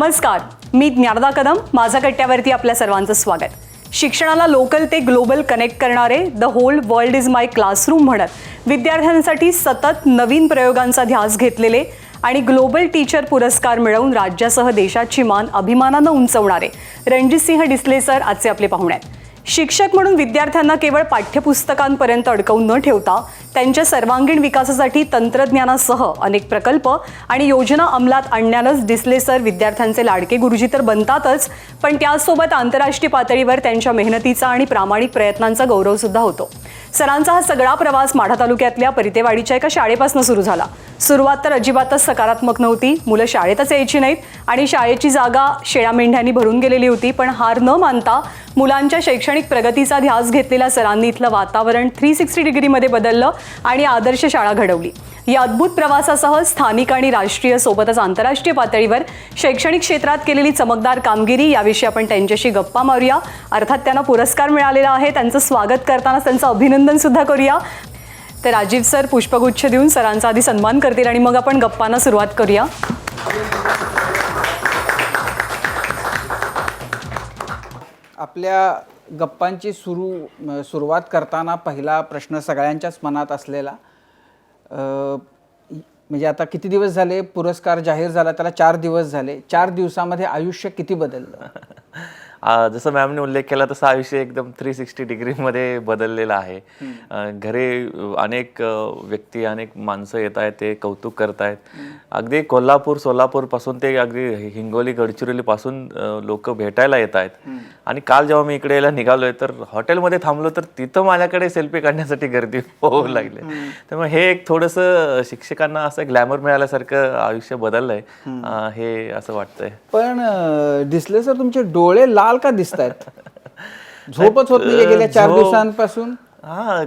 नमस्कार, मी ज्ञानदा कदम. माझा कट्ट्यावरती आपल्या सर्वांचं स्वागत. शिक्षणाला लोकल ते ग्लोबल कनेक्ट करणारे the whole world is my classroom म्हणत विद्यार्थ्यांसाठी सतत नवीन प्रयोगांचा ध्यास घेतलेले आणि ग्लोबल टीचर पुरस्कार मिळवून राज्यासह देशाची मान अभिमानानं उंचवणारे रणजितसिंह डिसले सर आजचे आपले पाहुणे आहेत. शिक्षक म्हणून विद्यार्थ्यांना केवळ पाठ्यपुस्तकांपर्यंत अडकवून न ठेवता त्यांच्या सर्वांगीण विकासासाठी तंत्रज्ञानासह अनेक प्रकल्प आणि योजना अंमलात आणण्यालाच डिसले सर विद्यार्थ्यांचे लाडके गुरुजी तर बनतातच, पण त्यासोबत आंतरराष्ट्रीय पातळीवर त्यांच्या मेहनतीचा आणि प्रामाणिक प्रयत्नांचा गौरव सुद्धा होतो. सरांचा हा सगळा प्रवास माढा तालुक्यातल्या परितेवाडीच्या एका शाळेपासून सुरू झाला. सुरुवात तर अजिबातच सकारात्मक नव्हती. मुलं शाळेतच यायची नाहीत आणि शाळेची जागा शेळ्या मेंढ्यांनी भरून गेलेली होती. पण हार न मानता मुलांच्या शैक्षणिक प्रगतीचा ध्यास घेतलेल्या सरांनी इथलं वातावरण 360 डिग्रीमध्ये बदललं आणि आदर्श शाळा घडवली. या अद्भुत प्रवासासह स्थानिक आणि राष्ट्रीय सोबतच आंतरराष्ट्रीय पातळीवर शैक्षणिक क्षेत्रात केलेली चमकदार कामगिरी याविषयी आपण त्यांच्याशी गप्पा मारूया. अर्थात त्यांना पुरस्कार मिळालेला आहे, त्यांचं स्वागत करताना त्यांचं अभिनंदन सुद्धा करूया. तर राजीव सर पुष्पगुच्छ देऊन सरांचा आधी सन्मान करतील आणि मग आपण गप्पांना सुरुवात करूया. आपल्या गप्पांची सुरुवात करताना पहिला प्रश्न सगळ्यांच्याच मनात असलेला, म्हणजे आता किती दिवस झाले पुरस्कार जाहीर झाला, त्याला 4 दिवस झाले. 4 दिवसामध्ये आयुष्य किती बदललं? जसं मॅमने उल्लेख केला तसं आयुष्य एकदम 360 डिग्रीमध्ये बदललेलं आहे. घरी अनेक व्यक्ती अनेक माणसं येत आहेत, ते कौतुक करत आहेत. अगदी कोल्हापूर सोलापूरपासून ते अगदी हिंगोली गडचिरोलीपासून लोक भेटायला येत आहेत. आणि काल जेव्हा मी इकडे यायला निघालोय तर हॉटेलमध्ये थांबलो तर तिथं माझ्याकडे सेल्फी काढण्यासाठी गर्दी होऊ लागली. त्यामुळे हे एक थोडंसं शिक्षकांना असं ग्लॅमर मिळाल्यासारखं आयुष्य बदललंय हे असं वाटतंय. पण दिसले सर तुमचे डोळे लाल का दिसतायत? झोपच होत नाही गेल्या 4 दिवसांपासून?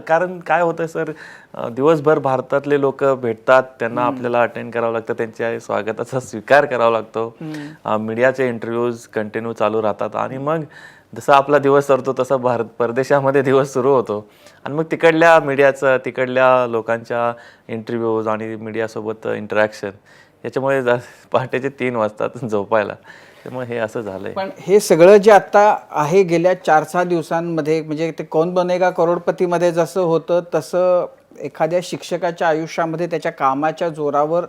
कारण काय होतंय सर, दिवसभर भारतातले लोक भेटतात, त्यांना आपल्याला अटेंड करावं लागतं, त्यांच्या स्वागताचा स्वीकार करावा लागतो. मीडियाचे इंटरव्ह्यूज कंटिन्यू चालू राहतात आणि मग जसा आपला दिवस सरतो तसा परदेशामध्ये दिवस सुरू होतो. आणि मग तिकडल्या मीडियाचं, तिकडल्या लोकांच्या इंटरव्ह्यूज आणि मीडियासोबत इंटरॅक्शन याच्यामुळे पहाटेचे 3 वाजतात झोपायला. त्यामुळे हे असं झालंय. पण हे सगळं जे आता आहे गेल्या 4-6 दिवसांमध्ये, म्हणजे ते कौन बनेगा करोडपतीमध्ये जसं होतं तसं एखाद्या शिक्षकाच्या आयुष्यामध्ये त्याच्या कामाच्या जोरावर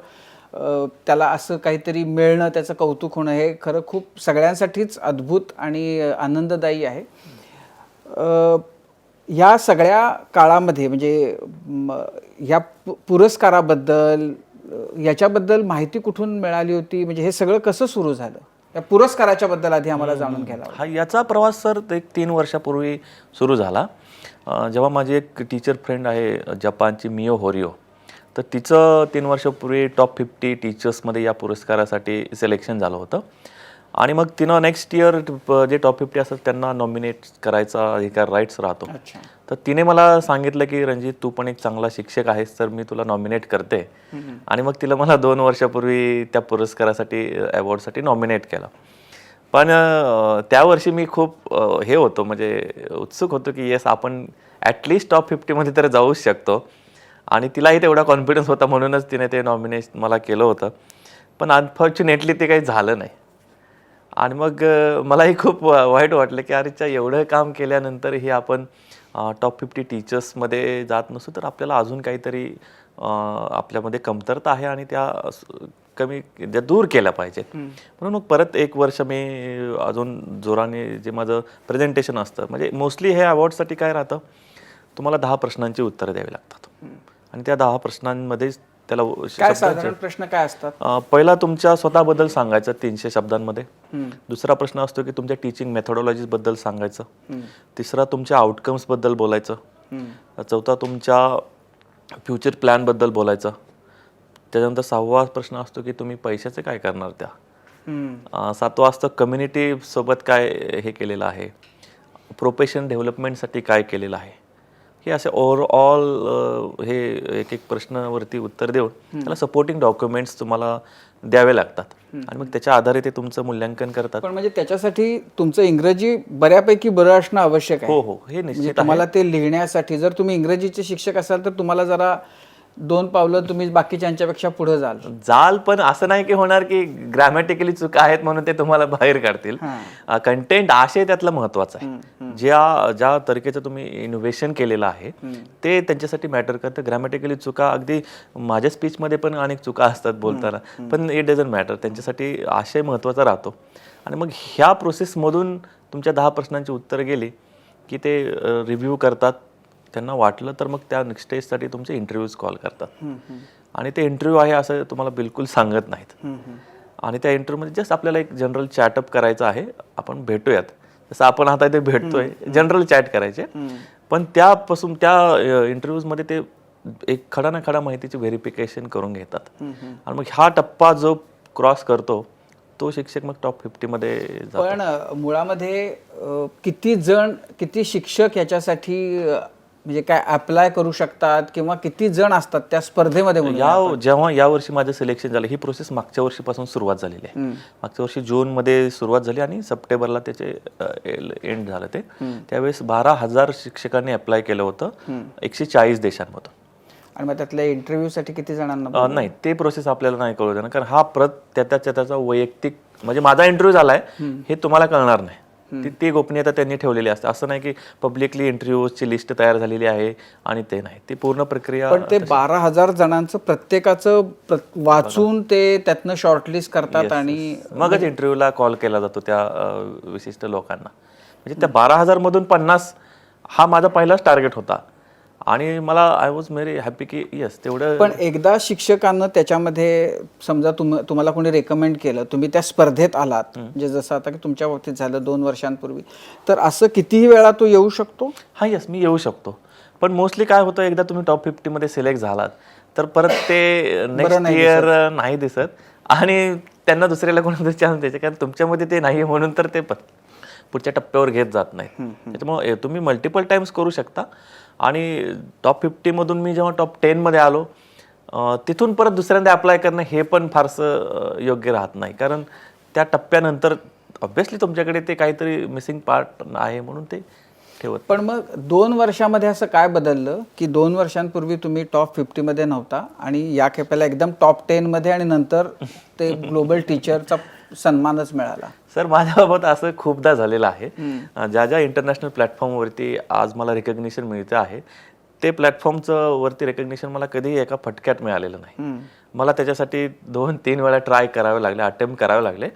त्याला असं काहीतरी मिळणं, त्याचं कौतुक होणं, हे खरं खूप सगळ्यांसाठीच अद्भुत आणि आनंददायी आहे. या सगळ्या काळामध्ये म्हणजे ह्या पुरस्काराबद्दल, याच्याबद्दल माहिती कुठून मिळाली होती? म्हणजे हे सगळं कसं सुरू झालं? या पुरस्काराच्या बद्दल आधी आम्हाला जाणून घ्यायला. याचा प्रवास सर एक 3 वर्षापूर्वी सुरू झाला. जेव्हा माझी एक टीचर फ्रेंड आहे जपानची मियो होरियो, तर तिचं 3 वर्षापूर्वी टॉप 50 टीचर्समध्ये या पुरस्कारासाठी सिलेक्शन झालं होतं. आणि मग तिनं नेक्स्ट इयर जे टॉप 50 असतात त्यांना नॉमिनेट करायचा अधिकार, राईट्स राहतो. तर तिने मला सांगितलं की रणजित, तू पण एक चांगला शिक्षक आहेस, तर मी तुला नॉमिनेट करते. आणि मग तिला मला 2 वर्षापूर्वी त्या पुरस्कारासाठी, अवॉर्डसाठी नॉमिनेट केलं. पण त्या वर्षी मी खूप हे होतो, म्हणजे उत्सुक होतो की येस, आपण ॲटलिस्ट टॉप 50मध्ये तर जाऊच शकतो. आणि तिलाही तेवढा कॉन्फिडन्स होता, म्हणूनच तिने ते नॉमिनेशन मला केलं होतं. पण अनफॉर्च्युनेटली ते काही झालं नाही. आणि मग मलाही खूप वाईट वाटलं की अरेच्या एवढं काम केल्यानंतरही आपण टॉप 50 टीचर्समध्ये जात नसू, तर आपल्याला अजून काहीतरी आपल्यामध्ये कमतरता आहे आणि त्या दूर केल्या पाहिजेत. म्हणून मग परत 1 वर्ष मी अजून जोराने जे माझं प्रेझेंटेशन असतं, म्हणजे मोस्टली हे अवॉर्डसाठी काय राहतं, तुम्हाला 10 प्रश्नांची उत्तरं द्यावी लागतात. आणि त्या 10 प्रश्नांमध्येच त्याला साधारण प्रश्न काय असतात? पहिला तुमच्या स्वतःबद्दल सांगायचं 300 शब्दांमध्ये. दुसरा प्रश्न असतो की तुमच्या टीचिंग मेथोडॉलॉजी बद्दल सांगायचं. तिसरा तुमच्या आउटकम्स बद्दल बोलायचं. चौथा तुमच्या फ्युचर प्लॅन बद्दल बोलायचं. त्याच्यानंतर 6वा प्रश्न असतो की तुम्ही पैशाचे काय करणार त्या. 7वा असतं कम्युनिटी सोबत काय हे केलेलं आहे, प्रोफेशन डेव्हलपमेंटसाठी काय केलेलं आहे. हे असे ओव्हरऑल हे एक प्रश्नावरती उत्तर देऊन त्याला सपोर्टिंग डॉक्युमेंट्स तुम्हाला द्यावे लागतात. आणि मग त्याच्या आधारे ते तुमचं मूल्यांकन करतात. पण म्हणजे त्याच्यासाठी तुमचं इंग्रजी बऱ्यापैकी बरं असणं आवश्यक आहे. हो, हे निश्चित. तुम्हाला ते लिहिण्यासाठी, जर तुम्ही इंग्रजीचे शिक्षक असाल तर तुम्हाला जरा 2 पावलं तुम्ही बाकीच्यांच्यापेक्षा पुढे जाल. पण असं नाही की होणार की ग्रॅमॅटिकली चुका आहेत म्हणून ते तुम्हाला बाहेर काढतील. कंटेंट आशय त्यातला महत्वाचा आहे. ज्या तरीकेचं तुम्ही इनोव्हेशन केलेलं आहे ते त्यांच्यासाठी मॅटर करतं. ग्रॅमॅटिकली चुका अगदी माझ्या स्पीचमध्ये पण अनेक चुका असतात बोलताना, पण इट डझंट मॅटर. त्यांच्यासाठी आशय महत्वाचा राहतो. आणि मग ह्या प्रोसेसमधून तुमच्या 10 प्रश्नांची उत्तरं गेली की ते रिव्ह्यू करतात. त्यांना वाटलं तर मग त्या नेक्स्ट स्टेजसाठी तुमचे इंटरव्ह्यूज कॉल करतात. आणि ते इंटरव्ह्यू आहे असं तुम्हाला बिलकुल सांगत नाहीत. आणि त्या इंटरव्ह्यूमध्ये जस्ट आपल्याला एक जनरल चॅटअप करायचं आहे. आपण भेटूयात, जसं आपण आता इथे भेटतोय, जनरल चॅट करायचे. पण त्यापासून त्या इंटरव्ह्यूजमध्ये ते एक खडा ना खडा माहितीचे व्हेरिफिकेशन करून घेतात. आणि मग हा टप्पा जो क्रॉस करतो तो शिक्षक मग टॉप 50 मध्ये जातो. पण मुळामध्ये किती शिक्षक याच्यासाठी म्हणजे काय अप्लाय करू शकतात किंवा किती जण असतात त्या स्पर्धेमध्ये? जेव्हा यावर्षी माझं सिलेक्शन झालं, ही प्रोसेस मागच्या वर्षीपासून सुरुवात झालेली आहे. मागच्या वर्षी जूनमध्ये सुरुवात झाली आणि सप्टेंबरला त्याचे एंड झालं. ते त्यावेळेस 12,000 शिक्षकांनी अप्लाय केलं होतं 140 देशांमधून. आणि मग त्यातल्या इंटरव्ह्यूसाठी किती जणांना? नाही, ते प्रोसेस आपल्याला नाही कळू देणार, कारण हा त्याचा वैयक्तिक, म्हणजे माझा इंटरव्ह्यू झालाय हे तुम्हाला कळणार नाही. ती गोपनीयता त्यांनी ठेवलेली असते. असं नाही की पब्लिकली इंटरव्ह्यूची लिस्ट तयार झालेली आहे आणि ते नाही, ती पूर्ण प्रक्रिया. पण ते 12,000 जणांचं प्रत्येकाचं वाचून ते त्यातनं शॉर्टलिस्ट करतात आणि मगच इंटरव्ह्यूला कॉल केला जातो त्या विशिष्ट लोकांना. म्हणजे त्या 12,000 मधून 50 हा माझा पहिलाच टार्गेट होता. आणि मला आय वॉज व्हेरी हॅपी की येस तेवढं. पण एकदा शिक्षकांना त्याच्यामध्ये समजा तुम्हाला कोणी रेकमेंड केलं, तुम्ही त्या स्पर्धेत आलात, म्हणजे जसं आता की तुमच्या बाबतीत झालं 2 वर्षांपूर्वी, तर असं कितीही वेळा तो येऊ शकतो? हा, येस, मी येऊ शकतो. पण मोस्टली काय होतं, एकदा तुम्ही टॉप 50 मध्ये सिलेक्ट झालात तर परत ते नेक्स्ट इयर नाही दिसत आणि त्यांना दुसऱ्याला कोणातरी चान्स द्यायचे, कारण तुमच्यामध्ये ते नाही म्हणून तर ते पण पुढच्या टप्प्यावर घेत जात नाहीत. त्याच्यामुळे तुम्ही मल्टिपल टाइम्स करू शकता. आणि टॉप 50 मधून मी जेव्हा टॉप 10 मध्ये आलो, तिथून परत दुसऱ्यांदा अप्लाय करणं हे पण फारसं योग्य राहत नाही, कारण त्या टप्प्यानंतर ऑब्व्हियसली तुमच्याकडे ते काहीतरी मिसिंग पार्ट आहे म्हणून ते ठेवत. पण मग 2 वर्षामध्ये असं काय बदललं की 2 वर्षांपूर्वी तुम्ही टॉप 50 मध्ये नव्हता आणि या खेपेला एकदम टॉप 10 मध्ये आणि नंतर ते ग्लोबल टीचरचा सन्मानच मिळाला? सर, माझ्याबाबत असं खूपदा झालेलं आहे. ज्या इंटरनॅशनल प्लॅटफॉर्मवरती आज मला रिकग्निशन मिळतं आहे, ते प्लॅटफॉर्मचं वरती रिकग्निशन मला कधीही एका फटक्यात मिळालेलं नाही. मला त्याच्यासाठी 2-3 वेळा ट्राय करावे लागले, अटेम्प्ट करावे लागले.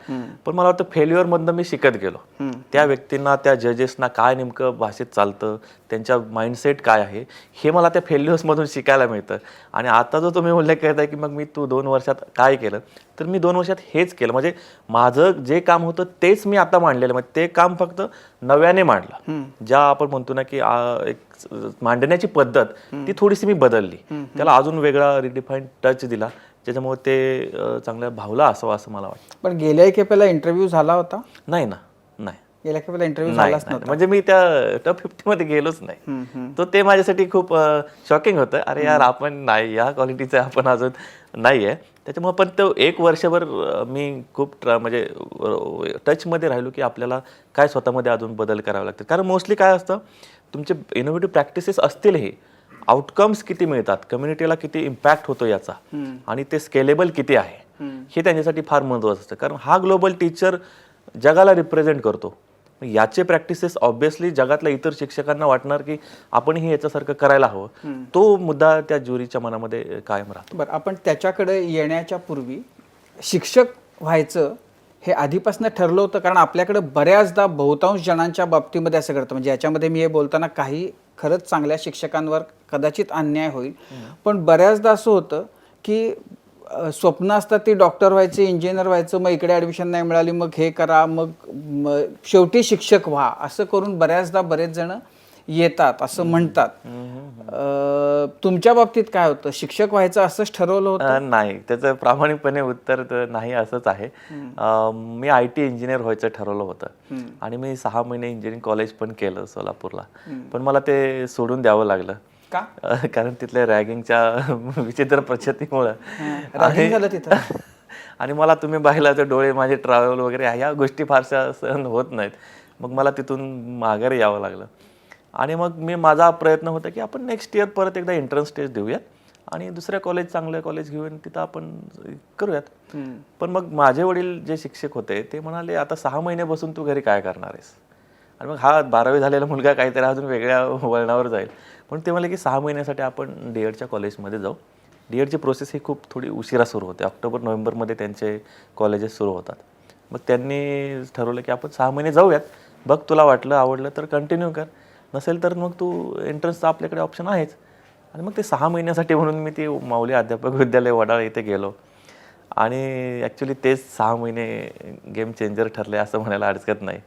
पण मला वाटतं फेल्युअर मधनं मी शिकत गेलो. त्या व्यक्तींना, त्या जजेसना काय नेमकं भाषेत चालतं, त्यांच्या माइंडसेट काय आहे, हे मला त्या फेल्युअर्स मधून शिकायला मिळतं. आणि आता जो तुम्ही उल्लेख करताय की मग तू 2 वर्षात काय केलं, तर मी 2 वर्षात हेच केलं. म्हणजे माझं जे काम होतं तेच मी आता मांडलेलं, म्हणजे ते काम फक्त नव्याने मांडलं. ज्या आपण म्हणतो ना की एक मांडण्याची पद्धत ती थोडीशी मी बदलली, त्याला अजून वेगळा रिडिफाईंड टच दिला, ज्याच्यामुळे ते चांगलं भावलं असावं असं मला वाटतं. पण गेल्या खेपेला इंटरव्ह्यू झाला होता? नाही ना, नाही. गेल्या खेपेला इंटरव्ह्यू झालाच नव्हता. म्हणजे मी त्या टॉप 50 मध्ये गेलोच नाही. तो ते माझ्यासाठी खूप शॉकिंग होतं. अरे यार, आपण नाही, या क्वालिटीचं आपण अजून नाही आहे. त्याच्यामुळे पण तो 1 वर्षभर मी खूप म्हणजे टचमध्ये राहिलो की आपल्याला काय स्वतःमध्ये अजून बदल करावे लागतात. कारण मोस्टली काय असतं, तुमचे इनोव्हेटिव्ह प्रॅक्टिसेस असतीलही, आउटकम्स किती मिळतात, कम्युनिटीला किती इम्पॅक्ट होतो याचा, आणि ते स्केलेबल किती आहे, हे त्यांच्यासाठी फार महत्त्वाचं असतं. कारण हा ग्लोबल टीचर जगाला रिप्रेझेंट करतो. याचे प्रॅक्टिसेस ऑब्व्हियसली जगातल्या इतर शिक्षकांना वाटणार की आपणही याच्यासारखं करायला हवं. तो मुद्दा त्या ज्युरीच्या मनामध्ये कायम राहतो. बरं, आपण त्याच्याकडे येण्याच्या पूर्वी शिक्षक व्हायचं हे आधीपासून ठरलं होतं? कारण आपल्याकडे बऱ्याचदा बहुतांश जणांच्या बाबतीमध्ये असं घडतं, म्हणजे याच्यामध्ये मी हे बोलताना काही खरंच चांगल्या शिक्षकांवर कदाचित अन्याय होईल, पण बऱ्याचदा असं होतं की स्वप्न असतात ती डॉक्टर व्हायचे, इंजिनियर व्हायचं, मग इकडे ॲडमिशन नाही मिळाली, मग हे करा, मग शेवटी शिक्षक व्हा, असं करून बऱ्याचदा बरेच जण येतात असं म्हणतात. तुमच्या बाबतीत काय होतं? शिक्षक व्हायचं असंच ठरवलं होतं? नाही, त्याचं प्रामाणिकपणे उत्तर तर नाही, असंच आहे. मी IT इंजिनियर व्हायचं ठरवलं होतं आणि मी 6 महिने इंजिनिअरिंग कॉलेज पण केलं सोलापूरला. पण मला ते सोडून द्यावं लागलं. का? कारण तिथल्या रॅगिंगच्या विचित्र प्रचितीमुळं झालं तिथं. आणि मला तुम्ही पाहिला तर डोळे माझे ट्रॅव्हल वगैरे ह्या गोष्टी फारशा सहन होत नाहीत. मग मला तिथून माघारी यावं लागलं. आणि मग माझा प्रयत्न होता की आपण नेक्स्ट इयर परत एकदा एंट्रन्स टेस्ट देऊयात आणि दुसऱ्या कॉलेज, चांगलं कॉलेज घेऊन तिथं आपण करूयात. पण मग माझे वडील जे शिक्षक होते ते म्हणाले, आता 6 महिने बसून तू घरी काय करणार आहेस? आणि मग हा 12वी झालेला मुलगा काहीतरी अजून वेगळ्या वळणावर जाईल. पण ते म्हणाले की 6 महिन्यासाठी आपण DEDच्या कॉलेजमध्ये जाऊ. DEDची प्रोसेस ही खूप थोडी उशिरा सुरू होते. ऑक्टोबर-नोव्हेंबरमध्ये त्यांचे कॉलेजेस सुरू होतात. मग त्यांनी ठरवलं की आपण 6 महिने जाऊयात, बघ तुला वाटलं आवडलं तर कंटिन्यू कर, नसेल तर मग तू एंट्रन्सचा आपल्याकडे ऑप्शन आहेच. आणि मग ते 6 महिन्यासाठी म्हणून मी ते माऊली अध्यापक विद्यालय वडाळ इथे गेलो. आणि ॲक्च्युली तेच 6 महिने गेम चेंजर ठरले असं म्हणायला हरकत नाही.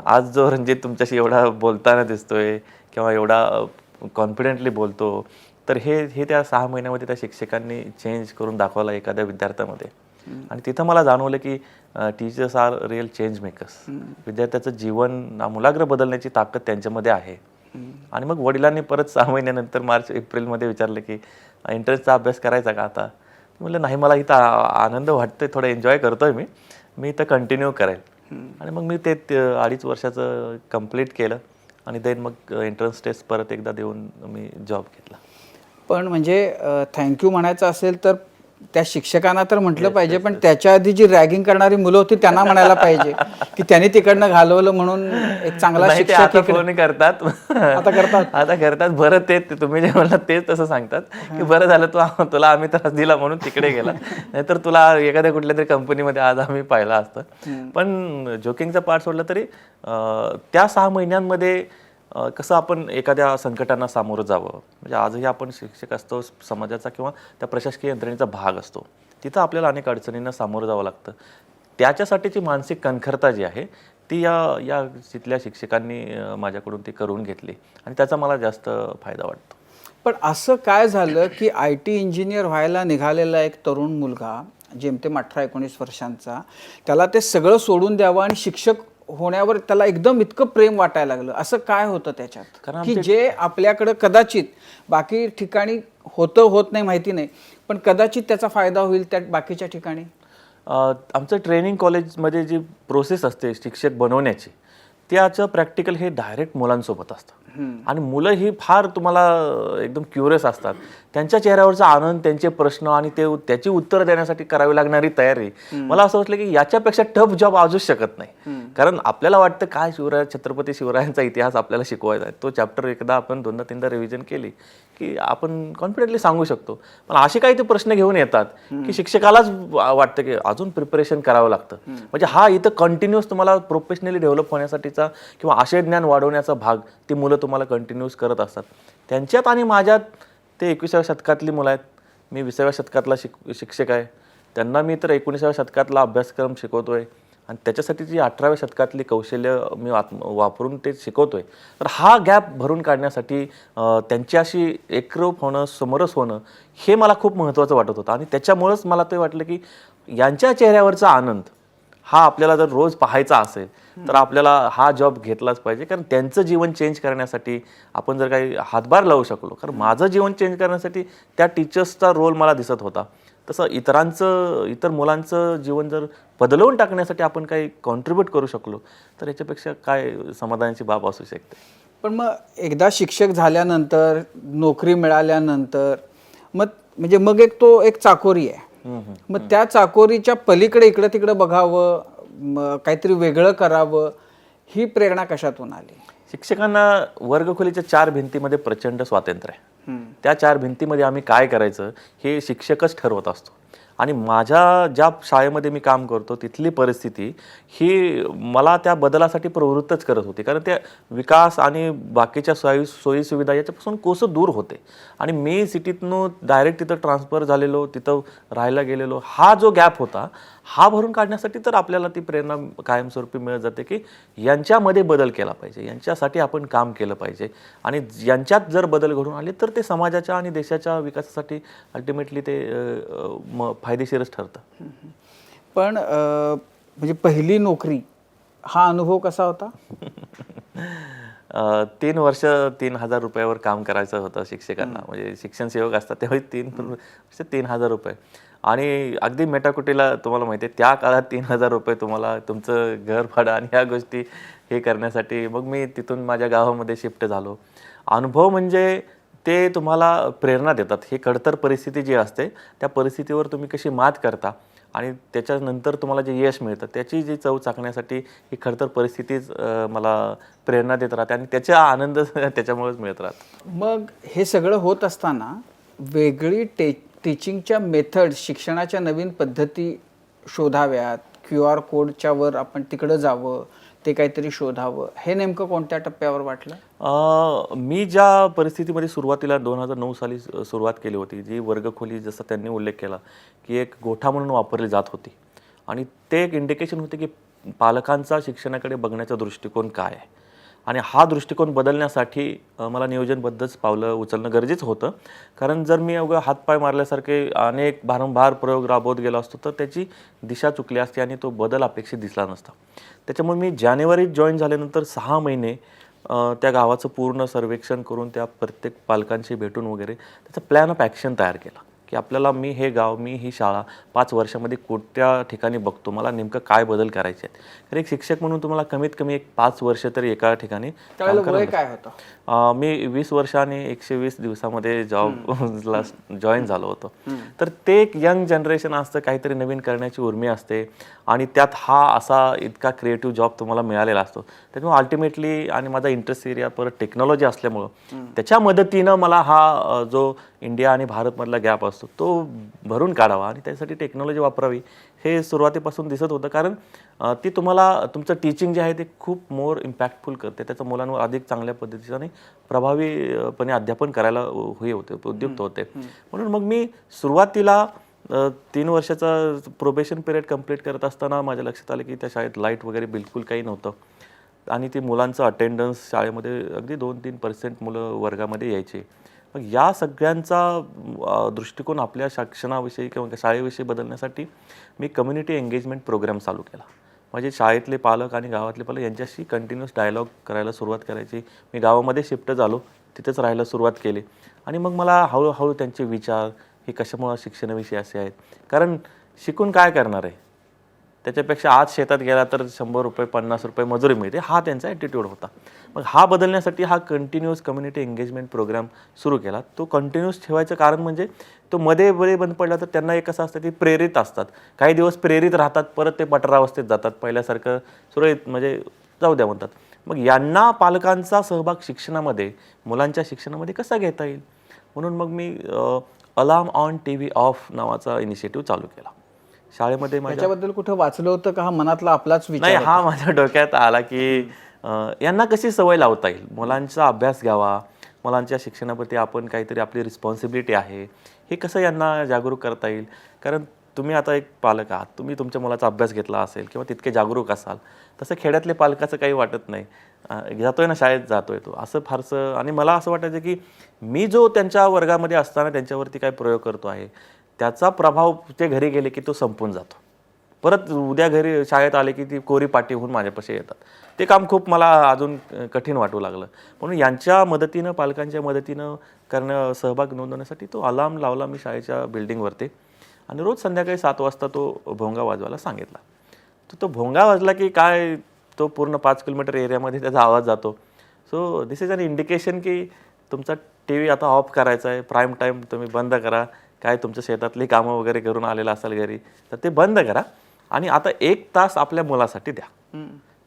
आज जो रणजित तुमच्याशी एवढा बोलताना दिसतोय किंवा एवढा कॉन्फिडेंटली बोलतो, तर हे त्या 6 महिन्यामध्ये त्या शिक्षकांनी चेंज करून दाखवला एखाद्या विद्यार्थ्यामध्ये. आणि तिथं मला जाणवलं की teachers are real change makers. विद्यार्थ्याचं जीवन आमूलाग्र बदलण्याची ताकद त्यांच्यामध्ये आहे. आणि मग वडिलांनी परत 6 महिन्यानंतर मार्च-एप्रिलमध्ये विचारलं की एंट्रन्सचा अभ्यास करायचा का आता? म्हटलं नाही, मला इथं आनंद वाटतोय, थोडं एन्जॉय करतोय मी इथं कंटिन्यू करेल. आणि मग मी ते 2.5 वर्षाचं कंप्लीट केलं आणि देन मग एंट्रन्स टेस्ट परत एकदा देऊन मी जॉब घेतला. पण म्हणजे थँक्यू म्हणायचं असेल तर त्या शिक्षकांना तर म्हटलं पाहिजे, पण त्याच्या आधी जी रॅगिंग करणारी मुलं होती त्यांना म्हणायला पाहिजे की त्यांनी तिकडनं घालवलं म्हणून एक चांगला नाही, ते शिक्षक आता इकडे कोणी करतात. आता करतात. बरं, ते तुम्ही जे म्हणलात तेच तसं सांगतात की बरं झालं तुला आम्ही त्रास दिला म्हणून तिकडे गेला, नाहीतर तुला एखाद्या कुठल्या तरी कंपनीमध्ये आज आम्ही पाहिलं असतं. पण जोकिंगचा पार्ट सोडला तरी त्या 6 महिन्यांमध्ये कसं आपण एखाद्या संकटांना सामोरं जावं, म्हणजे आजही आपण शिक्षक असतो, समाजाचा किंवा त्या प्रशासकीय यंत्रणेचा भाग असतो, तिथं आपल्याला अनेक अडचणींना सामोरं जावं लागतं. त्याच्यासाठीची मानसिक कणखरता जी आहे ती या तिथल्या शिक्षकांनी माझ्याकडून ती करून घेतली आणि त्याचा मला जास्त फायदा वाटतो. पण असं काय झालं की IT इंजिनियर व्हायला निघालेला एक तरुण मुलगा, जेमतेम 18-19 वर्षांचा, त्याला ते सगळं सोडून द्यावं आणि शिक्षक होण्यावर त्याला एकदम इतकं प्रेम वाटायला लागलं? असं काय होतं त्याच्यात की जे आपल्याकडं कदाचित बाकी ठिकाणी होत नाही, माहिती नाही, पण कदाचित त्याचा फायदा होईल त्या बाकीच्या ठिकाणी? आमचं ट्रेनिंग कॉलेजमध्ये जी प्रोसेस असते शिक्षक बनवण्याची, त्याचं प्रॅक्टिकल हे डायरेक्ट मुलांसोबत असतं. आणि मुलं ही फार तुम्हाला एकदम क्युरियस असतात. त्यांच्या चेहऱ्यावरचा आनंद, त्यांचे प्रश्न आणि त्याची उत्तर देण्यासाठी करावी लागणारी तयारी, मला असं वाटलं की याच्यापेक्षा टफ जॉब असूच शकत नाही. कारण आपल्याला वाटतं काय छत्रपती शिवरायांचा इतिहास आपल्याला शिकवायचा आहे, तो चॅप्टर एकदा आपण 2दा-3दा रिव्हिजन केली की आपण कॉन्फिडेंटली सांगू शकतो. पण असे काही ते प्रश्न घेऊन येतात की शिक्षकालाच वाटतं की अजून प्रिपरेशन करावं लागतं. म्हणजे हा इथं कंटिन्यूस तुम्हाला प्रोफेशनली डेव्हलप होण्यासाठीचा किंवा आशय ज्ञान वाढवण्याचा भाग ती मुलं तुम्हाला कंटिन्यूस करत असतात. त्यांच्यात आणि माझ्यात ते 21व्या शतकातली मुलं आहेत, मी 20व्या शतकातला शिक्षक आहे, त्यांना मी तर 19व्या शतकातला अभ्यासक्रम शिकवतोय आणि त्याच्यासाठी जी 18व्या शतकातली कौशल्य मी वापरून ते शिकवतोय. तर हा गॅप भरून काढण्यासाठी त्यांच्याशी एकरूप होणं, समरस होणं हे मला खूप महत्त्वाचं वाटत होतं. आणि त्याच्यामुळंच मला ते वाटलं की यांच्या चेहऱ्यावरचा आनंद हा आपल्याला जर रोज पाहायचा असेल तर आपल्याला हा जॉब घेतलाच पाहिजे. कारण त्यांचं जीवन चेंज करण्यासाठी आपण जर काही हातभार लावू शकलो, कारण माझं जीवन चेंज करण्यासाठी त्या टीचर्सचा रोल मला दिसत होता, तसं इतर मुलांचं जीवन जर बदलवून टाकण्यासाठी आपण काही कॉन्ट्रीब्यूट करू शकलो तर याच्यापेक्षा काय समाधानाची बाब असू शकते. पण मग एकदा शिक्षक झाल्यानंतर, नोकरी मिळाल्यानंतर मग एक चाकोरी आहे. मग त्या चाकोरीच्या पलीकडे इकडं तिकडं बघावं, काहीतरी वेगळं करावं, ही प्रेरणा कशातून आली? शिक्षकांना वर्गखोलीच्या 4 भिंतीमध्ये प्रचंड स्वातंत्र्य आहे. त्या 4 भिंतीमध्ये आम्ही काय करायचं हे शिक्षकच ठरवत असतो. आणि माझ्या ज्या शाळेमध्ये मी काम करतो तिथली परिस्थिती ही मला त्या बदलासाठी प्रवृत्तच करत होती. कारण त्या विकास आणि बाकीच्या सोयीसुविधा याच्यापासून कोसं दूर होते. आणि मी सिटीतून डायरेक्ट तिथं ट्रान्सफर झालेलो, तिथं राहायला गेलेलो, हा जो गॅप होता हा भरून काढण्यासाठी तर आपल्याला ती प्रेरणा कायमस्वरूपी मिळत जाते की यांच्यामध्ये बदल केला पाहिजे, यांच्यासाठी आपण काम केलं पाहिजे. आणि यांच्यात जर बदल घडून आले तर ते समाजाच्या आणि देशाच्या विकासासाठी अल्टिमेटली ते फायदेशीरच ठरतं. पण म्हणजे पहिली नोकरी हा अनुभव कसा होता? 3 वर्ष 3,000 रुपयावर काम करायचं होतं शिक्षकांना. म्हणजे शिक्षण सेवक असतात त्यावेळी 3,000 रुपये. आणि अगदी मेटाकुटीला तुम्हाला माहिती आहे त्या काळात 3,000 रुपये तुम्हाला तुमचं घर भाडं आणि ह्या गोष्टी हे करण्यासाठी मग मी तिथून माझ्या गावामध्ये शिफ्ट झालो. अनुभव म्हणजे ते तुम्हाला प्रेरणा देतात. ही खडतर परिस्थिती जी असते त्या परिस्थितीवर तुम्ही कशी मात करता आणि त्याच्यानंतर तुम्हाला जे यश मिळतं त्याची जी चव चाखण्यासाठी ही खडतर परिस्थितीच मला प्रेरणा देत राहते आणि त्याचा आनंद त्याच्यामुळेच मिळत राहतो. मग हे सगळं होत असताना वेगळी टीचिंगच्या मेथड, शिक्षणाच्या नवीन पद्धती शोधाव्यात, QR कोडच्या वर आपण तिकडं जावं, ते काहीतरी शोधावं, हे नेमकं कोणत्या टप्प्यावर वाटलं? मी ज्या परिस्थितीमध्ये सुरुवातीला 2009 साली सुरुवात केली होती, जी वर्गखोली जसं त्यांनी उल्लेख केला की एक गोठा म्हणून वापरली जात होती आणि ते एक इंडिकेशन होते की पालकांचा शिक्षणाकडे बघण्याचा दृष्टिकोन काय आहे आणि हा दृष्टिकोन बदलण्यासाठी मला नियोजनबद्धच पावलं उचलणं गरजेचं होतं. कारण जर मी अवघं हातपाय मारल्यासारखे अनेक भारंभार प्रयोग राबवत गेलो असतो तर त्याची दिशा चुकली असती आणि तो बदल अपेक्षित दिसला नसता. त्याच्यामुळे मी जानेवारीत जॉईन झाल्यानंतर 6 महिने त्या गावाचं पूर्ण सर्वेक्षण करून त्या प्रत्येक पालकांशी भेटून वगैरे त्याचा प्लॅन ऑफ ॲक्शन तयार केला की आपल्याला मी हे गाव, मी ही शाळा 5 वर्षामध्ये कोणत्या ठिकाणी बघतो, मला नेमकं काय बदल करायचे आहेत. तर एक शिक्षक म्हणून तुम्हाला कमीत कमी एक 5 वर्ष तरी एका ठिकाणी त्यावेळेला वय काय होतं? मी 20 वर्ष आणि 120 दिवसामध्ये जॉबला जॉईन झालो होतो. तर ते एक यंग जनरेशन असतं, काहीतरी नवीन करण्याची उर्मी असते आणि त्यात हा असा इतका क्रिएटिव्ह जॉब तुम्हाला मिळालेला असतो. त्याच्यामुळे अल्टिमेटली आणि माझा इंटरेस्ट एरिया परत टेक्नॉलॉजी असल्यामुळं त्याच्या मदतीनं मला हा जो इंडिया आणि भारतमधला गॅप असतो तो भरून काढावा आणि त्यासाठी टेक्नॉलॉजी वापरावी हे सुरुवातीपासून दिसत होतं. कारण ती तुम्हाला तुमचं टीचिंग जे आहे ते खूप मोर इम्पॅक्टफुल करते, त्याचं मुलांवर अधिक चांगल्या पद्धतीचं आणि प्रभावीपणे अध्यापन करायला हे होते, उद्युक्त होते. म्हणून मग मी सुरुवातीला 3 वर्षाचा प्रोबेशन पिरियड कंप्लीट करत असताना माझ्या लक्षात आलं की त्या शाळेत लाईट वगैरे बिलकुल काही नव्हतं आणि ती मुलांचं अटेंडन्स शाळेमध्ये अगदी 2-3% मुलं वर्गामध्ये यायचे. मग या सगळ्यांचा दृष्टिकोन आपल्या शिक्षणाविषयी किंवा शाळेविषयी बदलण्यासाठी मी कम्युनिटी एंगेजमेंट प्रोग्राम चालू केला. म्हणजे शाळेतले पालक आणि गावातले पालक यांच्याशी कंटिन्यूस डायलॉग करायला सुरुवात करायची. मी गावामध्ये शिफ्ट झालो, तिथेच राहायला सुरुवात केली आणि मग मला हळूहळू त्यांचे विचार हे कशामुळे शिक्षणाविषयी असे आहेत. कारण शिकून काय करणार आहे, त्याच्यापेक्षा आज शेतात गेला तर 100 रुपये 50 रुपये मजुरी मिळते, हा त्यांचा ॲटिट्यूड होता. मग हा बदलण्यासाठी हा कंटिन्यूअस कम्युनिटी एंगेजमेंट प्रोग्राम सुरू केला. तो कंटिन्यूअस ठेवायचं कारण म्हणजे तो मध्ये बंद पडला तर त्यांना एक असं असतं की प्रेरित असतात, काही दिवस प्रेरित राहतात, परत ते पटरावस्थेत जातात, पहिल्यासारखं सुरळीत म्हणजे जाऊ द्या म्हणतात. मग यांना पालकांचा सहभाग शिक्षणामध्ये, मुलांच्या शिक्षणामध्ये कसा घेता येईल म्हणून मग मी अलार्म ऑन TV ऑफ नावाचा इनिशिएटिव्ह चालू केला शाळेमध्ये. त्याच्याबद्दल कुठं वाचलं होतं का, हा मनातला आपलाच विचार? नाही, हा माझ्या डोक्यात आला की यांना कशी सवय लावता येईल, मुलांचा अभ्यास घ्यावा, मुलांच्या शिक्षणाप्रती आपण काहीतरी आपली रिस्पॉन्सिबिलिटी आहे हे कसं यांना जागरूक करता येईल. कारण तुम्ही आता एक पालक आहात, तुम्ही तुमच्या मुलाचा अभ्यास घेतला असेल किंवा तितके जागरूक असाल, तसं खेड्यातले पालकाचं काही वाटत नाही, जातोय ना शाळेत जातोय तो, असं फारसं. आणि मला असं वाटायचं की मी जो त्यांच्या वर्गामध्ये असताना त्यांच्यावरती काय प्रयोग करतो आहे त्याचा प्रभाव ते घरी गेले की तो संपून जातो. परत उद्या घरी शाळेत आले की ती कोरी पाटी होऊन माझ्यापाशी येतात. ते काम खूप मला अजून कठीण वाटू लागलं. म्हणून यांच्या मदतीनं, पालकांच्या मदतीनं सहभाग नोंदवण्यासाठी तो अलार्म लावला मी शाळेच्या बिल्डिंगवरती आणि रोज संध्याकाळी 7 वाजता तो भोंगा वाजवायला सांगितला. तो भोंगा वाजला की काय, तो पूर्ण 5 किलोमीटर एरियामध्ये त्याचा आवाज जातो. So this is an indication की तुमचा TV आता ऑफ करायचा आहे, प्राईम टाईम तुम्ही बंद करा, काय तुमच्या शेतातली कामं वगैरे करून आलेलं असाल घरी तर ते बंद करा आणि आता 1 तास आपल्या मुलासाठी द्या.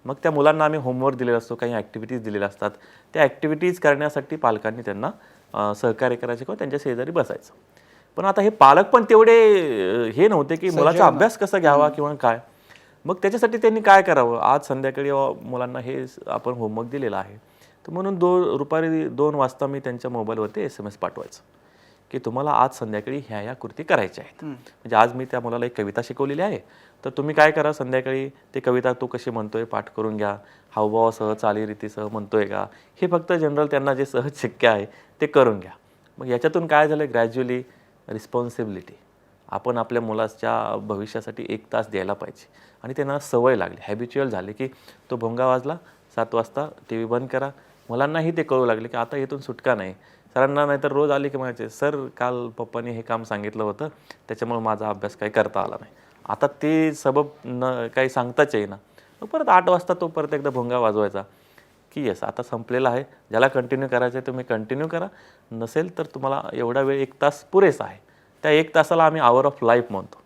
मग त्या मुलांना आम्ही होमवर्क दिलेला असतो, काही ॲक्टिव्हिटीज दिलेल्या असतात, त्या ॲक्टिव्हिटीज करण्यासाठी पालकांनी त्यांना सहकार्य करायचे किंवा त्यांच्या शेजारी बसायचं. पण आता हे पालक पण तेवढे हे नव्हते की मुलाचा अभ्यास कसा घ्यावा किंवा काय. मग त्याच्यासाठी त्यांनी काय करावं, आज संध्याकाळी मुलांना हे आपण होमवर्क दिलेला आहे तर म्हणून दुपारी 2 वाजता मी त्यांच्या मोबाईलवरती SMS पाठवायचं की तुम्हाला आज संध्याकाळी ह्या कृती करायच्या आहेत. म्हणजे आज मी त्या मुलाला एक कविता शिकवलेली आहे तर तुम्ही काय करा, संध्याकाळी ते कविता तो कशी म्हणतोय पाठ करून घ्या, हावभावासह चालीरीतीसह म्हणतोय का, हे फक्त जनरल त्यांना जे सहज शक्य आहे ते करून घ्या. मग याच्यातून काय झालं, ग्रॅज्युअली रिस्पॉन्सिबिलिटी, आपण आपल्या मुलाच्या भविष्यासाठी 1 तास द्यायला पाहिजे आणि त्यांना सवय लागली, हॅबिच्युअल झाले की तो भोंगा वाजला 7 वाजता TV बंद करा. मुलांनाही ते कळू लागले की आता इथून सुटका नाही. सरांना नाहीतर रोज आले की म्हणायचे, सर काल पप्पांनी हे काम सांगितलं होतं त्याच्यामुळे माझा अभ्यास काही करता आला नाही. आता ते सबब काही सांगताच येईना. मग परत 8 वाजता तो परत एकदा भोंगा वाजवायचा की येस आता संपलेलं आहे, ज्याला कंटिन्यू करायचं आहे तुम्ही कंटिन्यू करा, नसेल तर तुम्हाला एवढा वेळ 1 तास पुरेसा आहे. त्या 1 तासाला आम्ही आवर ऑफ लाईफ म्हणतो,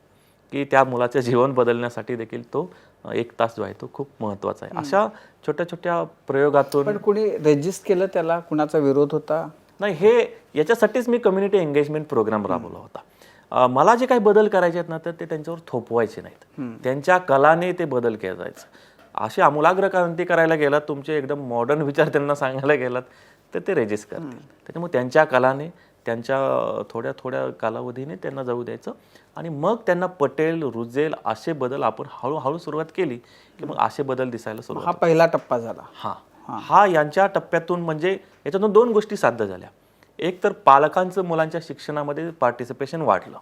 की त्या मुलाचं जीवन बदलण्यासाठी देखील तो 1 तास जो आहे तो खूप महत्त्वाचा आहे. अशा छोट्या छोट्या प्रयोगातून. पण कुणी रेजिस्ट केलं त्याला, कुणाचा विरोध होता? नाही, हे याच्यासाठीच मी कम्युनिटी एंगेजमेंट प्रोग्राम राबवला होता. मला जे काही बदल करायचे आहेत ना तर ते त्यांच्यावर थोपवायचे नाहीत, त्यांच्या कलाने ते बदल केला जायचं. अशी आमूलाग्र क्रांती करायला गेलात, तुमचे एकदम मॉडर्न विचार त्यांना सांगायला गेलात तर ते रेजिस्ट करतील. त्याच्यामुळे त्यांच्या कलाने, त्यांच्या थोड्या थोड्या कालावधीने त्यांना जाऊ द्यायचं आणि मग त्यांना पटेल, रुजेल असे बदल आपण हळूहळू सुरुवात केली की मग असे बदल दिसायला सुरुवात. हा पहिला टप्पा झाला. हा यांच्या टप्प्यातून म्हणजे याच्यातून 2 गोष्टी साध्य झाल्या. एक तर पालकांचं मुलांच्या शिक्षणामध्ये पार्टिसिपेशन वाढलं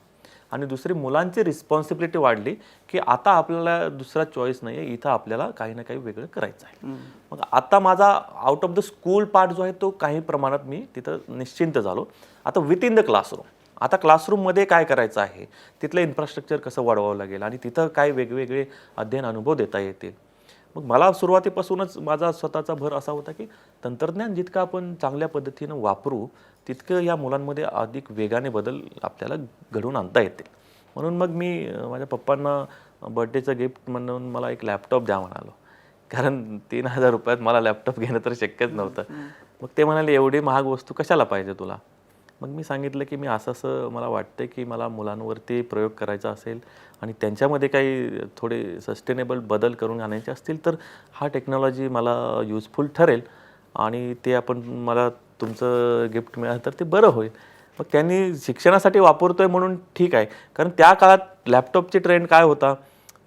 आणि दुसरी मुलांची रिस्पॉन्सिबिलिटी वाढली की आता आपल्याला दुसरा चॉईस नाही आहे, इथं आपल्याला काही ना काही वेगळं करायचं आहे. मग आता माझा out of the school part जो आहे तो काही प्रमाणात मी तिथं निश्चिंत झालो. आता विथ इन द क्लासरूम, आता क्लासरूममध्ये काय करायचं आहे, तिथलं इन्फ्रास्ट्रक्चर कसं वाढवावं लागेल आणि तिथं काय वेगवेगळे अध्ययन अनुभव देता येतील. मग मला सुरुवातीपासूनच माझा स्वतःचा भर असा होता की तंत्रज्ञान जितकं आपण चांगल्या पद्धतीनं वापरू तितकं या मुलांमध्ये अधिक वेगाने बदल आपल्याला घडवून आणता येतील. म्हणून मग मी माझ्या पप्पांना बर्थडेचं गिफ्ट म्हणून मला एक लॅपटॉप द्या म्हणालो, कारण 3,000 रुपयात मला लॅपटॉप घेणं तर शक्यच नव्हतं. मग ते म्हणाले एवढी महाग वस्तू कशाला पाहिजे तुला. मग मी सांगितलं की मी असं मला वाटतं की मला मुलांवरती प्रयोग करायचा असेल आणि त्यांच्यामध्ये काही थोडे सस्टेनेबल बदल करून आणायचे असतील तर हा टेक्नॉलॉजी मला युजफुल ठरेल आणि ते आपण मला तुमचं गिफ्ट मिळालं तर ते बरं होईल. मग त्यांनी शिक्षणासाठी वापरतोय म्हणून ठीक आहे, कारण त्या काळात लॅपटॉपची ट्रेंड काय होता,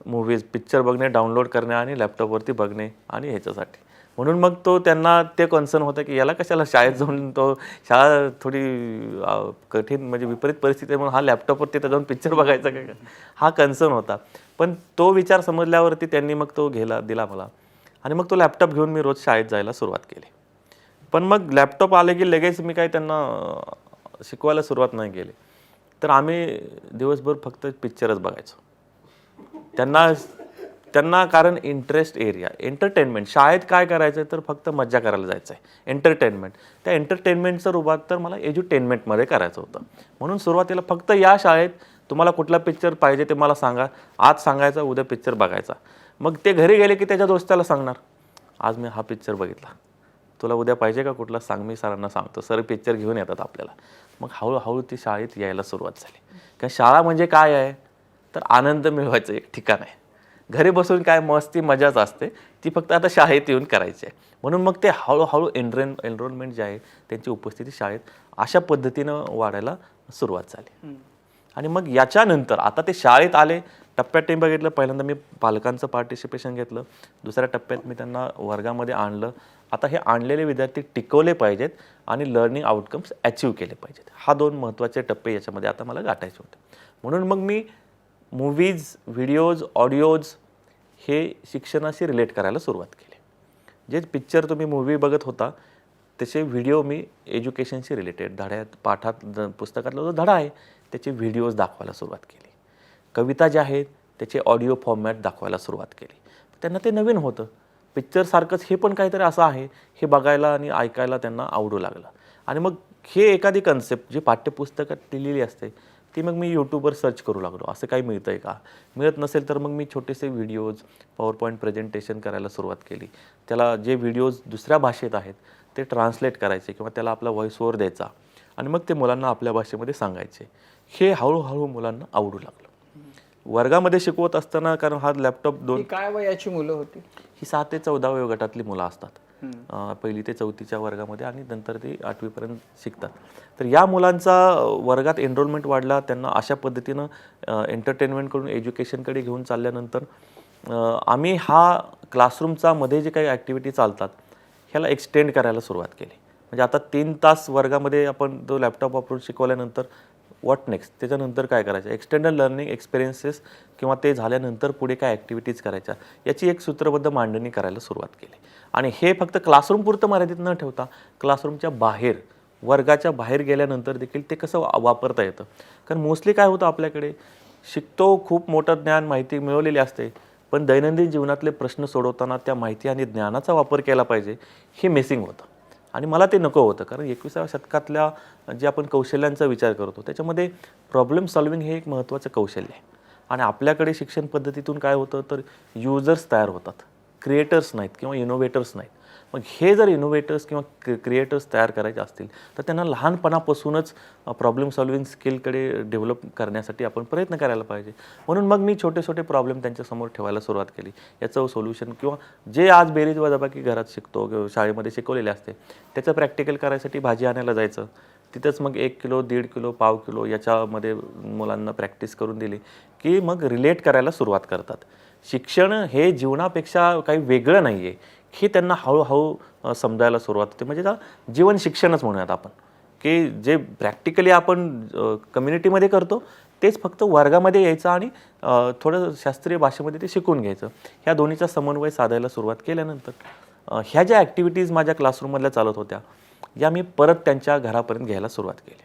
मूव्हीज पिक्चर बघणे, डाउनलोड करणे आणि लॅपटॉपवरती बघणे आणि ह्याच्यासाठी. म्हणून मग तो त्यांना ते कन्सर्न होतं की याला कशाला शाळेत जाऊन, तो शाळा थोडी कठीण म्हणजे विपरीत परिस्थिती आहे म्हणून हा लॅपटॉपवर तिथं जाऊन पिक्चर बघायचा का, हा कन्सर्न होता. पण तो विचार समजल्यावरती त्यांनी मग तो दिला मला आणि मग तो लॅपटॉप घेऊन मी रोज शाळेत जायला सुरुवात केली. पण मग लॅपटॉप आले की लगेच मी काही त्यांना शिकवायला सुरुवात नाही केली, तर आम्ही दिवसभर फक्त पिक्चरच बघायचो. त्यांना कारण इंटरेस्ट एरिया एंटरटेनमेंट, शाळेत काय करायचं आहे तर फक्त मज्जा करायला जायचं आहे, एंटरटेनमेंट. त्या एंटरटेनमेंटचं रूपांतर मला एज्युटेनमेंटमध्ये करायचं होतं. म्हणून सुरुवातीला फक्त या शाळेत तुम्हाला कुठला पिक्चर पाहिजे ते मला सांगा, आज सांगायचा, उद्या पिक्चर बघायचा. मग ते घरी गेले की त्याच्या दोस्ताला सांगणार, आज मी हा पिक्चर बघितला, तुला उद्या पाहिजे का कुठला सांग, मी सरांना सांगतो, सर पिक्चर घेऊन येतात आपल्याला. मग हळूहळू ती शाळेत यायला सुरुवात झाली. कारण शाळा म्हणजे काय आहे तर आनंद मिळवायचं एक ठिकाण आहे. घरी बसून काय मस्ती मजाच असते, ती फक्त आता शाळेत येऊन करायची आहे. म्हणून मग ते हळूहळू एनरोलमेंट जे आहे त्यांची उपस्थिती शाळेत अशा पद्धतीनं वाढायला सुरुवात झाली. आणि मग याच्यानंतर आता ते शाळेत आले, टप्प्यात ते बघितलं, पहिल्यांदा मी पालकांचं पार्टिसिपेशन घेतलं, दुसऱ्या टप्प्यात मी त्यांना वर्गामध्ये आणलं. आता हे आणलेले विद्यार्थी टिकवले पाहिजेत आणि लर्निंग आउटकम्स अचीव केले पाहिजेत. हा 2 महत्त्वाचे टप्पे याच्यामध्ये आता मला गाठायचे होते. म्हणून मग मी मूव्हीज, व्हिडिओज, ऑडिओज हे शिक्षणाशी रिलेट करायला सुरुवात केली. जे पिक्चर तुम्ही मूव्ही बघत होता त्याचे व्हिडिओ मी एज्युकेशनशी रिलेटेड, धड्यात पाठात पुस्तकातला जो धडा आहे त्याचे व्हिडिओज दाखवायला सुरुवात केली. कविता ज्या आहेत त्याचे ऑडिओ फॉर्मॅट दाखवायला सुरुवात केली. त्यांना ते नवीन होतं, पिक्चरसारखंच हे पण काहीतरी असं आहे हे बघायला आणि ऐकायला त्यांना आवडू लागलं. आणि मग हे एखादी कन्सेप्ट जी पाठ्यपुस्तकात दिलेली असते ती मग मी यूट्यूबवर सर्च करू लागलो, असं काही मिळतं आहे का. मिळत नसेल तर मग मी छोटेसे व्हिडिओज, पॉवर पॉईंट प्रेझेंटेशन करायला सुरुवात केली. त्याला जे व्हिडिओज दुसऱ्या भाषेत आहेत ते ट्रान्सलेट करायचे किंवा त्याला आपला व्हॉइस ओव्हर द्यायचा आणि मग ते मुलांना आपल्या भाषेमध्ये सांगायचे. हे हळूहळू मुलांना आवडू लागलं. वर्गामध्ये शिकवत असताना, कारण हा लॅपटॉप काय वयाची मुलं होती? ही 7 ते 14 वयोगटातली मुलं असतात. 1ली ते 4थीच्या वर्गामध्ये आणि नंतर ते 8वीपर्यंत शिकतात. तर या मुलांचा वर्गात एनरोलमेंट वाढला. त्यांना अशा पद्धतीनं एंटरटेनमेंटकडून एज्युकेशनकडे घेऊन चालल्यानंतर आम्ही हा क्लासरूमचा मध्ये जे काही ॲक्टिव्हिटी चालतात ह्याला एक्सटेंड करायला सुरुवात केली. म्हणजे आता 3 तास वर्गामध्ये आपण तो लॅपटॉप वापरून शिकवल्यानंतर व्हॉट नेक्स्ट, त्याच्यानंतर काय करायचं, एक्सटेंडेड लर्निंग एक्सपिरियन्सेस किंवा ते झाल्यानंतर पुढे काय ॲक्टिव्हिटीज करायच्या याची एक सूत्रबद्ध मांडणी करायला सुरुवात केली. आणि हे फक्त क्लासरूमपुरतं मर्यादित न ठेवता क्लासरूमच्या बाहेर, वर्गाच्या बाहेर गेल्यानंतर देखील ते कसं वापरता येतं. कारण मोस्टली काय होतं, आपल्याकडे शिकतो, खूप मोठं ज्ञान माहिती मिळवलेली असते, पण दैनंदिन जीवनातले प्रश्न सोडवताना त्या माहिती आणि ज्ञानाचा वापर केला पाहिजे हे मिसिंग होतं. आणि मला ते नको होतं, कारण 21व्या शतकातल्या जे आपण कौशल्यांचा विचार करतो त्याच्यामध्ये प्रॉब्लेम सॉल्विंग हे एक महत्त्वाचं कौशल्य आहे. आणि आपल्याकडे शिक्षण पद्धतीतून काय होतं तर युजर्स तयार होतात, क्रिएटर्स नाहीत किंवा इनोव्हेटर्स नाहीत. मग हे जर इनोव्हेटर्स किंवा क्रिएटर्स तयार करायचे असतील तर त्यांना लहानपणापासूनच प्रॉब्लेम सॉल्विंग स्किलकडे डेव्हलप करण्यासाठी आपण प्रयत्न करायला पाहिजे. म्हणून मग मी छोटे छोटे प्रॉब्लेम त्यांच्यासमोर ठेवायला सुरुवात केली. याचं सोल्युशन किंवा जे आज बेरीज वजाबाकी घरात शिकतो किंवा शाळेमध्ये शिकवलेले असते त्याचं प्रॅक्टिकल करायसाठी भाजी आणायला जायचं. तिथंच मग 1 किलो 1.5 किलो पाव किलो याच्यामध्ये मुलांना प्रॅक्टिस करून दिली की मग रिलेट करायला सुरुवात करतात. शिक्षण हे जीवनापेक्षा काही वेगळं नाही आहे हे त्यांना हळूहळू समजायला सुरुवात होते. म्हणजे जीवन शिक्षणच म्हणूयात आपण, की जे प्रॅक्टिकली आपण कम्युनिटीमध्ये करतो तेच फक्त वर्गामध्ये यायचं आणि थोडं शास्त्रीय भाषेमध्ये ते शिकून घ्यायचं. ह्या दोन्हीचा समन्वय साधायला सुरुवात केल्यानंतर ह्या ज्या ॲक्टिव्हिटीज माझ्या क्लासरूममधल्या चालत होत्या या मी परत त्यांच्या घरापर्यंत घ्यायला सुरुवात केली.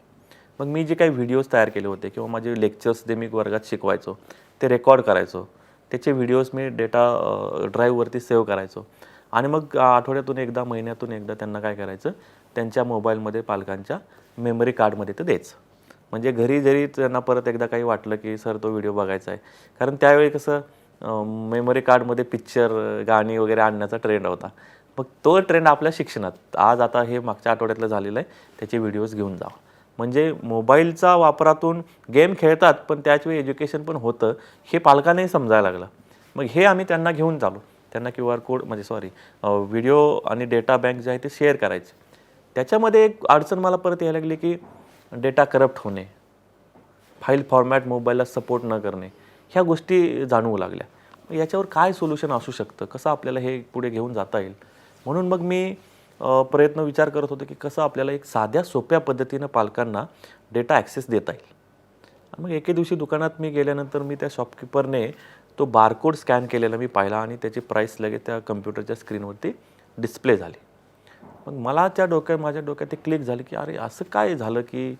मग मी जे काही व्हिडिओज तयार केले होते किंवा माझे लेक्चर्स जे मी वर्गात शिकवायचो ते रेकॉर्ड करायचो, त्याचे व्हिडिओज मी डेटा ड्राईव्हवरती सेव्ह करायचो आणि मग आठवड्यातून एकदा महिन्यातून एकदा त्यांना काय करायचं त्यांच्या मोबाईलमध्ये पालकांच्या मेमरी कार्डमध्ये ते द्यायचं. म्हणजे घरी जरी त्यांना परत एकदा काही वाटलं की सर तो व्हिडिओ बघायचा आहे, कारण त्यावेळी कसं मेमरी कार्डमध्ये पिक्चर गाणी वगैरे आणण्याचा ट्रेंड होता. मग तो ट्रेंड आपल्या शिक्षणात आता हे मागच्या आठवड्यातलं झालेलं आहे, त्याचे व्हिडिओज घेऊन जावा. म्हणजे मोबाईलचा वापरातून गेम खेळतात पण त्याचवेळी एज्युकेशन पण होतं हे पालकांनाही समजायला लागलं. मग हे आम्ही त्यांना घेऊन चालू, त्यांना QR कोड व्हिडिओ आणि डेटा बँक जे आहे ते शेअर करायचे. त्याच्यामध्ये एक अडचण मला परत यायला लागली की डेटा करप्ट होणे, फाईल फॉर्मॅट मोबाईलला सपोर्ट न करणे, ह्या गोष्टी जाणवू लागल्या. याच्यावर काय सोल्युशन असू शकतं, कसं आपल्याला हे पुढे घेऊन जाता येईल. म्हणून मग मी विचार करत होतो की कसं आपल्याला एक साध्या सोप्या पद्धतीनं पालकांना डेटा ॲक्सेस देता येईल. मग एके दिवशी दुकानात मी गेल्यानंतर मी त्या शॉपकीपरने तो बारकोड स्कॅन केलेला मी पाहिला आणि त्याची प्राईस लगेच त्या कम्प्युटरच्या स्क्रीनवरती डिस्प्ले झाली. मग माझ्या डोक्यात ते क्लिक झाली की अरे असं काय झालं की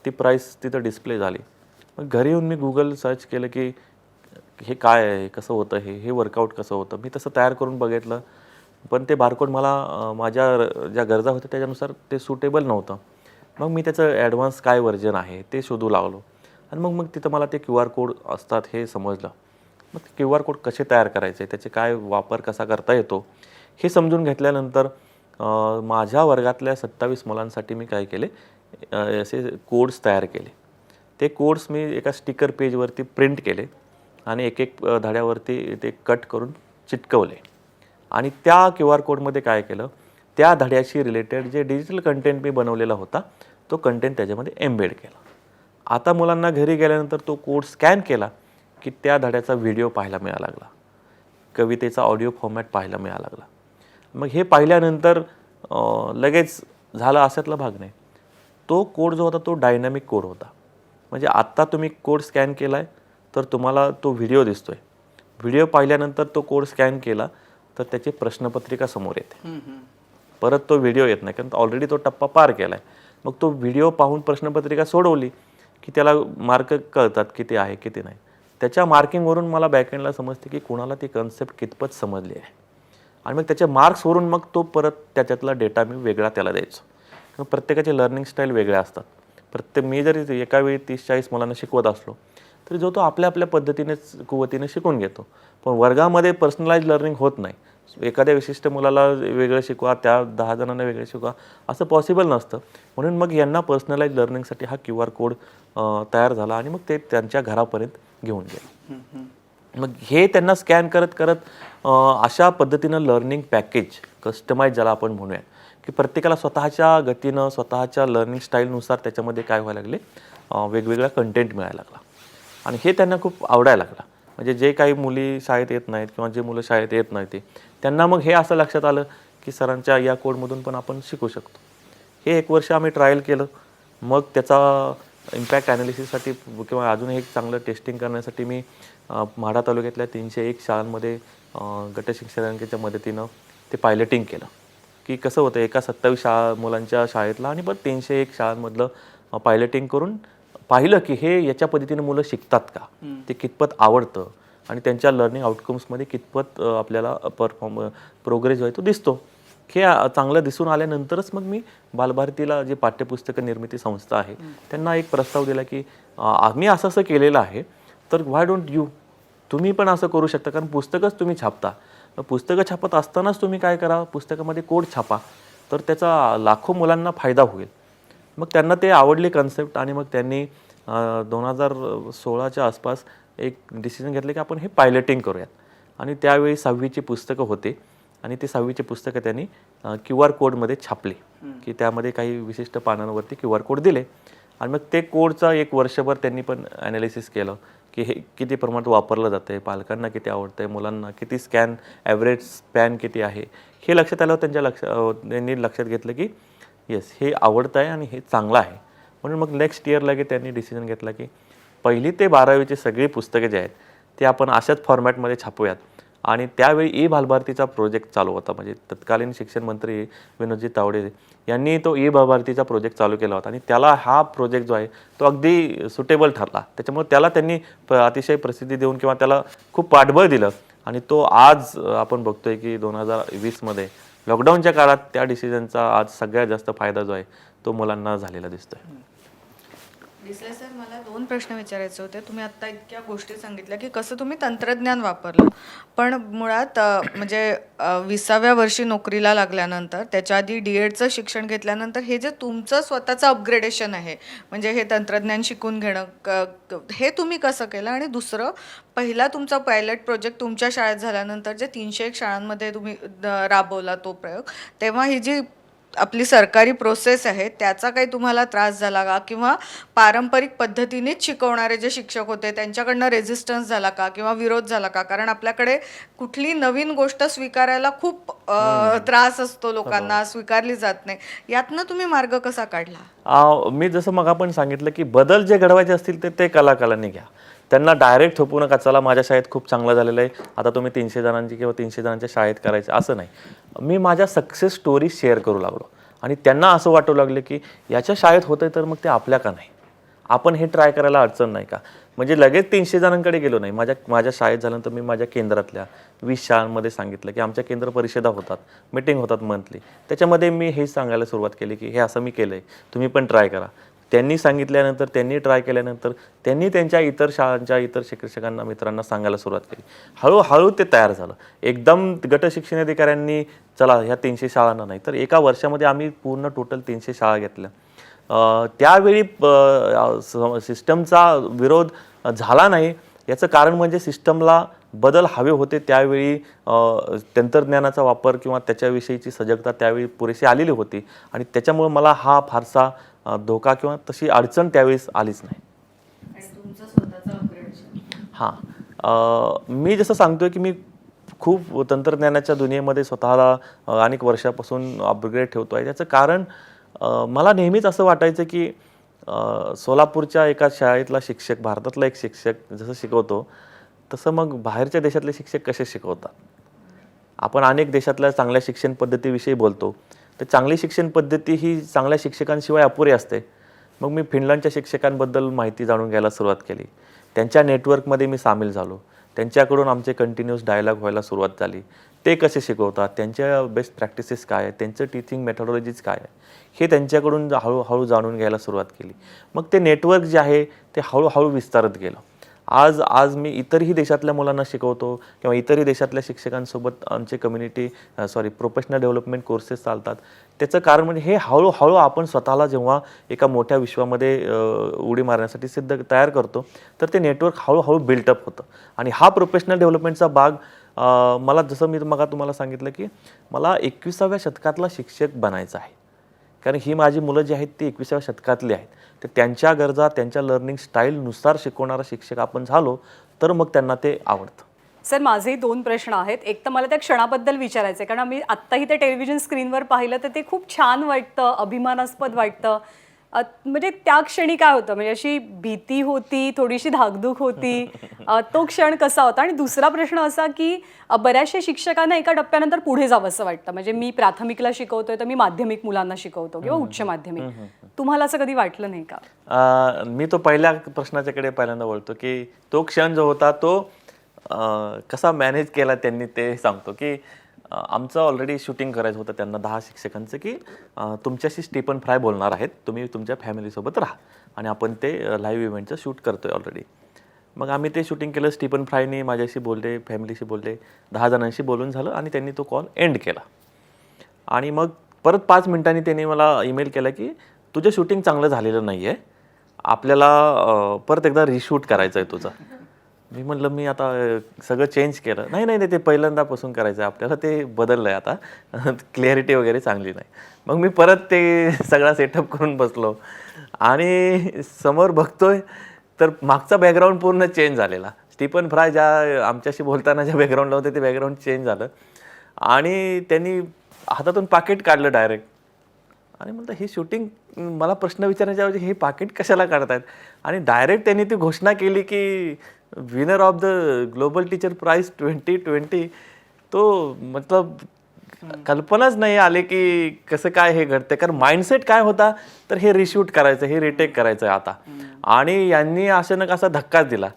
ती प्राईस तिथं डिस्प्ले झाली. मग घरी येऊन मी गुगल सर्च केलं की हे काय आहे, कसं होतं, हे वर्कआउट कसं होतं. मी तसं तयार करून बघितलं पण ते बारकोड मला माझ्या ज्या गरजा होत्या त्याच्यानुसार ते सुटेबल नव्हतं. मग मी त्याचं ॲडव्हान्स काय व्हर्जन आहे ते शोधू लागलो आणि मग तिथं मला ते QR कोड असतात हे समजलं. मग ते QR कोड कसे तयार करायचे, त्याचे काय वापर कसा करता येतो हे समजून घेतल्यानंतर माझ्या वर्गातल्या 27 मुलांसाठी मी काय केले, असे कोड्स तयार केले. ते कोड्स मी एका स्टिकर पेजवरती प्रिंट केले आणि एक धड्यावरती ते कट करून चिटकवले आणि त्या QR कोडमध्ये काय केलं, त्या धड्याशी रिलेटेड जे डिजिटल कंटेंट मी बनवलेला होता तो कंटेंट त्याच्यामध्ये एम्बेड केला. आता मुलांना घरी गेल्यानंतर तो कोड स्कॅन केला की त्या धड्याचा व्हिडिओ पाहायला मिळायला लागला, कवितेचा ऑडिओ फॉर्मॅट पाहायला मिळायला लागला. मग हे पाहिल्यानंतर लगेच झालं अशातला भाग नाही. तो कोड जो होता तो डायनॅमिक कोड होता. म्हणजे आत्ता तुम्ही कोड स्कॅन केला आहे तर तुम्हाला तो व्हिडिओ दिसतो आहे. व्हिडिओ पाहिल्यानंतर तो कोड स्कॅन केला तर त्याची प्रश्नपत्रिका समोर येते. परत तो व्हिडिओ येत नाही कारण ऑलरेडी तो टप्पा पार केला आहे. मग तो व्हिडिओ पाहून प्रश्नपत्रिका सोडवली की त्याला मार्क कळतात किती आहे किती नाही. त्याच्या मार्किंगवरून मला बॅकएंडला समजते की कोणाला ती कन्सेप्ट कितपत समजली आहे आणि मग त्याच्या मार्क्सवरून मग तो परत त्याच्यातला डेटा मी वेगळा त्याला द्यायचो. मग प्रत्येकाचे लर्निंग स्टाईल वेगळ्या असतात. मी जरी एका वेळी 30-40 मुलांना शिकवत असलो तरी जो तो आपल्या आपल्या पद्धतीनेच कुवतीने शिकून घेतो. पण वर्गामध्ये पर्सनलाइज लर्निंग होत नाही. एखाद्या विशिष्ट मुलाला वेगळं शिकवा, त्या 10 जणांना वेगळं शिकवा असं पॉसिबल नसतं. म्हणून मग यांना पर्सनलाइज लर्निंगसाठी हा QR कोड तयार झाला आणि मग ते त्यांच्या घरापर्यंत घेऊन गेले. मग हे त्यांना स्कॅन करत करत अशा पद्धतीनं लर्निंग पॅकेज कस्टमाइज ज्याला आपण म्हणूया की प्रत्येकाला स्वतःच्या गतीनं स्वतःच्या लर्निंग स्टाईलनुसार त्याच्यामध्ये काय व्हायला लागले, वेगवेगळा कंटेंट मिळायला लागला आणि हे त्यांना खूप आवडायला लागला. म्हणजे जे काही मुली शाळेत येत नाहीत किंवा जे मुलं शाळेत येत नाहीत त्यांना मग हे असं लक्षात आलं की सरांच्या या कोडमधून पण आपण शिकू शकतो. हे 1 वर्ष आम्ही ट्रायल केलं. मग त्याचा इम्पॅक्ट ॲनालिसिससाठी किंवा अजून एक चांगलं टेस्टिंग करण्यासाठी मी म्हाडा तालुक्यातल्या 301 शाळांमध्ये गट शिक्षकांच्या मदतीनं ते पायलटिंग केलं की कसं होतं एका 27 मुलांच्या शाळेतला आणि पण 301 शाळांमधलं पायलटिंग करून पाहिलं की हे याच्या पद्धतीनं मुलं शिकतात का, ते कितपत आवडतं, आणि त्यांच्या लर्निंग आउटकम्समध्ये कितपत आपल्याला प्रोग्रेस जो आहे तो दिसतो. हे चांगलं दिसून आल्यानंतरच मग मी बालभारतीला जी पाठ्यपुस्तक निर्मिती संस्था आहे त्यांना एक प्रस्ताव दिला की आम्ही असं असं केलेलं आहे, तर व्हाय डोंट यू, तुम्ही पण असं करू शकता. कारण पुस्तकच तुम्ही छापता, पुस्तकं छापत असतानाच तुम्ही काय करा, पुस्तकामध्ये कोड छापा, तर त्याचा लाखो मुलांना फायदा होईल. मग त्यांना ते आवडली कन्सेप्ट आणि मग त्यांनी 2016च्या आसपास एक डिसिजन घेतलं की आपण हे पायलटिंग करूयात. आणि त्यावेळी 6वीची पुस्तकं होते आणि ते 6वीची पुस्तकं त्यांनी QR कोडमध्ये छापली की त्यामध्ये काही विशिष्ट पानांवरती QR कोड दिले आणि मग ते कोडचा एक वर्षभर त्यांनी पण ॲनालिसिस केलं की हे किती प्रमाणात वापरलं जातं आहे, पालकांना किती आवडतं आहे, मुलांना किती ॲव्हरेज स्पॅन किती आहे, हे लक्षात आलं. त्यांनी लक्षात घेतलं की येस, हे आवडतं आहे आणि हे चांगलं आहे. म्हणून मग नेक्स्ट इयरला त्यांनी डिसिजन घेतला की 1ली ते 12वीची सगळी पुस्तके जे आहेत ते आपण अशाच फॉर्मॅटमध्ये छापूयात. आणि त्यावेळी ई बालभारतीचा प्रोजेक्ट चालू होता. म्हणजे तत्कालीन शिक्षण मंत्री विनोदजी तावडे यांनी तो ई बालभारतीचा प्रोजेक्ट चालू केला होता आणि त्याला हा प्रोजेक्ट जो आहे तो अगदी सुटेबल ठरला. त्याच्यामुळे त्याला त्यांनी अतिशय प्रसिद्धी देऊन किंवा त्याला खूप पाठबळ दिलं आणि तो आज आपण बघतोय की 2020मध्ये लॉकडाऊनच्या काळात त्या डिसिजनचा आज सगळ्यात जास्त फायदा जो आहे तो मुलांना झालेला दिसतोय. डिसले सर, मला 2 प्रश्न विचारायचे होते. तुम्ही आत्ता इतक्या गोष्टी सांगितल्या की कसं तुम्ही तंत्रज्ञान वापरलं, पण मुळात म्हणजे 20व्या वर्षी नोकरीला लागल्यानंतर, त्याच्या आधी DEDचं शिक्षण घेतल्यानंतर हे जे तुमचं स्वतःचं अपग्रेडेशन आहे, म्हणजे हे तंत्रज्ञान शिकून घेणं, हे तुम्ही कसं केलं? आणि दुसरं, पहिला तुमचा पायलट प्रोजेक्ट तुमच्या शाळेत झाल्यानंतर जे 301 शाळांमध्ये तुम्ही राबवला तो प्रयोग, तेव्हा ही जी आपली सरकारी प्रोसेस आहे त्याचा काही तुम्हाला त्रास झाला का? किंवा पारंपरिक पद्धतीनेच शिकवणारे जे शिक्षक होते त्यांच्याकडनं रेझिस्टन्स झाला का किंवा विरोध झाला का? कारण आपल्याकडे कुठली नवीन गोष्ट स्वीकारायला खूप त्रास असतो, लोकांना स्वीकारली जात नाही. यातनं तुम्ही मार्ग कसा काढला? मी जसं मग आपण सांगितलं की बदल जे घडवायचे असतील ते कलाकारांनी घ्या. त्यांना डायरेक्ट थोपू नका, चला माझ्या शाळेत खूप चांगलं झालेलं आहे, आता तुम्ही 300 जणांची किंवा 300 जणांच्या शाळेत करायचं, असं नाही. मी माझ्या सक्सेस स्टोरी शेअर करू लागलो आणि त्यांना असं वाटू लागलं की याच्या शाळेत होतंय तर मग ते आपल्या का नाही, आपण हे ट्राय करायला अडचण नाही का. म्हणजे लगेच 300 जणांकडे गेलो नाही. माझ्या शाळेत झाल्यानंतर मी माझ्या केंद्रातल्या 20 शाळांमध्ये सांगितलं की आमच्या केंद्र परिषदा होतात, मीटिंग होतात मंथली, त्याच्यामध्ये मी हे सांगायला सुरुवात केली की हे असं मी केलं आहे, तुम्ही पण ट्राय करा. त्यांनी सांगितल्यानंतर, त्यांनी ट्राय केल्यानंतर त्यांनी त्यांच्या इतर शाळांच्या इतर शिक्षकांना मित्रांना सांगायला सुरुवात केली. हळूहळू ते तयार झालं. एकदम गट शिक्षण अधिकाऱ्यांनी चला ह्या 300 शाळांना नाही, तर एका वर्षामध्ये आम्ही पूर्ण टोटल 300 शाळा घेतल्या. त्यावेळी सिस्टमचा विरोध झाला नाही. याचं कारण म्हणजे सिस्टमला बदल हवे होते. त्यावेळी तंत्रज्ञानाचा वापर किंवा त्याच्याविषयीची सजगता त्यावेळी पुरेशी आलेली होती आणि त्याच्यामुळे मला हा फारसा धोका किंवा तशी अडचण त्यावेळेस आलीच नाही. हां, मी जसं सांगतोय की मी खूप तंत्रज्ञानाच्या दुनियेमध्ये स्वतःला अनेक वर्षापासून अपग्रेड ठेवतो आहे. त्याचं कारण मला नेहमीच असं वाटायचं की सोलापूरच्या एका शाळेतला शिक्षक, भारतातला एक शिक्षक जसं शिकवतो तसं मग बाहेरच्या देशातले शिक्षक कसे शिकवतात. आपण अनेक देशातल्या चांगल्या शिक्षण पद्धतीविषयी बोलतो, तर चांगली शिक्षण पद्धती ही चांगल्या शिक्षकांशिवाय अपुरी असते. मग मी फिनलंडच्या शिक्षकांबद्दल माहिती जाणून घ्यायला सुरुवात केली. त्यांच्या नेटवर्कमध्ये मी सामील झालो. त्यांच्याकडून आमचे कंटिन्यूअस डायलॉग व्हायला सुरुवात झाली. ते कसे शिकवतात, त्यांच्या बेस्ट प्रॅक्टिसेस काय आहेत, त्यांचं टीचिंग मेथॉडॉलॉजीज काय आहे, हे त्यांच्याकडून हळूहळू जाणून घ्यायला सुरुवात केली. मग ते नेटवर्क जे आहे ते हळूहळू विस्तारत गेलं. आज मी इतरही देशातल्या मुलांना शिकवतो किंवा इतरही देशातल्या शिक्षकांसोबत आमचे प्रोफेशनल डेव्हलपमेंट कोर्सेस चालतात. त्याचं कारण म्हणजे हे हळूहळू आपण स्वतःला जेव्हा एका मोठ्या विश्वामध्ये उडी मारण्यासाठी तयार करतो तर ते नेटवर्क हळूहळू बिल्टअप होतं. आणि हा प्रोफेशनल डेव्हलपमेंटचा भाग मला, जसं मी तुम्हाला सांगितलं की मला 21व्या शतकातला शिक्षक बनायचं आहे. कारण ही माझी मुलं जी आहेत ती 21व्या शतकातली आहेत. तर त्यांच्या गरजा, त्यांच्या लर्निंग स्टाईलनुसार शिकवणारा शिक्षक आपण झालो तर मग त्यांना ते आवडतं. सर, माझेही 2 प्रश्न आहेत. एक तर मला त्या क्षणाबद्दल विचारायचं आहे, कारण आम्ही आत्ताही ते टेलिव्हिजन स्क्रीनवर पाहिलं तर ते खूप छान वाटतं, अभिमानास्पद वाटतं. म्हणजे त्या क्षणी काय होतं, म्हणजे अशी भीती होती, थोडीशी धाकधूक होती, तो क्षण कसा होता? आणि दुसरा प्रश्न असा की बऱ्याचशा शिक्षकांना एका टप्प्यानंतर पुढे जावं असं वाटतं. म्हणजे मी प्राथमिकला शिकवतोय तर मी माध्यमिक मुलांना शिकवतो किंवा उच्च माध्यमिक. तुम्हाला असं कधी वाटलं नाही का? मी तो पहिल्या प्रश्नाच्याकडे पहिल्यांदा बोलतो की तो क्षण जो होता तो कसा मॅनेज केला त्यांनी ते सांगतो की आमचं ऑलरेडी शूटिंग करायचं होतं त्यांना 10 शिक्षकांचं की तुमच्याशी स्टीफन फ्राय बोलणार आहेत, तुम्ही तुमच्या फॅमिलीसोबत राहा आणि आपण ते लाईव्ह इव्हेंटचं शूट करतोय ऑलरेडी. मग आम्ही ते शूटिंग केलं. स्टीफन फ्रायनी माझ्याशी बोलले, फॅमिलीशी बोलले, 10 जणांशी बोलून झालं आणि त्यांनी तो कॉल एंड केला. आणि मग परत 5 मिनिटांनी त्यांनी मला ईमेल केला की तुझं शूटिंग चांगलं झालेलं नाही आहे, आपल्याला परत एकदा रिशूट करायचं आहे तुझं. मी म्हटलं मी आता सगळं चेंज केलं. नाही नाही नाही, ते पहिल्यांदापासून करायचं आहे आपल्याला, ते बदललं आहे आता, क्लॅरिटी वगैरे चांगली नाही. मग मी परत ते सगळा सेटअप करून बसलो आणि समोर बघतोय तर मागचा बॅकग्राऊंड पूर्ण चेंज झालेला. स्टीफन फ्राय ज्या आमच्याशी बोलताना ज्या बॅकग्राऊंडला होते ते बॅकग्राऊंड चेंज झालं आणि त्यांनी हातातून पाकिट काढलं डायरेक्ट. आणि म्हणतं हे शूटिंग, मला प्रश्न विचारण्याच्या ऐवजी हे पाकिट कशाला काढतायत. आणि डायरेक्ट त्यांनी ती घोषणा केली की winner of the global teacher prize 2020. तो मतलब कल्पनाच नाही आले की कसं काय हे घडते. कारण माइंडसेट काय होता तर हे रिशूट करायचं, हे रिटेक करायचं आहे आता. आणि यांनी अचानक असा धक्काच दिला.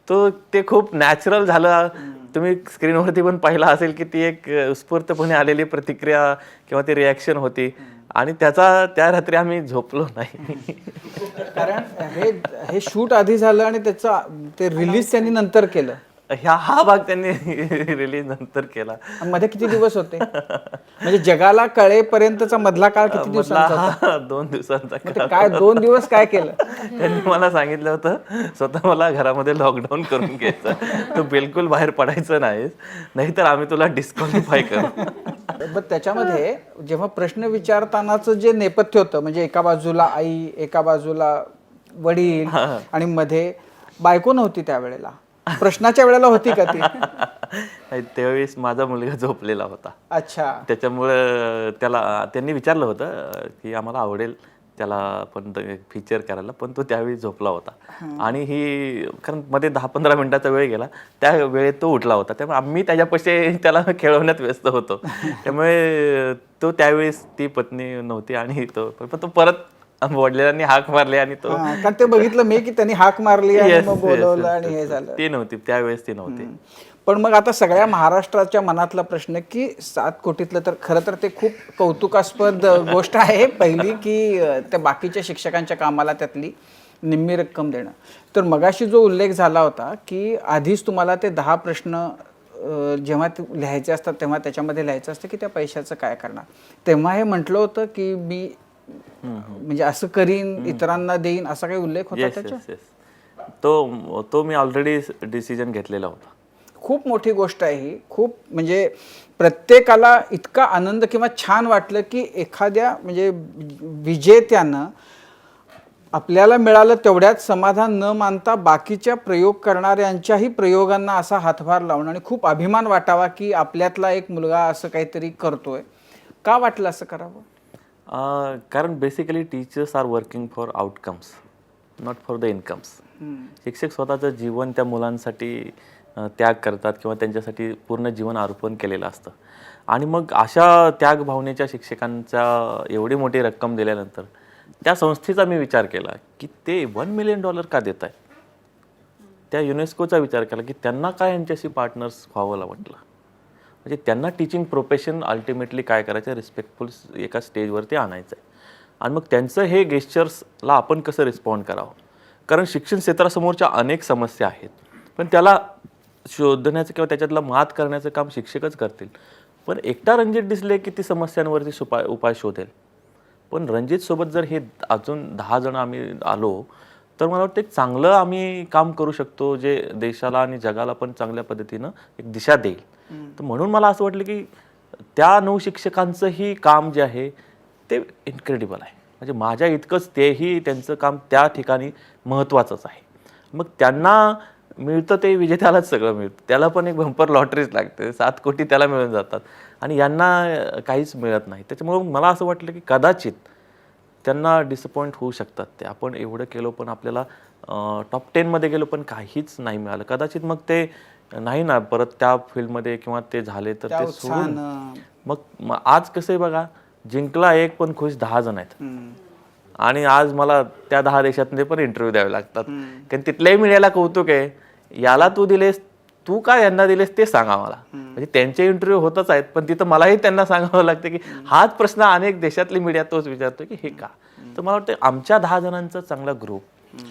तो ते खूप नॅचरल झालं. तुम्ही स्क्रीनवरती पण पाहिला असेल की ती एक उत्स्फूर्तपणे आलेली प्रतिक्रिया किंवा ती रिॲक्शन होती. आणि त्या रात्री आम्ही झोपलो नाही. कारण हे शूट आधी झालं आणि ते रिलीज त्यांनी नंतर केलं. हा भाग त्यांनी रिलीज नंतर केला. मध्ये किती दिवस होते म्हणजे जगाला कळेपर्यंतचा मधला काळ किती दिवसांचा होता? 2 दिवसांचा. काय 2 दिवस काय केलं? त्यांनी मला सांगितलं होतं स्वतः मला घरामध्ये लॉकडाऊन करून घ्यायचं, तू बिलकुल बाहेर पडायचं नाहीस, नाहीतर आम्ही तुला डिस्क्वालिफाय करू. पण त्याच्यामध्ये जेव्हा प्रश्न विचारतानाचं जे नेपथ्य होतं, म्हणजे एका बाजूला आई, एका बाजूला वडील आणि मध्ये बायको नव्हती त्यावेळेला, प्रश्नाच्या वेळेला होती का ती? त्यावेळेस माझा मुलगा झोपलेला होता. अच्छा. त्याच्यामुळं त्यांनी विचारलं होतं की आम्हाला आवडेल त्याला पण फीचर करायला, पण तो त्यावेळी झोपला होता. आणि कारण मध्ये 10-15 मिनिटाचा वेळ गेला, त्या वेळेत तो उठला होता. त्यामुळे आम्ही त्याच्यापाशी त्याला खेळवण्यात व्यस्त होतो. त्यामुळे तो त्यावेळेस ती पत्नी नव्हती आणि पण तो परत वडिलांनी हाक मारली आणि तो, कारण ते बघितलं मी की त्यांनी हाक मारली आणि मग बोलवलं आणि हे झालं. ती नव्हती त्यावेळेस, ती नव्हती. पण मग आता सगळ्या महाराष्ट्राच्या मनातला प्रश्न की 7 कोटीतलं, तर खरं तर ते खूप कौतुकास्पद गोष्ट आहे पहिली की त्या बाकीच्या शिक्षकांच्या कामाला त्यातली निम्मी रक्कम देणं. तर मगाशी जो उल्लेख झाला होता की आधीच तुम्हाला ते 10 प्रश्न जेव्हा ते लिहायचे असतात तेव्हा त्याच्यामध्ये लिहायचं असतं की त्या पैशाचं काय करणार. तेव्हा हे म्हटलं होतं की मी म्हणजे असं करीन, इतरांना देईन, असा काही उल्लेख होता त्याच्या? तो मी ऑलरेडी डिसिजन घेतलेला होता. खूप मोठी गोष्ट आहे ही. खूप म्हणजे प्रत्येकाला इतका आनंद किंवा छान वाटलं की एखाद्या म्हणजे विजेत्यानं आपल्याला मिळालं तेवढ्यात समाधान न मानता बाकीच्या प्रयोग करणाऱ्यांच्याही प्रयोगांना असा हातभार लावून आणि खूप अभिमान वाटावा की आपल्यातला एक मुलगा असं काहीतरी करतोय. का वाटलं असं करावं? कारण basically teachers are working for outcomes, not for the incomes. शिक्षक स्वतःचं जीवन त्या मुलांसाठी त्याग करतात किंवा त्यांच्यासाठी पूर्ण जीवन अर्पण केलेलं असतं. आणि मग अशा त्याग भावनेच्या शिक्षकांचा एवढी मोठी रक्कम दिल्यानंतर त्या संस्थेचा मी विचार केला की ते $1 मिलियन का देत आहेत. त्या युनेस्कोचा विचार केला की त्यांना काय यांच्याशी पार्टनर्स व्हावं वाटलं. म्हणजे त्यांना टीचिंग प्रोफेशन अल्टिमेटली काय करायचं, रिस्पेक्टफुल एका स्टेजवरती आणायचं आहे. आणि मग त्यांचं हे गेस्चर्सला आपण कसं रिस्पॉन्ड करावं. कारण शिक्षण क्षेत्रासमोरच्या अनेक समस्या आहेत, पण त्याला शोधण्याचं किंवा त्याच्यातलं मात करण्याचं काम शिक्षकच करतील. पण एकटा रणजित डिसले की ती समस्यांवरती उपाय शोधेल. पण रणजितसोबत जर हे अजून 10 जण आम्ही आलो तर मला वाटतं एक चांगलं आम्ही काम करू शकतो, जे देशाला आणि जगाला पण चांगल्या पद्धतीनं एक दिशा देईल. तर म्हणून मला असं वाटलं की त्या 9 शिक्षकांचंही काम जे आहे ते इन्क्रेडिबल आहे. म्हणजे माझ्या इतकंच तेही त्यांचं काम त्या ठिकाणी महत्त्वाचंच आहे. मग त्यांना मिळतं ते विजेत्यालाच सगळं मिळतं. त्याला पण एक बंपर लॉटरीच लागते, 7 कोटी त्याला मिळून जातात आणि यांना काहीच मिळत नाही. त्याच्यामुळं मला असं वाटलं की कदाचित त्यांना डिसअपॉइंट होऊ शकतात ते. आपण एवढं केलो पण आपल्याला टॉप 10मध्ये गेलो पण काहीच नाही मिळालं. कदाचित मग ते नाही ना परत त्या फील्डमध्ये किंवा ते झाले तर ते सोडून मग आज कसं आहे बघा, जिंकला एक पण खुश 10 जण आहेत. आणि आज मला त्या 10 देशातले पण इंटरव्ह्यू द्यावे लागतात. कारण तिथल्याही मीडियाला कौतुक आहे, याला तू दिलेस तू काय यांना दिलेस ते सांग आम्हाला. म्हणजे त्यांचे इंटरव्ह्यू होतच आहेत, पण तिथं मलाही त्यांना सांगावं लागतं की हाच प्रश्न अनेक देशातली मीडिया तोच विचारतो की हे का. तर मला वाटतं आमच्या 10 जणांचा चांगला group,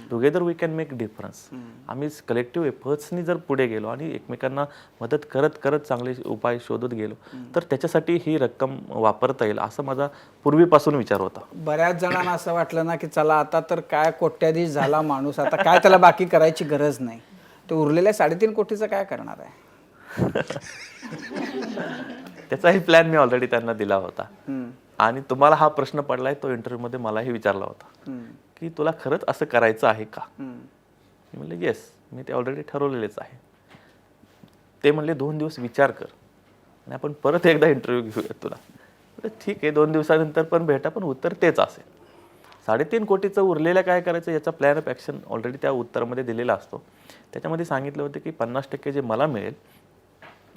together we can make difference. आम्ही कलेक्टिव्ह एफर्ट्सनी जर पुढे गेलो आणि एकमेकांना मदत करत करत चांगले उपाय शोधत गेलो तर त्याच्यासाठी ही रक्कम वापरता येईल असा माझा पूर्वीपासून विचार होता. बऱ्याच जणांना असं वाटलं ना की चला आता तर काय कोट्याधीश झाला माणूस, आता काय त्याला बाकी करायची गरज नाही. ते उरलेल्या 3.5 कोटीचं काय करणार आहे? त्याचाही प्लॅन मी ऑलरेडी त्यांना दिला होता. आणि तुम्हाला हा प्रश्न पडलाय तो इंटरव्ह्यू मध्ये मलाही विचारला होता की तुला खरंच असं करायचं आहे का. मी म्हणले येस, मी ते ऑलरेडी ठरवलेलेच आहे. ते म्हणले 2 दिवस विचार कर आणि आपण परत एकदा इंटरव्ह्यू घेऊया तुला. ठीक आहे, 2 दिवसानंतर पण भेटा, पण उत्तर तेच असेल. 3.5 कोटीचं उरलेलं काय करायचं याचा प्लॅन ऑफ ॲक्शन ऑलरेडी त्या उत्तरामध्ये दिलेला असतो. त्याच्यामध्ये सांगितलं होतं की 50% जे मला मिळेल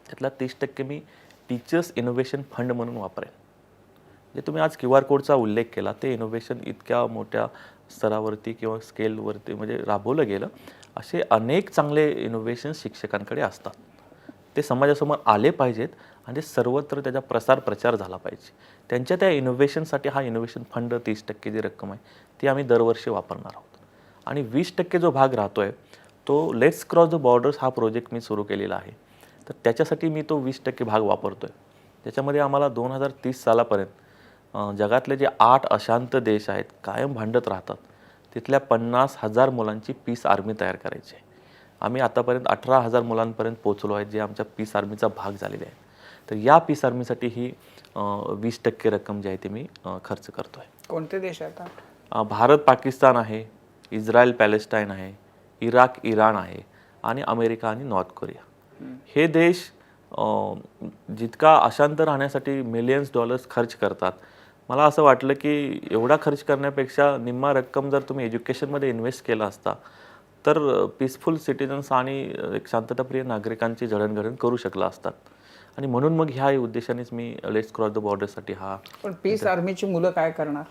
त्यातला 30% मी टीचर्स इनोव्हेशन फंड म्हणून वापरेन. जे तुम्ही आज QR कोडचा उल्लेख केला ते इनोव्हेशन इतक्या मोठ्या स्तरावरती किंवा स्केलवरती म्हणजे राबवलं गेलं. असे अनेक चांगले इनोव्हेशन शिक्षकांकडे असतात. ते समाजासमोर आले पाहिजेत आणि ते सर्वत्र त्याचा प्रचार झाला पाहिजे. त्यांच्या त्या इनोव्हेशनसाठी हा इनोव्हेशन फंड 30% जी रक्कम आहे ती आम्ही दरवर्षी वापरणार आहोत. आणि 20% जो भाग राहतोय तो लेट्स क्रॉस द बॉर्डर्स हा प्रोजेक्ट मी सुरू केलेला आहे. तर त्याच्यासाठी मी तो 20% भाग वापरतोय. त्याच्यामध्ये आम्हाला 2030 सालापर्यंत जगातले जे 8 अशांत देश आहेत कायम भांडत राहतात तिथल्या 50,000 मुलांची पीस आर्मी तयार करायची आहे. आम्ही आतापर्यंत 18,000 मुलांपर्यंत पोहोचलो आहेत जे आमच्या पीस आर्मीचा भाग झालेले आहेत. तर या पीस आर्मीसाठी ही 20% रक्कम जी आहे ती मी खर्च करतोय. कोणते देश आहेत? भारत पाकिस्तान आहे, इस्रायल पॅलेस्टाईन आहे, इराक इराण आहे आणि अमेरिका आणि नॉर्थ कोरिया. हे देश जितका अशांत राहण्यासाठी मिलियन्स डॉलर्स खर्च करतात, मला असं वाटलं की एवढा खर्च करण्यापेक्षा निम्मा रक्कम जर तुम्ही एज्युकेशनमध्ये इन्व्हेस्ट केला असता तर पीसफुल सिटिझन्स आणि एक शांतताप्रिय नागरिकांची जडणघडण करू शकला असतात. आणि म्हणून मग ह्या उद्देशानेच मी लेट्स क्रॉस द बॉर्डरसाठी हा. पण पीस आर्मीची मुलं काय करणार?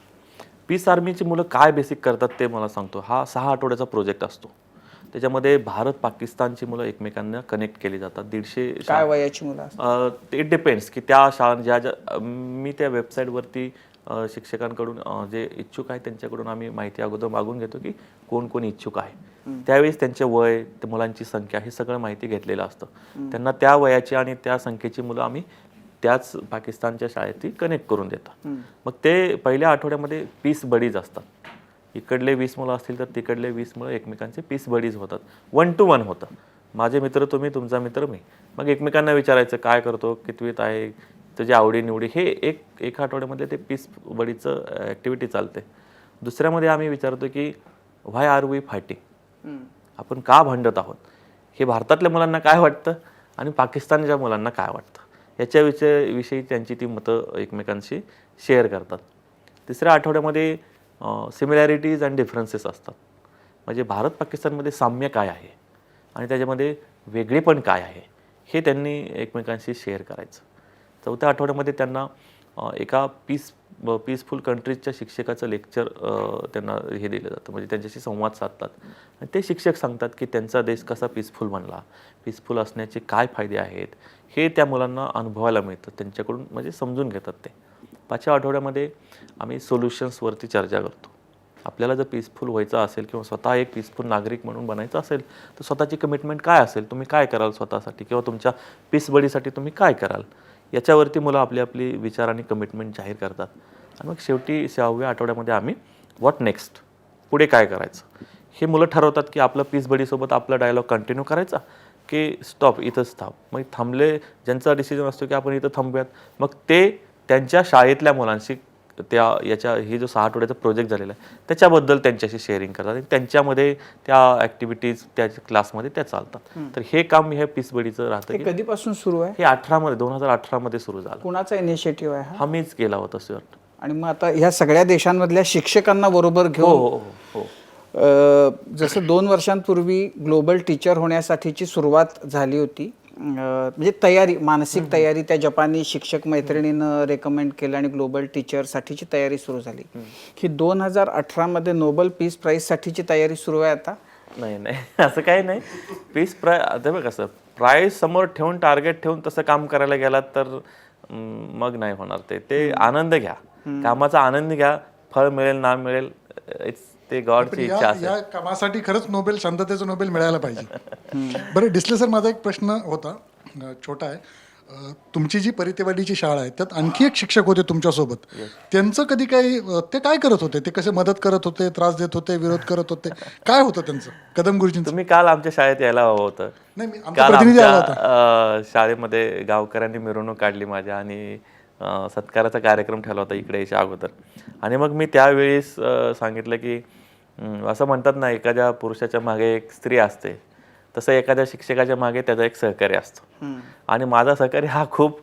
पीस आर्मीची मुलं काय बेसिक करतात ते मला सांगतो. हा 6 आठवड्याचा प्रोजेक्ट असतो. त्याच्यामध्ये भारत पाकिस्तानची मुलं एकमेकांना कनेक्ट केली जातात. 150 काय वयाची मुलं? ते डिपेंड्स की त्या शाळा ज्या मी त्या वेबसाईटवरती शिक्षकांकडून जे इच्छुक आहेत त्यांच्याकडून आम्ही माहिती अगोदर मागून घेतो की कोण कोण इच्छुक आहे. त्यावेळेस त्यांचे वय, त्या मुलांची संख्या हे सगळं माहिती घेतलेलं असतं. त्यांना त्या वयाची आणि त्या संख्येची मुलं आम्ही त्याच पाकिस्तानच्या शाळेत कनेक्ट करून देतात. मग ते पहिल्या आठवड्यामध्ये पीस बडीज असतात. इकडले 20 मुलं असतील तर तिकडले 20 मुलं एकमेकांचे पीस बडीज होतात. 1 to 1 होतं. माझे मित्र तुम्ही, तुमचा मित्र मी. मग एकमेकांना विचारायचं काय करतो, कितवीत आहे, तुझी आवडीनिवडी, हे एक आठवड्यामध्ये ते पीस बडीचं ॲक्टिव्हिटी चालते. दुसऱ्यामध्ये आम्ही विचारतो की व्हाय आर वी फायटिंग, आपण का भांडत आहोत, हे भारतातल्या मुलांना काय वाटतं आणि पाकिस्तानच्या मुलांना काय वाटतं याच्याविषयी त्यांची ती मतं एकमेकांशी शेअर करतात. तिसऱ्या आठवड्यामध्ये सिमिलॅरिटीज अँड डिफरन्सेस असतात. म्हणजे भारत पाकिस्तानमध्ये साम्य काय आहे आणि त्याच्यामध्ये वेगळेपण काय आहे हे त्यांनी एकमेकांशी शेअर करायचं. चौथ्या आठवड्यामध्ये त्यांना एका पीसफुल कंट्रीजच्या शिक्षकाचं लेक्चर त्यांना हे दिलं जातं. म्हणजे त्यांच्याशी संवाद साधतात आणि ते शिक्षक सांगतात की त्यांचा देश कसा पीसफुल बनला, पीसफुल असण्याचे काय फायदे आहेत हे त्या मुलांना अनुभवायला मिळतं. त्यांच्याकडून म्हणजे समजून घेतात ते. 5व्या आठवड्यामध्ये आम्ही सोल्युशन्सवरती चर्चा करतो. आपल्याला जर पीसफुल व्हायचं असेल किंवा स्वतः एक पीसफुल नागरिक म्हणून बनायचं असेल तर स्वतःची कमिटमेंट काय असेल, तुम्ही काय कराल स्वतःसाठी किंवा तुमच्या पीस बडीसाठी तुम्ही काय कराल, याच्यावरती मुलं आपली विचार आणि कमिटमेंट जाहीर करतात. आणि मग शेवटी 6व्या आठवड्यामध्ये आम्ही व्हॉट नेक्स्ट, पुढे काय करायचं हे मुलं ठरवतात की आपलं पीस बडीसोबत आपला डायलॉग कंटिन्यू करायचा की स्टॉप, इथंच थांब. मग थांबले, ज्यांचा डिसिजन असतो की आपण इथं थांबूयात, मग ते त्यांच्या शाळेतल्या मुलांशी हे जो 6 आठवड्याचा प्रोजेक्ट झालेला आहे त्याच्याबद्दल त्यांच्याशी शेअरिंग करतात आणि त्यांच्यामध्ये त्या ॲक्टिव्हिटीज त्या क्लासमध्ये त्या चालतात. तर हे काम हे पीस बडीचं राहतं. हे कधीपासून सुरू आहे? हे 2018 मध्ये सुरू झालं. कुणाचा इनिशिएटिव्ह आहे हा मीच केला होता सर. आणि मग आता ह्या सगळ्या देशांमधल्या शिक्षकांना बरोबर घेऊन हो. जसं 2 वर्षांपूर्वी ग्लोबल टीचर होण्यासाठीची सुरुवात झाली होती, म्हणजे तयारी, मानसिक तयारी त्या जपानी शिक्षक मैत्रिणीनं रेकमेंड केलं आणि ग्लोबल टीचरसाठीची तयारी सुरू झाली. ही 2018 मध्ये नोबेल पीस प्राईजसाठीची तयारी सुरू आहे आता? नाही असं काही नाही. पीस प्राईज आता बघा सर, प्राईज समोर ठेवून टार्गेट ठेवून तसं काम करायला गेलात तर मग नाही होणार. ते आनंद घ्या, कामाचा आनंद घ्या. फळ मिळेल ना मिळेल ते गॉडची इच्छा असेल. या कामासाठी खरंच नोबेल, शांततेचं नोबेल मिळायला पाहिजे. बरं डिसले सर, माझा एक प्रश्न होता, छोटा आहे. तुमची जी परितेवाडीची शाळा आहे त्यात आणखी एक शिक्षक होते तुमच्यासोबत. त्यांचं कधी काही ते काय करत होते? ते कसे मदत करत होते, त्रास देत होते, विरोध करत होते, काय होतं त्यांचं? कदम गुरुजींचं. तुम्ही काल आमच्या शाळेत यायला हवं होतं. आमचा काल प्रतिनिधी आला होता. आमच्या शाळेमध्ये गावकऱ्यांनी मिरवणूक काढली माझ्या आणि सत्काराचा कार्यक्रम ठेवला होता इकडे यायच्या अगोदर. आणि मग मी त्यावेळेस सांगितलं की असं म्हणतात ना, एखाद्या पुरुषाच्या मागे एक स्त्री असते, तसं एखाद्या शिक्षकाच्या मागे त्याचा एक सहकारी असतो. आणि माझा सहकारी हा खूप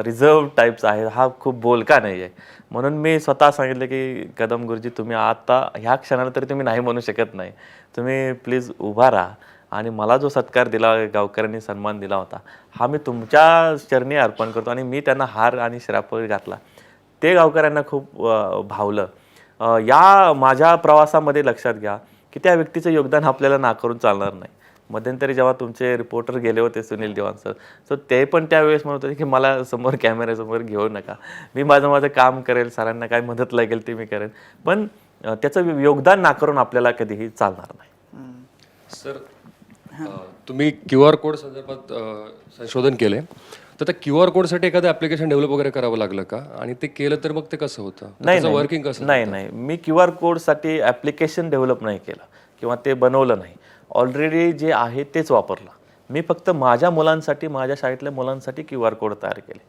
रिझर्व टाईपचा आहे, हा खूप बोलका नाही आहे. म्हणून मी स्वतः सांगितलं की कदम गुरुजी, तुम्ही आता ह्या क्षणाला तरी तुम्ही नाही म्हणू शकत नाही, तुम्ही प्लीज उभा राहा. आणि मला जो सत्कार दिला, गावकऱ्यांनी सन्मान दिला होता, हा मी तुमच्या चरणी अर्पण करतो. आणि मी त्यांना हार आणि श्रापळ घातला, ते गावकऱ्यांना खूप भावलं. या माझ्या प्रवासामध्ये लक्षात घ्या की त्या व्यक्तीचं योगदान आपल्याला नाकारून चालणार नाही. मध्यंतरी जेव्हा तुमचे रिपोर्टर गेले होते सुनील देवान सर, सो ते पण त्यावेळेस म्हणत होते की मला समोर कॅमेऱ्यासमोर घेऊ नका, मी माझं काम करेल, सरांना काय मदत लागेल ते मी करेन, पण त्याचं योगदान नाकारून आपल्याला कधीही चालणार नाही. सर, तुम्ही QR कोड संदर्भात संशोधन केले, तर त्या QR कोडसाठी एखादं ॲप्लिकेशन डेव्हलप वगैरे करावं लागलं का? आणि ते केलं तर मग ते कसं होतं? वर्किंग कसं? नाही, मी QR कोडसाठी ॲप्लिकेशन डेव्हलप नाही केलं किंवा ते बनवलं नाही. ऑलरेडी जे आहे तेच वापरलं. मी फक्त माझ्या मुलांसाठी, माझ्या शाळेतल्या मुलांसाठी QR कोड तयार केले.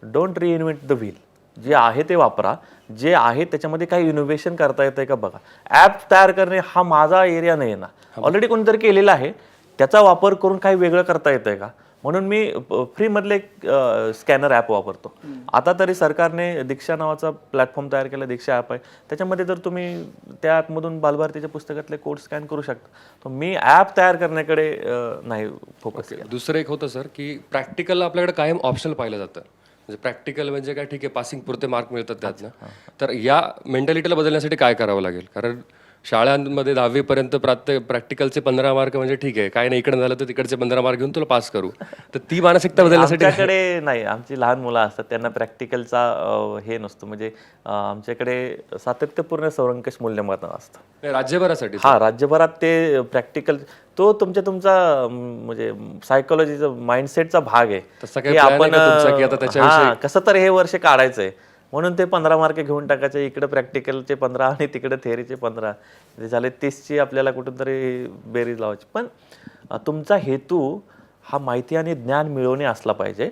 Don't reinvent the wheel. जे आहे ते वापरा, जे आहे त्याच्यामध्ये काही इनोव्हेशन करता येतंय का बघा. ॲप तयार करणे हा माझा एरिया नाही ना, ऑलरेडी कोणीतरी केलेला आहे, त्याचा वापर करून काही वेगळं करता येतंय का, म्हणून मी फ्रीमधले एक स्कॅनर ॲप वापरतो. आता तरी सरकारने दीक्षा नावाचा प्लॅटफॉर्म तयार केला, दीक्षा ॲप आहे, त्याच्यामध्ये जर तुम्ही त्या ॲपमधून बालभारतीच्या पुस्तकातले कोड स्कॅन करू शकता. तर मी ॲप तयार करण्याकडे नाही फोकस केला. दुसरं एक होतं सर की प्रॅक्टिकल आपल्याकडे कायम ऑप्शनल पाहिलं जातं. म्हणजे प्रॅक्टिकल म्हणजे काय, ठीक आहे पासिंग पुरते मार्क मिळतात त्यातनं. तर या मेंटॅलिटीला बदलण्यासाठी काय करावं लागेल? कारण शाळांमध्ये 10वी पर्यंत प्रॅक्टिकलचे 15 मार्क म्हणजे ठीक आहे, काय नाही इकडे झालं तर तिकडचे 15 मार्क घेऊन तुला पास करू. तर ती मानसिकता बदलण्यासाठी आमच्याकडे नाही, आमची लहान मुलं असतात त्यांना प्रॅक्टिकलचा हे नसतो. म्हणजे आमच्याकडे सातत्यपूर्ण संरंकष मूल्यमापन असतं राज्यभरासाठी. हा, राज्यभरात ते प्रॅक्टिकल तो तुमचा म्हणजे सायकोलॉजीचा माइंडसेटचा भाग आहे. तसा काही plan आहे का तुमचा की आता त्याच्याविषयी कसं तर हे वर्ष काढायचंय म्हणून ते 15 मार्क घेऊन टाकायचे, इकडे प्रॅक्टिकलचे 15 आणि तिकडे थेअरीचे 15, ते झाले 30ची आपल्याला कुठून तरी बेरीज लावायची. पण तुमचा हेतू हा माहिती आणि ज्ञान मिळवणे असला पाहिजे.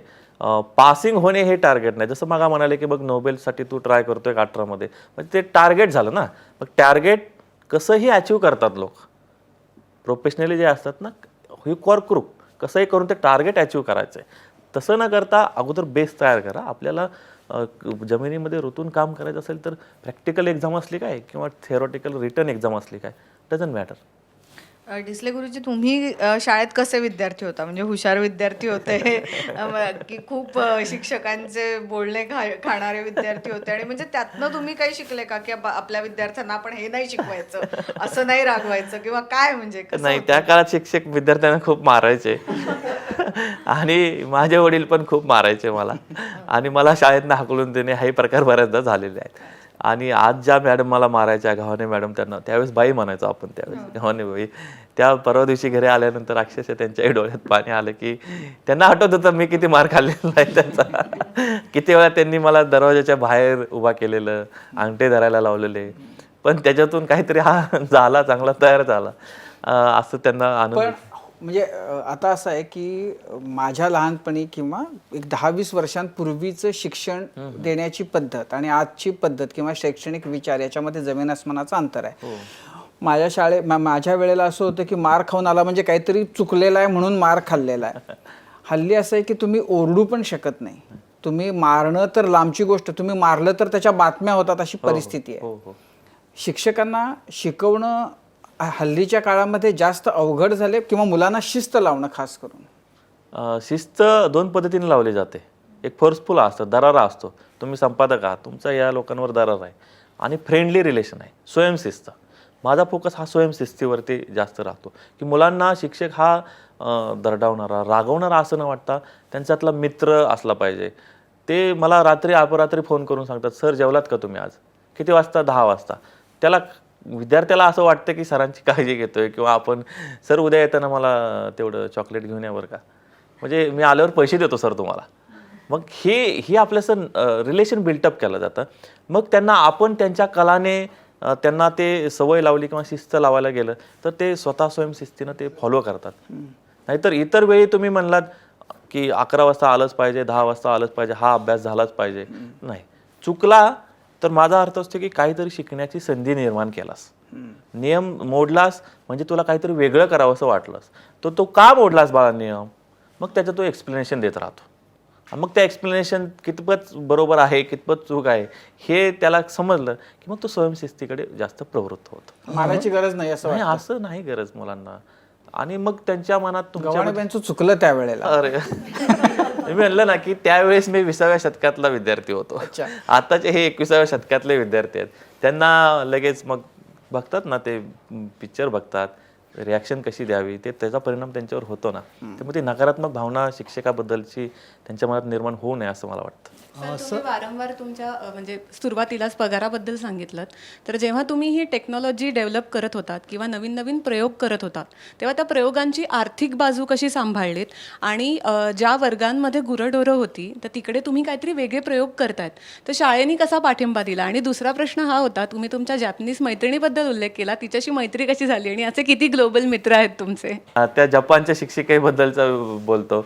पासिंग होणे हे टार्गेट नाही. जसं मग म्हणाले की बघ नोबेलसाठी तू ट्राय करतोय 18मध्ये, म्हणजे ते टार्गेट झालं ना. मग टार्गेट कसंही अचीव करतात लोक, प्रोफेशनली जे असतात ना, ही कॉर्क्रुप कसंही करून ते टार्गेट अचीव करायचं आहे. तसं न करता अगोदर बेस तयार करा. आपल्याला जमिनीमध्ये रुतून काम करायचं असेल तर प्रॅक्टिकल एक्झाम असली काय किंवा थेरॉटिकल रिटर्न एक्झाम असली काय, डझंट मॅटर. डिसले गुरुजी, तुम्ही शाळेत कसे विद्यार्थी होता? म्हणजे हुशार विद्यार्थी होते की खूप शिक्षकांचे बोलणे खाणारे विद्यार्थी होते? आणि म्हणजे त्यातनं तुम्ही काही शिकले का की आपल्या विद्यार्थ्यांना आपण हे नाही शिकवायचं, असं नाही रागवायचं किंवा काय? म्हणजे नाही, त्या काळात शिक्षक विद्यार्थ्यांना खूप मारायचे आणि माझे वडील पण खूप मारायचे मला, आणि मला शाळेतनं हाकलून देणे हे प्रकार बऱ्याचदा झालेले आहेत. आणि आज ज्या मॅडम मला मारायच्या, गव्हाणे मॅडम, त्यांना त्यावेळेस बाई म्हणायचो आपण, त्यावेळेस गव्हाणे बाई, त्या परवा दिवशी घरी आल्यानंतर अक्षरशः त्यांच्याही डोळ्यात पाणी आलं की त्यांना आठवत होतं मी किती मार खाल्लेला आहे त्यांचा. किती वेळा त्यांनी मला दरवाजाच्या बाहेर उभा केलेलं, अंगठे धरायला लावलेले, पण त्याच्यातून काहीतरी हा झाला, चांगला तयार झाला असं त्यांना आनंद. म्हणजे आता असं आहे की माझ्या लहानपणी किंवा एक 10-20 वर्षांपूर्वीचं शिक्षण देण्याची पद्धत आणि आजची पद्धत किंवा शैक्षणिक विचार याच्यामध्ये जमीन आसमानाचं अंतर आहे. माझ्या वेळेला असं होतं की मार खाऊन आला म्हणजे काहीतरी चुकलेला आहे म्हणून मार खाल्लेला आहे. हल्ली असं आहे की तुम्ही ओरडू पण शकत नाही. तुम्ही मारणं तर लांबची गोष्ट, तुम्ही मारलं तर त्याच्या बातम्या होतात, अशी परिस्थिती आहे. शिक्षकांना शिकवणं हल्लीच्या काळामध्ये जास्त अवघड झाले किंवा मुलांना शिस्त लावणं खास करून. शिस्त 2 पद्धतीने लावली जाते. एक फोर्सफुल असतं, दरारा असतो, तुम्ही संपादक आहात, तुमचा या लोकांवर दरार आहे, आणि फ्रेंडली रिलेशन आहे, स्वयंशिस्त. माझा फोकस हा स्वयंशिस्तीवरती जास्त राहतो, की मुलांना शिक्षक हा दरडावणारा, रागवणारा असं न वाटता त्यांच्यातला मित्र असला पाहिजे. ते मला रात्री अपरात्री फोन करून सांगतात, सर जेवलात का तुम्ही आज? किती वाजता? 10 वाजता. त्याला विद्यार्थ्याला असं वाटतं की सरांची काळजी घेतोय, किंवा आपण सर उद्या येताना मला तेवढं चॉकलेट घेऊन या बरं का, म्हणजे मी आल्यावर पैसे देतो सर तुम्हाला. मग हे आपल्याचं रिलेशन बिल्टअप केलं जातं. मग त्यांना आपण त्यांच्या कलाने त्यांना ते सवय लावली किंवा शिस्त लावायला गेलं तर ते स्वतः स्वयंशिस्तीनं ते फॉलो करतात. नाहीतर इतर वेळी तुम्ही म्हणलात की 11 वाजता आलंच पाहिजे, 10 वाजता आलंच पाहिजे, हा अभ्यास झालाच पाहिजे, नाही. चुकला तर माझा अर्थ असतो की काहीतरी शिकण्याची संधी निर्माण केलास, नियम मोडलास म्हणजे तुला काहीतरी वेगळं करावं असं वाटलंस, तर तो का मोडलास बाळा नियम, मग त्याचं तो एक्सप्लेनेशन देत राहतो. आणि मग त्या एक्सप्लेनेशन कितपत बरोबर आहे, कितपत चूक आहे हे त्याला समजलं की मग तो स्वयंशिस्तीकडे जास्त प्रवृत्त होतो. मारायची गरज नाही असं नाही, असं नाही गरज मुलांना. आणि मग त्यांच्या मनात गव्हाणेबाईंचं चुकलं त्यावेळेला. अरे मी म्हणलं ना की त्यावेळेस मी 20व्या शतकातला विद्यार्थी होतो. आताचे हे 21व्या शतकातले विद्यार्थी आहेत. त्यांना लगेच मग बघतात ना, ते पिक्चर बघतात, रिॲक्शन कशी द्यावी, ते त्याचा परिणाम त्यांच्यावर होतो ना. त्यामुळे ती नकारात्मक भावना शिक्षकाबद्दलची त्यांच्या मनात निर्माण होऊ नये असं मला वाटतं. तुम्ही वारंवार तुमच्या म्हणजे सुरुवातीलाच पगाराबद्दल सांगितलं, तर जेव्हा तुम्ही ही टेक्नॉलॉजी डेव्हलप करत होतात किंवा नवीन नवीन प्रयोग करत होतात, तेव्हा त्या प्रयोगांची आर्थिक बाजू कशी सांभाळलीत, आणि ज्या वर्गांमध्ये गुरंढोरं होती तर तिकडे तुम्ही काहीतरी वेगळे प्रयोग करतायत, तर शाळेने कसा पाठिंबा दिला? आणि दुसरा प्रश्न हा होता, तुम्ही तुमच्या जॅपनीज मैत्रिणीबद्दल उल्लेख केला, तिच्याशी मैत्री कशी झाली आणि असे किती ग्लोबल मित्र आहेत तुमचे? त्या जपानच्या शिक्षिकेबद्दलचा बोलतो.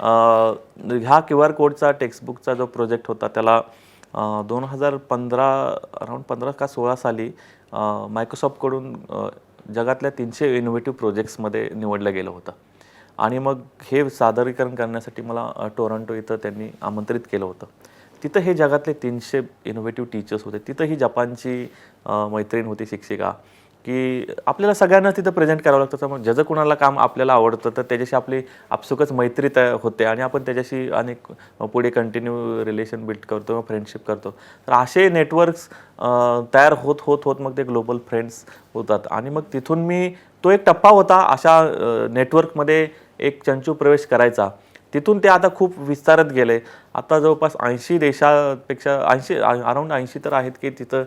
ह्या QR कोडचा टेक्स्टबुकचा जो प्रोजेक्ट होता त्याला 2015 अराऊंड 15 का 16 साली मायक्रोसॉफ्टकडून जगातल्या 300 इनोव्हेटिव्ह प्रोजेक्ट्समध्ये निवडलं गेलं होतं. आणि मग हे सादरीकरण करण्यासाठी मला टोरंटो इथं त्यांनी आमंत्रित केलं होतं. तिथं हे जगातले 300 इनोव्हेटिव्ह टीचर्स होते. तिथं ही जपानची मैत्रीण होती, शिक्षिका, की आपल्याला सगळ्यांना तिथं प्रेझेंट करावं लागतं. त्यामुळे ज्याचं कुणाला काम आपल्याला आवडतं तर त्याच्याशी आपली आपसुकच मैत्री तयार होते आणि आपण त्याच्याशी अनेक पुढे कंटिन्यू रिलेशन बिल्ड करतो, फ्रेंडशिप करतो. तर असे नेटवर्क्स तयार होत होत होत मग ते ग्लोबल फ्रेंड्स होतात. आणि मग तिथून मी तो एक टप्पा होता अशा नेटवर्कमध्ये एक चंचू प्रवेश करायचा. तिथून ते आता खूप विस्तारत गेले. आता जवळपास 80 देशापेक्षा अराऊंड 80 तर आहेत की तिथं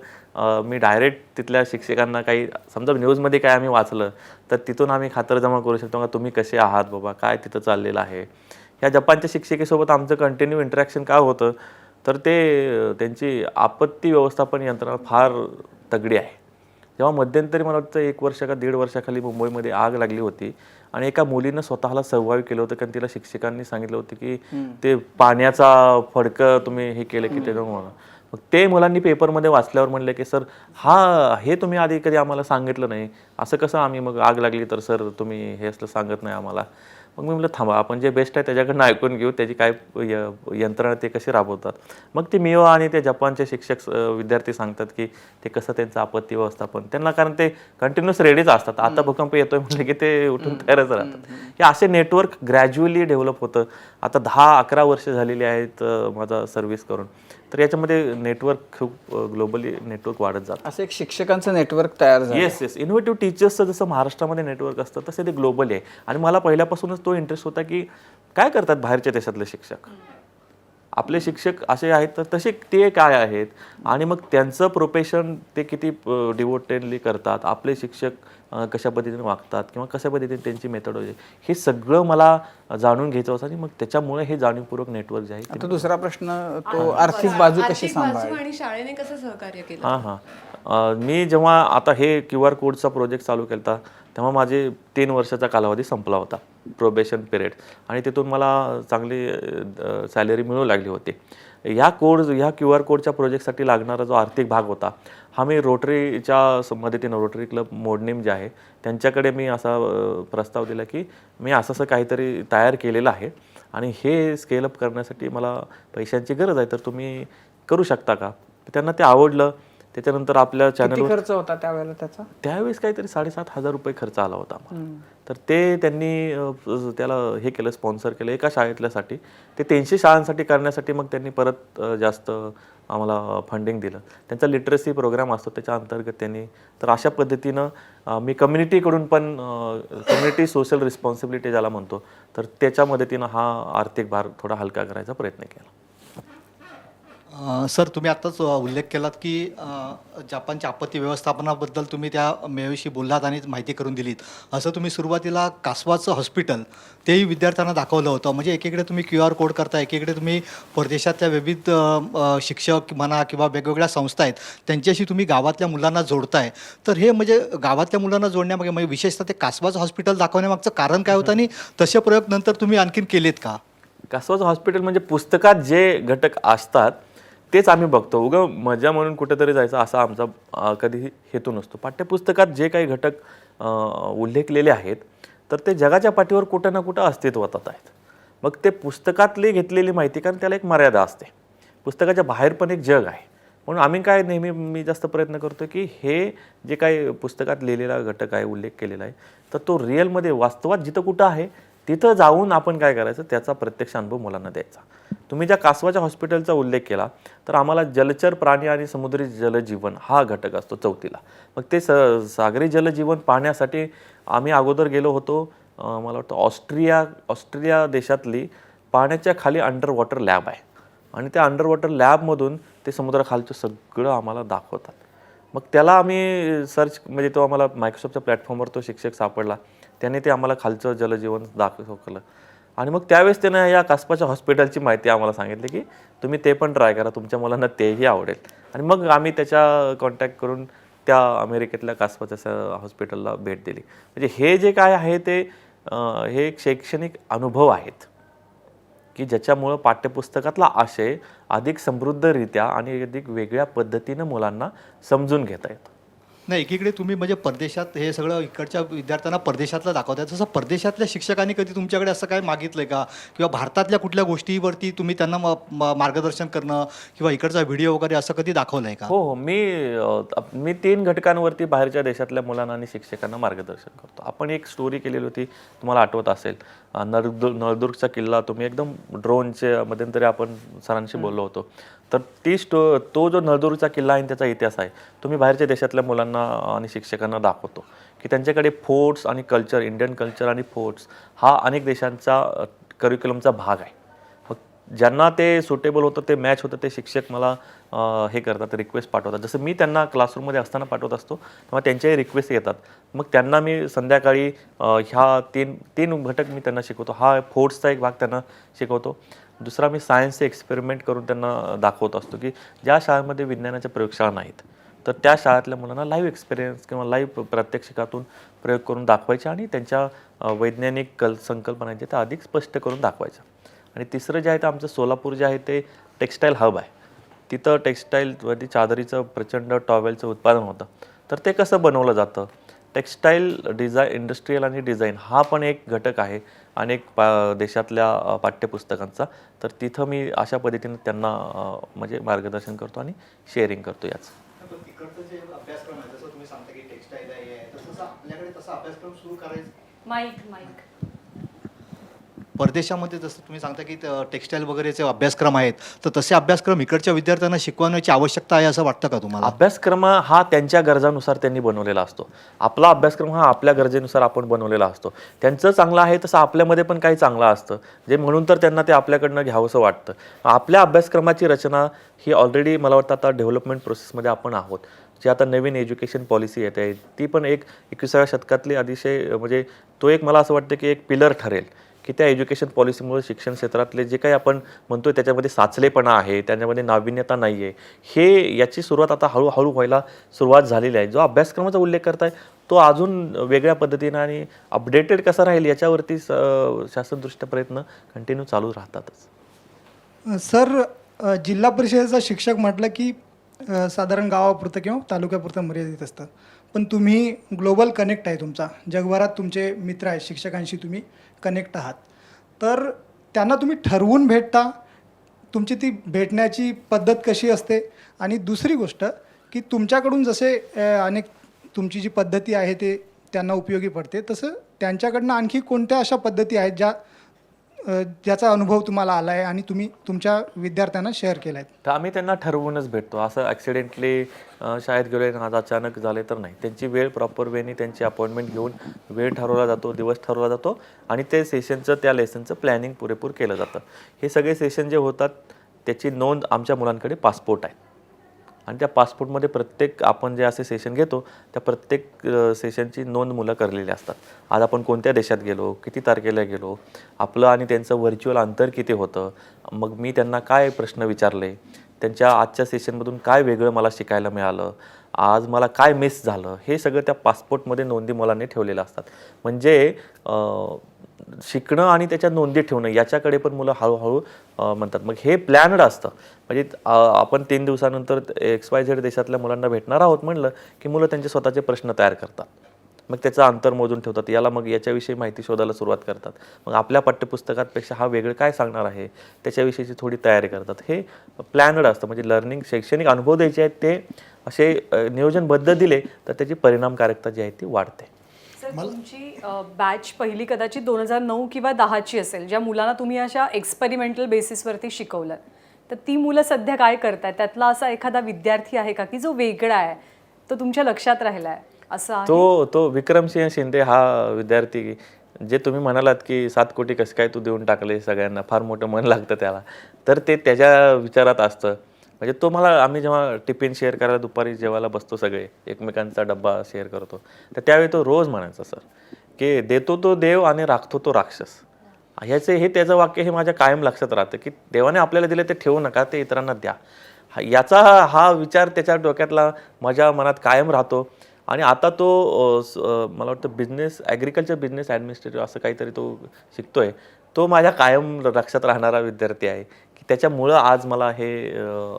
मी डायरेक्ट तिथल्या शिक्षकांना काही समजा न्यूजमध्ये काय आम्ही वाचलं तर तिथून आम्ही खातरजमा करू शकतो का तुम्ही कसे आहात बाबा, काय तिथं चाललेलं आहे. ह्या जपानच्या शिक्षिकेसोबत आमचं कंटिन्यू इंटरॅक्शन का होतं तर ते त्यांची आपत्ती व्यवस्थापन यंत्रणा फार तगडी आहे. जेव्हा मध्यंतरी मला वाटतं 1 वर्ष का 1.5 वर्षाखाली मुंबईमध्ये आग लागली होती आणि एका मुलीनं स्वतःला सर्व्हाइव्ह केलं होतं, कारण तिला शिक्षकांनी सांगितलं होतं की ते पाण्याचा फडकं तुम्ही हे केलं की त्याच्यामुळं. मग ते मुलांनी पेपरमध्ये वाचल्यावर म्हणले की सर हे तुम्ही आधी कधी आम्हाला सांगितलं नाही, असं कसं आम्ही मग आग लागली तर सर तुम्ही हे असलं सांगत नाही आम्हाला. मग मी म्हटलं थांबा, आपण जे बेस्ट आहे त्याच्याकडनं ऐकून घेऊ, त्याची काय यंत्रणा ते कसे राबवतात. मग ते मिओ आणि ते जपानचे शिक्षक विद्यार्थी सांगतात की ते कसं त्यांचं आपत्ती व्यवस्थापन त्यांना, कारण ते कंटिन्युअस रेडीच असतात. आता भूकंप येतोय म्हटलं की ते उठून तयारच राहतात. हे असे नेटवर्क ग्रॅज्युअली डेव्हलप होतं. आता 10-11 वर्ष झालेली आहेत माझा सर्व्हिस करून. तर याच्यामध्ये नेटवर्क खूप ग्लोबली नेटवर्क वाढत जातं. असं एक शिक्षकांचं नेटवर्क तयार झालं. येस. इनोव्हेटिव्ह टीचर्सचं जसं महाराष्ट्रामध्ये नेटवर्क असतं तसे ते ग्लोबली आहे. आणि मला पहिल्यापासूनच तो इंटरेस्ट होता की काय करतात बाहेरच्या देशातले शिक्षक, आपले शिक्षक असे आहेत तर तसे ते काय आहेत आणि मग त्यांचं प्रोफेशन ते किती डिवोटेडली करतात, आपले शिक्षक कशा पद्धतीने वागतात किंवा कशा पद्धतीने त्यांची मेथडॉलॉजी, हे सगळं मला जाणून घ्यायचं होतं. आणि मग त्याच्यामुळे हे जाणीवपूर्वक नेटवर्क जे आहे. आता दुसरा प्रश्न तो आर्थिक बाजू कशी सांभाळली आणि शाळेने कसं सहकार्य केलं? मी जेव्हा आता हे QR कोडचा प्रोजेक्ट चालू केला तेव्हा माझे 3 वर्षाचा कालावधी संपला होता, प्रोबेशन पिरियड, आणि तिथून मला चांगली सॅलरी मिळू लागली होती. ह्या QR कोडच्या प्रोजेक्टसाठी लागणारा जो आर्थिक भाग होता हा मी रोटरीच्या मदतीनं, रोटरी क्लब मोडणीम जे आहे त्यांच्याकडे मी असा प्रस्ताव दिला की मी असं काहीतरी तयार केलेलं आहे आणि हे स्केलअप करण्यासाठी मला पैशांची गरज आहे, तर तुम्ही करू शकता का. त्यांना ते आवडलं. त्याच्यानंतर आपल्या चॅनलवर खर्च होता त्यावेळेला त्याचा? त्यावेळेस काहीतरी 7,500 रुपये खर्च आला होता आम्हाला. तर ते त्यांनी त्याला हे केलं, स्पॉन्सर केलं एका शाळेतल्यासाठी. ते 300 शाळांसाठी करण्यासाठी मग त्यांनी परत जास्त आम्हाला फंडिंग दिलं. त्यांचा लिटरसी प्रोग्राम असतो त्याच्या अंतर्गत त्यांनी, तर अशा पद्धतीनं मी कम्युनिटीकडून पण कम्युनिटी सोशल रिस्पॉन्सिबिलिटी ज्याला म्हणतो, तर त्याच्या मदतीनं हा आर्थिक भार थोडा हलका करायचा प्रयत्न केला. सर, तुम्ही आत्ताच उल्लेख केलात की जपानच्या आपत्ती व्यवस्थापनाबद्दल तुम्ही त्या मेळाव्याशी बोललात आणि माहिती करून दिलीत. असं तुम्ही सुरुवातीला कासवाचं हॉस्पिटल तेही विद्यार्थ्यांना दाखवलं होतं. म्हणजे एकीकडे तुम्ही QR कोड करताय, एकीकडे तुम्ही परदेशातल्या विविध शिक्षक म्हणा किंवा वेगवेगळ्या संस्था आहेत त्यांच्याशी तुम्ही गावातल्या मुलांना जोडताय. तर हे म्हणजे गावातल्या मुलांना जोडण्यामागे म्हणजे विशेषतः ते कासवाचं हॉस्पिटल दाखवण्यामागचं कारण काय होतं आणि तसे प्रयोग नंतर तुम्ही आणखीन केलेत का? कासवाचं हॉस्पिटल म्हणजे पुस्तकात जे घटक असतात तेच आम्ही बघतो. उगा मजा म्हणून कुठेतरी जायचं असा आमचा कधीही हेतू नसतो. पाठ्यपुस्तकात जे काही घटक उल्लेखलेले आहेत तर ते जगाच्या पाठीवर कुठं ना कुठं अस्तित्वात आहेत. मग ते पुस्तकातली घेतलेली माहिती, कारण त्याला एक मर्यादा असते, पुस्तकाच्या बाहेर पण एक जग आहे. म्हणून आम्ही काय नेहमी मी जास्त प्रयत्न करतो की हे जे काही पुस्तकात लिहिलेला घटक आहे, उल्लेख केलेला आहे, तर तो रिअलमध्ये वास्तवात जिथं कुठं आहे तिथं जाऊन आपण काय करायचं त्याचा प्रत्यक्ष अनुभव मुलांना द्यायचा. तुम्ही ज्या कासवाच्या हॉस्पिटलचा उल्लेख केला तर आम्हाला जलचर प्राणी आणि समुद्री जलजीवन हा घटक असतो 4थीला. मग ते सागरी जलजीवन पाहण्यासाठी आम्ही अगोदर गेलो होतो. मला वाटतं ऑस्ट्रिया देशातली पाण्याच्या खाली अंडर वॉटर लॅब आहे आणि त्या अंडर वॉटर लॅबमधून ते समुद्राखालचं सगळं आम्हाला दाखवतात. मग त्याला आम्ही सर्च म्हणजे तो आम्हाला मायक्रोसॉफ्टच्या प्लॅटफॉर्मवर तो शिक्षक सापडला, त्याने ते आम्हाला खालचं जलजीवन दाखवलं आणि मग त्यावेळेस त्यानं या कासवाच्या हॉस्पिटलची माहिती आम्हाला सांगितली की तुम्ही ते पण ट्राय करा, तुमच्या मुलांना तेही आवडेल. आणि मग आम्ही त्याच्या कॉन्टॅक्ट करून त्या अमेरिकेतल्या कासवाच्या हॉस्पिटलला भेट दिली. म्हणजे हे जे काय आहे ते हे एक शैक्षणिक अनुभव आहेत की ज्याच्यामुळं पाठ्यपुस्तकातला आशय अधिक समृद्धरित्या आणि अधिक वेगळ्या पद्धतीनं मुलांना समजून घेता येतो. नाही, एकीकडे तुम्ही म्हणजे परदेशात हे सगळं इकडच्या विद्यार्थ्यांना परदेशातलं दाखवताय, तसं परदेशातल्या शिक्षकांनी कधी तुमच्याकडे असं काय मागितलंय का, किंवा भारतातल्या कुठल्या गोष्टीवरती तुम्ही त्यांना मार्गदर्शन करणं किंवा इकडचा व्हिडिओ वगैरे असं कधी दाखवलंय का? हो, मी 3 घटकांवरती बाहेरच्या देशातल्या मुलांना आणि शिक्षकांना मार्गदर्शन करतो. आपण एक स्टोरी केलेली होती, तुम्हाला आठवत असेल, नळदुर्गचा किल्ला. तुम्ही एकदम ड्रोनच्या मध्यंतरी आपण सरांशी बोललो होतो, तर तो जो नळदुर्गचा किल्ला आहे त्याचा इतिहास आहे तो मी बाहेरच्या देशातल्या मुलांना आणि शिक्षकांना दाखवतो की त्यांच्याकडे फोर्ट्स आणि कल्चर, इंडियन कल्चर आणि फोर्ट्स हा अनेक देशांचा करिक्युलमचा भाग आहे. मग ज्यांना ते सुटेबल होतं, ते मॅच होतं, ते शिक्षक मला हे करतात, रिक्वेस्ट पाठवतात. जसं मी त्यांना क्लासरूममध्ये असताना पाठवत असतो तेव्हा त्यांच्याही रिक्वेस्ट येतात. मग त्यांना मी संध्याकाळी ह्या तीन घटक मी त्यांना शिकवतो. हा फोर्ट्सचा एक भाग त्यांना शिकवतो. दुसरा मी सायन्सचे एक्सपेरिमेंट करून त्यांना दाखवत असतो की ज्या शाळेमध्ये विज्ञानाच्या प्रयोगशाळा नाहीत तर त्या शाळेतल्या मुलांना लाईव्ह एक्सपिरियन्स किंवा लाईव्ह प्रात्यक्षिकातून प्रयोग करून दाखवायचे आणि त्यांच्या वैज्ञानिक संकल्पना आहेत त्या अधिक स्पष्ट करून दाखवायच्या. आणि तिसरं जे आहे ते आमचं सोलापूर जे आहे ते टेक्स्टाईल हब आहे. तिथं टेक्स्टाईलमध्ये चादरीचं प्रचंड टॉवेलचं उत्पादन होतं. तर ते कसं बनवलं जातं, टेक्स्टाईल इंडस्ट्रियल आणि डिझाईन हा पण एक घटक आहे अनेक देशातल्या पाठ्यपुस्तकांचा. तर तिथं मी अशा पद्धतीने त्यांना म्हणजे मार्गदर्शन करतो आणि शेअरिंग करतो. याचं तिकडचं जे अभ्यासक्रम आहे, जसं तुम्ही सांगता की टेक्स्टाईल आहे, तसं आपल्याकडे तसा अभ्यासक्रम सुरू करायचं. माईक परदेशामध्ये जसं तुम्ही सांगता की टेक्स्टाईल वगैरेचे अभ्यासक्रम आहेत, तर तसे अभ्यासक्रम इकडच्या विद्यार्थ्यांना शिकवण्याची आवश्यकता आहे असं वाटतं का तुम्हाला? अभ्यासक्रम हा त्यांच्या गरजानुसार त्यांनी बनवलेला असतो. आपला अभ्यासक्रम हा आपल्या गरजेनुसार आपण बनवलेला असतो. त्यांचं चांगलं आहे तसं आपल्यामध्ये पण काही चांगलं असतं, जे म्हणून तर त्यांना ते आपल्याकडनं घ्यावंसं वाटतं. आपल्या अभ्यासक्रमाची रचना ही ऑलरेडी मला वाटतं आता डेव्हलपमेंट प्रोसेसमध्ये आपण आहोत. जी आता नवीन एज्युकेशन पॉलिसी येते ती पण एक 21व्या शतकातली अतिशय म्हणजे तो एक मला असं वाटतं की एक पिलर ठरेल की त्या एज्युकेशन पॉलिसीमुळे शिक्षण क्षेत्रातले जे काही आपण म्हणतोय त्याच्यामध्ये साचलेपणा आहे, त्याच्यामध्ये नाविन्यता नाही आहे, हे याची सुरुवात आता हळूहळू व्हायला सुरुवात झालेली आहे. जो अभ्यासक्रमाचा उल्लेख करताय तो अजून वेगळ्या पद्धतीनं आणि अपडेटेड कसा राहील याच्यावरती शासनदृष्ट्या प्रयत्न कंटिन्यू चालू राहतातच. सर, जिल्हा परिषदेचा शिक्षक म्हटलं की साधारण गावापुरतं किंवा तालुक्यापुरतं मर्यादित असतं, पण तुम्ही ग्लोबल कनेक्ट आहे तुमचा, जगभरात तुमचे मित्र आहेत, शिक्षकांशी तुम्ही कनेक्ट आहात. तर त्यांना तुम्ही ठरवून भेटता, तुमची ती भेटण्याची पद्धत कशी असते? आणि दुसरी गोष्ट की तुमच्याकडून जसे अनेक तुमची जी पद्धती आहे ते त्यांना उपयोगी पडते, तसं त्यांच्याकडनं आणखी कोणत्या अशा पद्धती आहेत ज्या ज्याचा अनुभव तुम्हाला आला आहे आणि तुम्ही तुमच्या विद्यार्थ्यांना शेअर केला आहे? तर आम्ही त्यांना ठरवूनच भेटतो, असं ॲक्सिडेंटली शाळेत गेलो आणि आज अचानक झाले तर नाही. त्यांची वेळ प्रॉपर वेनी त्यांची अपॉइंटमेंट घेऊन वेळ ठरवला जातो, दिवस ठरवला जातो आणि ते सेशनचं त्या लेसनचं प्लॅनिंग पुरेपूर केलं जातं. हे सगळे सेशन जे होतात त्याची नोंद आमच्या मुलांकडे पासपोर्ट आहे आणि त्या पासपोर्टमध्ये प्रत्येक आपण जे असे सेशन घेतो त्या प्रत्येक सेशनची नोंद मुलं करलेली असतात. आज आपण कोणत्या देशात गेलो, किती तारखेला गेलो, आपलं आणि त्यांचं व्हर्च्युअल अंतर किती होतं, मग मी त्यांना काय प्रश्न विचारले, त्यांच्या आजच्या सेशनमधून काय वेगळं मला शिकायला मिळालं, आज मला काय मिस झालं, हे सगळं त्या पासपोर्टमध्ये नोंदी मुलांनी ठेवलेलं असतात. म्हणजे शिकणं आणि त्याच्या नोंदी ठेवणं याच्याकडे पण मुलं हळूहळू म्हणतात. मग हे प्लॅनड असतं. म्हणजे आपण 3 दिवसानंतर XYZ देशातल्या मुलांना भेटणार आहोत म्हणलं की मुलं त्यांचे स्वतःचे प्रश्न तयार करतात. मग त्याचं अंतर मोजून ठेवतात, याला मग याच्याविषयी माहिती शोधायला सुरुवात करतात. मग आपल्या पाठ्यपुस्तकापेक्षा हा वेगळं काय सांगणार आहे त्याच्याविषयीची थोडी तयारी करतात. हे प्लॅनड असतं. म्हणजे लर्निंग शैक्षणिक अनुभव द्यायचे आहेत ते असे नियोजनबद्ध दिले तर त्याची परिणामकारकता जी आहे ती वाढते. सर, तुमची बॅच पहिली कदाचित 2009 किंवा 10ची असेल, ज्या मुलांना तुम्ही अशा एक्सपेरिमेंटल बेसिसवरती शिकवलं. तर ती मुलं सध्या काय करतायत? त्यातला असा एखादा विद्यार्थी आहे का की जो वेगळा आहे, तो तुमच्या लक्षात राहिला आहे असं आहे? तो विक्रमसिंह शिंदे हा विद्यार्थी, जे तुम्ही म्हणालात की 7 कोटी कसं काय तू देऊन टाकले सगळ्यांना, फार मोठं मन लागतं त्याला, तर ते त्याच्या विचारात असतं. म्हणजे तो मला, आम्ही जेव्हा टिफिन शेअर करायला दुपारी जेवायला बसतो सगळे, एकमेकांचा डब्बा शेअर करतो, तर त्यावेळी तो रोज म्हणायचा सर की देतो तो देव आणि राखतो तो राक्षस. हे त्याचं वाक्य हे माझ्या कायम लक्षात राहतं की देवाने आपल्याला दिले ते ठेवू नका, ते इतरांना द्या. याचा हा विचार त्याच्या डोक्यातला माझ्या मनात कायम राहतो. आणि आता तो मला वाटतं ॲग्रिकल्चर बिझनेस ॲडमिनिस्ट्रेटिव्ह असं काहीतरी तो शिकतोय. तो माझ्या कायम लक्षात राहणारा विद्यार्थी आहे की त्याच्यामुळं आज मला हे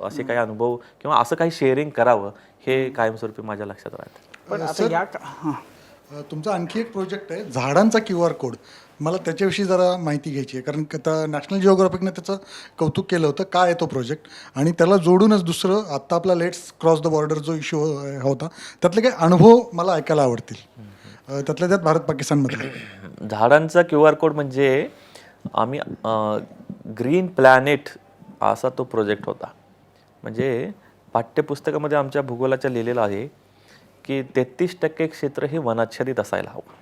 असे काही अनुभव किंवा असं काही शेअरिंग करावं हे कायमस्वरूपी माझ्या लक्षात राहतं. पण आता या तुमचा आणखी एक प्रोजेक्ट आहे झाडांचा QR कोड. मला त्याच्याविषयी जरा माहिती घ्यायची आहे, कारण आता नॅशनल जिओग्राफिकने त्याचं कौतुक केलं होतं. काय आहे तो प्रोजेक्ट? आणि त्याला जोडूनच दुसरं आत्ता आपला लेट्स क्रॉस द बॉर्डर जो इश्यू होता, त्यातले काही अनुभव मला ऐकायला आवडतील, त्यातल्या त्यात भारत पाकिस्तानमधले. झाडांचा QR कोड म्हणजे आम्ही ग्रीन प्लॅनेट असा तो प्रोजेक्ट होता. म्हणजे पाठ्यपुस्तकामध्ये आमच्या भूगोलाच्या लिहिलेलं आहे की 33% क्षेत्र हे वनाच्छादित असायला हवं.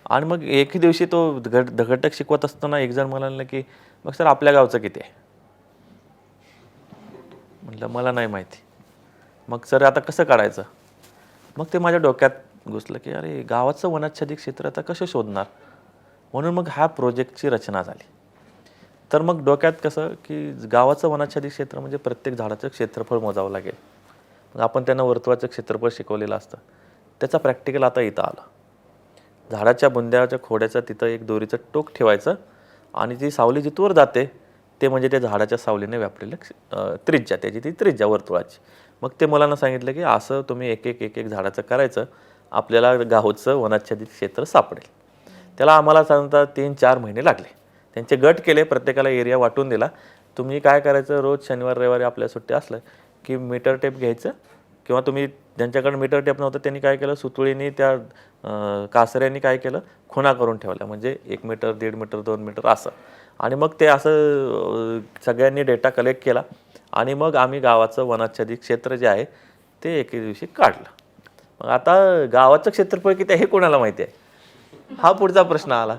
आणि मग एके दिवशी तो घटक शिकवत असताना एक जण म्हणाला की मग सर आपल्या गावचं किती आहे? म्हटलं मला नाही माहिती. मग सर आता कसं काढायचं? मग ते माझ्या डोक्यात घुसलं की अरे गावाचं वनाच्छादित क्षेत्र आता कसं शोधणार? म्हणून मग ह्या प्रोजेक्टची रचना झाली. तर मग डोक्यात कसं की गावाचं वनाच्छादित क्षेत्र म्हणजे प्रत्येक झाडाचं क्षेत्रफळ मोजावं लागेल. मग आपण त्यांना वर्तुळाचं क्षेत्रफळ शिकवलेलं असतं, त्याचा प्रॅक्टिकल आता इथं आलं. झाडाच्या बुंद्याच्या खोड्याचं तिथं एक दोरीचं टोक ठेवायचं आणि जी सावली जिथवर जाते ते म्हणजे त्या झाडाच्या सावलीने व्यापलेलं त्रिज्या, त्याची ती त्रिज्या वर्तुळाची. मग ते मुलांना सांगितलं की असं तुम्ही एक एक झाडाचं करायचं, आपल्याला गावचं वनाच्छादित क्षेत्र सापडेल. त्याला आम्हाला साधारणतः 3-4 महिने लागले. त्यांचे गट केले, प्रत्येकाला एरिया वाटून दिला. तुम्ही काय करायचं, रोज शनिवार रविवारी आपल्या सुट्टी असलं की मीटर टेप घ्यायचं, किंवा तुम्ही ज्यांच्याकडे मीटर टेप नव्हतं त्यांनी काय केलं, सुतुळीने त्या कासऱ्यांनी काय केलं, खुणा करून ठेवल्या. म्हणजे 1 मीटर, 1.5 मीटर, 2 मीटर असं. आणि मग ते असं सगळ्यांनी डेटा कलेक्ट केला आणि मग आम्ही गावाचं वनाच्छादित क्षेत्र जे आहे ते एके दिवशी काढलं. मग आता गावाचं क्षेत्रफळ किती आहे हे कोणाला माहिती आहे, हा पुढचा प्रश्न आला.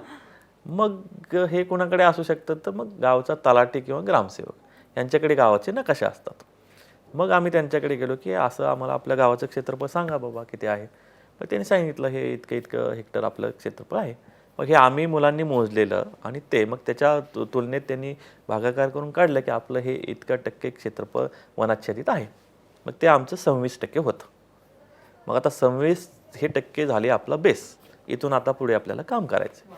मग हे कोणाकडे असू शकतं, तर मग गावचा तलाठी किंवा ग्रामसेवक यांच्याकडे गावाचे नकाशे असतात. मग आम्ही त्यांच्याकडे गेलो की असं आम्हाला आपल्या गावाचं क्षेत्रफळ सांगा बाबा किती आहे. मग त्यांनी सांगितलं हे इतकं हेक्टर आपलं क्षेत्रफळ आहे. मग हे आम्ही मुलांनी मोजलेलं आणि ते मग त्याच्या तुलनेत त्यांनी भागाकार करून काढलं की आपलं हे इतकं टक्के क्षेत्रफळ वनाच्छादित आहे. मग ते आमचं 26% होतं. मग आता 26% झाले आपला बेस. इथून आता पुढे आपल्याला काम करायचं.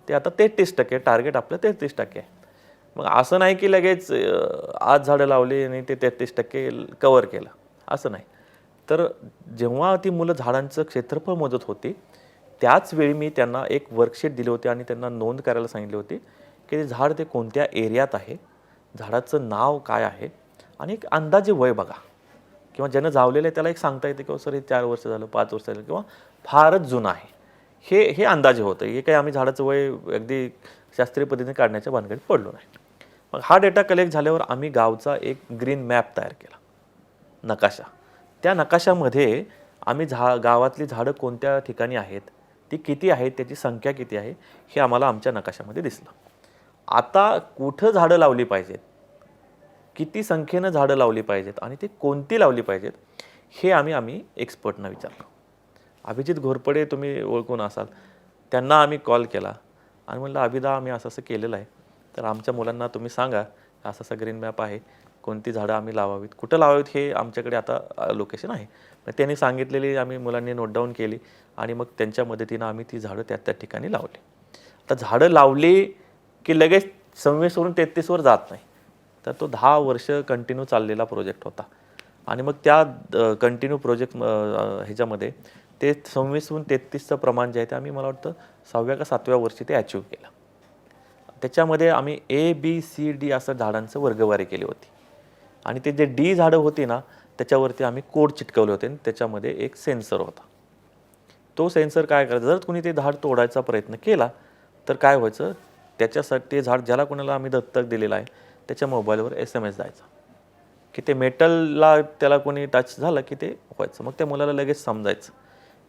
ते आता 33%, टार्गेट आपलं 33% आहे. मग असं नाही की लगेच आज झाडं लावली आणि ते 33% कव्हर केलं, असं नाही. तर जेव्हा ती मुलं झाडांचं क्षेत्रफळ मोजत होती त्याच वेळी मी त्यांना एक वर्कशीट दिली होती आणि त्यांना नोंद करायला सांगितली होती की ते झाड ते कोणत्या एरियात आहे, झाडाचं नाव काय आहे आणि एक अंदाजे वय बघा, किंवा ज्यानं जावलेलं आहे त्याला एक सांगता येते की सर हे 4 वर्ष झालं, 5 वर्ष झालं, किंवा फारच जुनं आहे, हे अंदाजे होतं. हे काही आम्ही झाडाचं वय अगदी शास्त्रीय पद्धतीने काढण्याच्या भानगडीत पडलो नाही. मग हा डेटा कलेक्ट झाल्यावर आम्ही गावचा एक ग्रीन मॅप तयार केला, नकाशा. त्या नकाशामध्ये आम्ही गावातली झाडं कोणत्या ठिकाणी आहेत, ती किती आहेत, त्याची संख्या किती आहे, हे आम्हाला आमच्या नकाशामध्ये दिसलं. आता कुठं झाडं लावली पाहिजेत, किती संख्येनं झाडं लावली पाहिजेत आणि ते कोणती लावली पाहिजेत, हे आम्ही एक्सपर्टना विचारलं. अभिजित घोरपडे तुम्ही ओळखून असाल, त्यांना आम्ही कॉल केला आणि म्हणलं अभिदा आम्ही असं असं केलेलं आहे, तर आमच्या मुलांना तुम्ही सांगा असं असं ग्रीन मॅप आहे, कोणती झाडं आम्ही लावावीत, कुठं लावावीत हे आमच्याकडे आता लोकेशन आहे. मग त्यांनी सांगितलेली आम्ही मुलांनी नोट डाऊन केली आणि मग त्यांच्या मदतीनं आम्ही ती झाडं त्या ठिकाणी लावली. आता झाडं लावली की लगेच 26 वरून 33 वर जात नाही, तर तो 10 वर्ष कंटिन्यू चाललेला प्रोजेक्ट होता. आणि मग त्या कंटिन्यू प्रोजेक्ट ह्याच्यामध्ये ते 26 वरून 33चं प्रमाण जे आहे ते आम्ही मला वाटतं 6व्या का 7व्या वर्षी ते अचीव केलं. त्याच्यामध्ये आम्ही ABCD असं झाडांचं वर्गवारी केली होती आणि ते जे D झाडं होती ना त्याच्यावरती आम्ही कोड चिटकवले होते आणि त्याच्यामध्ये एक सेन्सर होता. तो सेन्सर काय करायचा, जर कोणी ते झाड तोडायचा प्रयत्न केला तर काय व्हायचं, त्याच्यासाठी ते झाड ज्याला कोणाला आम्ही दत्तक दिलेलं आहे त्याच्या मोबाईलवर SMS जायचा की ते मेटलला त्याला कोणी टच झालं की ते व्हायचं. मग त्या मुलाला लगेच समजायचं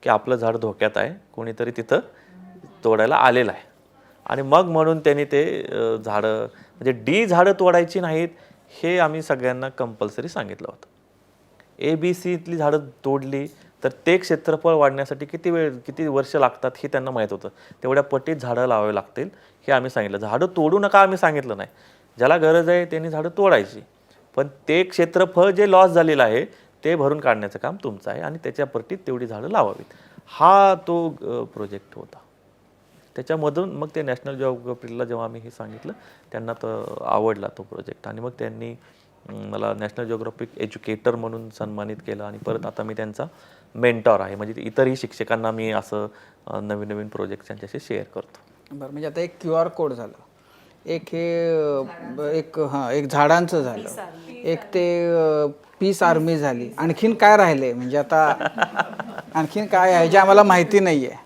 की आपलं झाड धोक्यात आहे, कोणीतरी तिथं तोडायला आलेलं आहे. आणि मग म्हणून त्यांनी ते झाडं म्हणजे D झाडं तोडायची नाहीत हे आम्ही सगळ्यांना कंपल्सरी सांगितलं होतं. ABCतली झाडं तोडली तर ते क्षेत्रफळ वाढण्यासाठी किती वर्ष लागतात हे त्यांना माहीत होतं. तेवढ्या पटीत झाडं लावावी लागतील हे आम्ही सांगितलं. झाडं तोडू नका आम्ही सांगितलं नाही, ज्याला गरज आहे त्यांनी झाडं तोडायची, पण ते क्षेत्रफळ जे लॉस झालेलं आहे ते भरून काढण्याचं काम तुमचं आहे आणि त्याच्या पटीत तेवढी झाडं लावावीत. हा तो प्रोजेक्ट होता. त्याच्यामधून मग ते नॅशनल जिओग्राफीला जेव्हा आम्ही हे सांगितलं त्यांना तर आवडला तो प्रोजेक्ट आणि मग त्यांनी मला नॅशनल जिओग्राफिक एज्युकेटर म्हणून सन्मानित केलं आणि परत आता मी त्यांचा मेंटॉर आहे. म्हणजे इतरही शिक्षकांना मी असं नवीन नवीन प्रोजेक्ट त्यांच्याशी शेअर करतो. बरं, म्हणजे आता एक QR कोड झालं, एक हे एक झाडांचं झालं, एक ते पीस आर्मी झाली, आणखीन काय राहिले म्हणजे आता आणखीन काय आहे जे आम्हाला माहिती नाही आहे?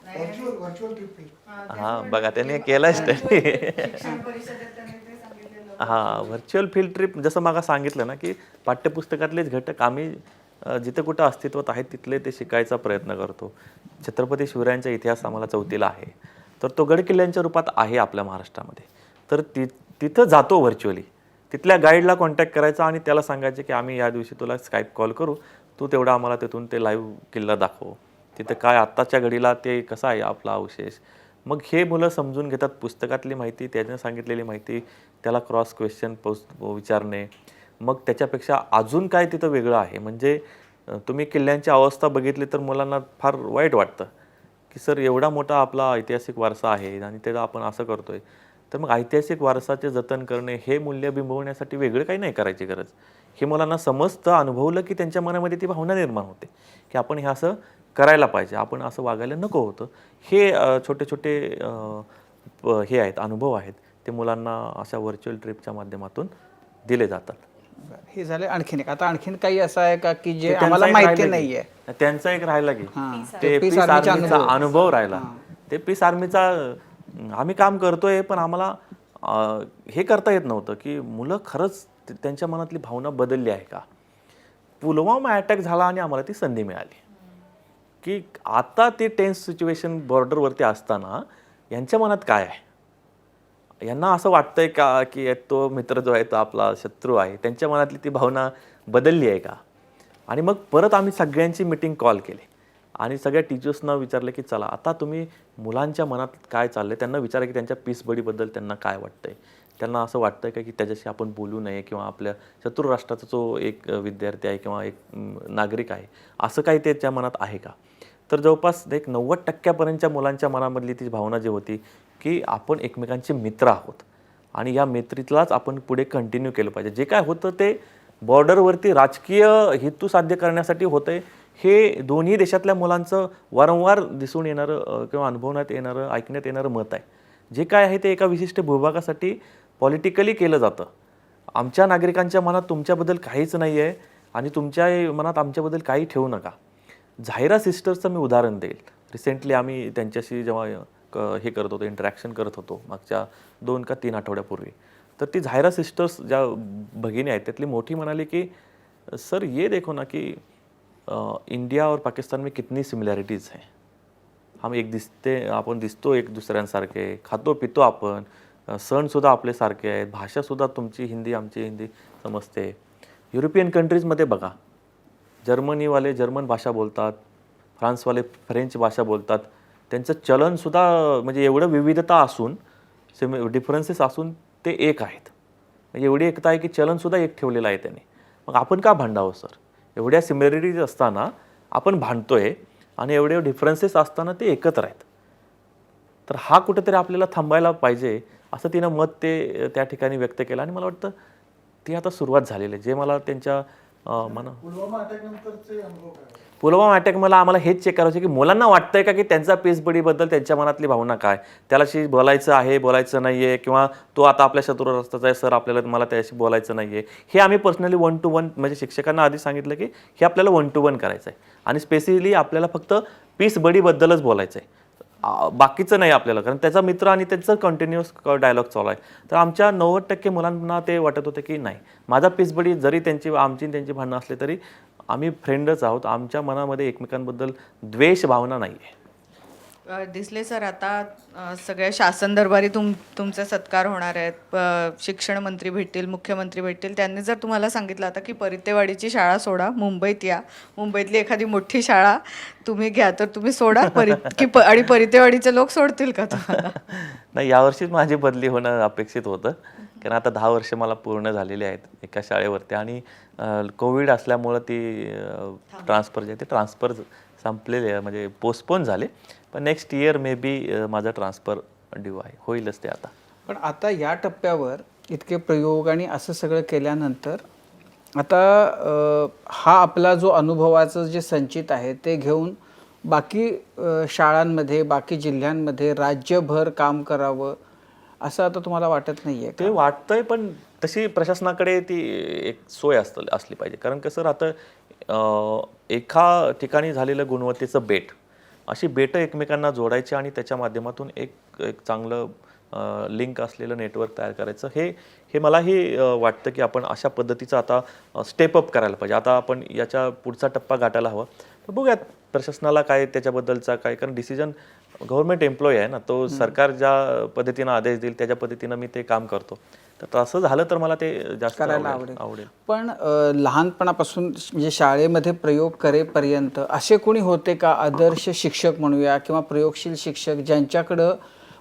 हां बघा त्यांनी केलंच हां व्हर्च्युअल फील्ड ट्रिप. जसं मागा सांगितलं ना की पाठ्यपुस्तकातलेच घटक आम्ही जिथं कुठं अस्तित्वात आहेत तिथले ते शिकायचा प्रयत्न करतो. छत्रपती शिवरायांचा इतिहास आम्हाला 4थीला आहे, तर तो गडकिल्ल्यांच्या रूपात आहे आपल्या महाराष्ट्रामध्ये. तर तिथं जातो व्हर्च्युअली, तिथल्या गाईडला कॉन्टॅक्ट करायचा आणि त्याला सांगायचं की आम्ही या दिवशी तुला स्काईप कॉल करू, तू तेवढा आम्हाला तिथून ते लाईव्ह किल्ला दाखव, तिथं काय आत्ताच्या घडीला ते कसं आहे आपला अवशेष. मग हे मुलं समजून घेतात, पुस्तकातली माहिती त्याने सांगितलेली माहिती त्याला क्रॉस क्वेश्चन विचारणे. मग त्याच्यापेक्षा अजून काय तिथं वेगळं आहे, म्हणजे तुम्ही किल्ल्यांची अवस्था बघितली तर मुलांना फार वाईट वाटतं की सर एवढा मोठा आपला ऐतिहासिक वारसा आहे आणि त्याला आपण असं करतोय. तर मग ऐतिहासिक वारसाचे जतन करणे हे मूल्य बिंबवण्यासाठी वेगळं काही नाही करायची गरज. हे मुलांना समजतं, अनुभवलं की त्यांच्या मनामध्ये ती भावना निर्माण होते की आपण हे असं करायला पाहिजे, आपण असं वागायला नको होतं. हे छोटे छोटे हे आहेत, अनुभव आहेत, ते मुलांना अशा व्हर्च्युअल ट्रिपच्या माध्यमातून दिले जातात. हे झाले. आणखीन एक आता आणखीन काही असं आहे का की जे त्यांचा आम्हाला एक माहिती राहिला नाही की- आहे? त्यांचा एक राहिला की ते पीस पीस आर्मीचा आर्मीचा अनुभव राहिला. ते पीस आर्मीचा आम्ही काम करतोय पण आम्हाला हे करता येत नव्हतं की मुलं खरंच त्यांच्या मनातली भावना बदलली आहे का. पुलवामा अटॅक झाला आणि आम्हाला ती संधी मिळाली की आता ती टेन्स सिच्युएशन बॉर्डरवरती असताना यांच्या मनात काय आहे, यांना असं वाटतंय का की तो मित्र जो आहे तो आपला शत्रू आहे, त्यांच्या मनातली ती भावना बदलली आहे का. आणि मग परत आम्ही सगळ्यांची मीटिंग कॉल केली आणि सगळ्या टीचर्सना विचारलं की चला आता तुम्ही मुलांच्या मनात काय चाललंय त्यांना विचारा की त्यांच्या पीस बडीबद्दल त्यांना काय वाटतंय, त्यांना असं वाटतंय का की त्याच्याशी आपण बोलू नये किंवा आपल्या शत्रू राष्ट्राचा जो एक विद्यार्थी आहे किंवा एक नागरिक आहे असं काही त्याच्या मनात आहे का. तर जवळपास एक 90% मुलांच्या मनामधली ती भावना जी होती की आपण एकमेकांचे मित्र आहोत आणि या मैत्रीतलाच आपण पुढे कंटिन्यू केलं पाहिजे. जे काय होतं ते बॉर्डरवरती राजकीय हेतू साध्य करण्यासाठी होतंय हे दोन्ही देशातल्या मुलांचं वारंवार दिसून येणारं किंवा अनुभवण्यात येणारं ऐकण्यात येणारं मत आहे. जे काय आहे ते एका विशिष्ट भूभागासाठी पॉलिटिकली केलं जातं. आमच्या नागरिकांच्या मनात तुमच्याबद्दल काहीच नाही आहे आणि तुमच्या मनात आमच्याबद्दल काही ठेवू नका. झायरा सिस्टर्सचं मी उदाहरण देईल. रिसेंटली आम्ही त्यांच्याशी जेव्हा हे करत होतो, इंटरॅक्शन करत होतो मागच्या 2 का 3 आठवड्यापूर्वी. तर ती झायरा सिस्टर्स ज्या भगिनी आहेत त्यातली मोठी म्हणाली की सर ये देखो ना कि इंडिया और पाकिस्तान में कितनी सिमिलॅरिटीज है. हम आपण दिसतो एक दुसऱ्यांसारखे, खातो पितो आपण, सणसुद्धा आपले सारखे आहेत, भाषासुद्धा तुमची हिंदी आमची हिंदी समजते. युरोपियन कंट्रीजमध्ये बघा, जर्मनीवाले जर्मन भाषा बोलतात, फ्रान्सवाले फ्रेंच भाषा बोलतात, त्यांचं चलनसुद्धा म्हणजे एवढं विविधता असून डिफरन्सेस असून ते एक आहेत. म्हणजे एवढी एकता आहे की चलनसुद्धा एक ठेवलेलं आहे त्यांनी. मग आपण का भांडावं सर? एवढ्या सिमिलॅरिटीज असताना आपण भांडतोय आणि एवढे डिफरन्सेस असताना ते एकत्र आहेत. तर हा कुठेतरी आपल्याला थांबायला पाहिजे असं तिनं मत ते त्या ठिकाणी व्यक्त केलं. आणि मला वाटतं ती आता सुरुवात झालेली आहे. जे मला त्यांच्या पुलवामा अटॅक मला आम्हाला हेच चेक करायचं की मुलांना वाटतंय का की त्यांचा पेसबडीबद्दल त्यांच्या मनातली भावना काय, त्यालाशी बोलायचं आहे बोलायचं नाही आहे, किंवा तो आता आपल्या शत्रू रस्त्याचा आहे सर आपल्याला मला त्याशी बोलायचं नाही आहे. हे आम्ही पर्सनली 1 to 1 म्हणजे शिक्षकांना आधी सांगितलं की हे आपल्याला 1 to 1 करायचं आहे आणि स्पेसिफिकली आपल्याला फक्त पीसबडीबद्दलच बोलायचं आहे, बाकीचं नाही आपल्याला. कारण त्याचा मित्र आणि त्यांचं कंटिन्युअस डायलॉग चालू आहे. तर आमच्या 90% मुलांना ते वाटत होतं की नाही, माझा पीसबडी जरी आमची त्यांची भांडणं असले तरी आम्ही फ्रेंडच आहोत, आमच्या मनामध्ये एकमेकांबद्दल द्वेष भावना नाही आहे. दिसले सर, आता सगळ्या शासन दरबारी तुमचे सत्कार होणार आहेत. शिक्षण मंत्री भेटतील, मुख्यमंत्री भेटतील. त्यांनी जर तुम्हाला सांगितलं आता की परितेवाडीची शाळा सोडा, मुंबईत या, मुंबईतली एखादी मोठी शाळा तुम्ही घ्या, तर तुम्ही सोडा आणि परितेवाडीचे लोक सोडतील का तुम्हाला? नाही, यावर्षीच माझी बदली होणं अपेक्षित होतं. कारण आता 10 वर्ष मला पूर्ण झालेली आहेत एका शाळेवरती आणि कोविड असल्यामुळं ती ट्रान्सफर संपलेले आहे, म्हणजे पोस्टपोन झाले. पण नेक्स्ट इयर मे बी माझा ट्रान्सफर ड्यू आहे, होईलच ते आता. पण आता या टप्प्यावर इतके प्रयोग आणि असं सगळं केल्यानंतर आता हा आपला जो अनुभवाचं जे संचित आहे ते घेऊन बाकी शाळांमध्ये, बाकी जिल्ह्यांमध्ये राज्यभर काम करावं असं आता तुम्हाला वाटत नाही आहे? ते वाटतंय, पण तशी प्रशासनाकडे ती एक सोय असली पाहिजे. कारण कसं राहतं, एका ठिकाणी झालेलं गुणवत्तेचं बेट, अशी बेटं एकमेकांना जोडायची आणि त्याच्या माध्यमातून एक चांगलं लिंक असलेलं नेटवर्क तयार करायचं. हे मलाही वाटतं की आपण अशा पद्धतीचं आता स्टेप अप करायला पाहिजे. आता आपण याच्या पुढचा टप्पा गाठायला हवा. तर बघूयात प्रशासनाला काय त्याच्याबद्दलचा काय, कारण डिसिजन गव्हर्नमेंट एम्प्लॉई आहे ना, तो सरकार ज्या पद्धतीनं आदेश देईल त्याच्या पद्धतीनं मी ते काम करतो. तर तसं झालं तर मला ते जास्त करायला आवडेल. पण लहानपणापासून म्हणजे शाळेमध्ये प्रयोग करेपर्यंत असे कोणी होते का आदर्श शिक्षक म्हणूया किंवा प्रयोगशील शिक्षक, ज्यांच्याकडं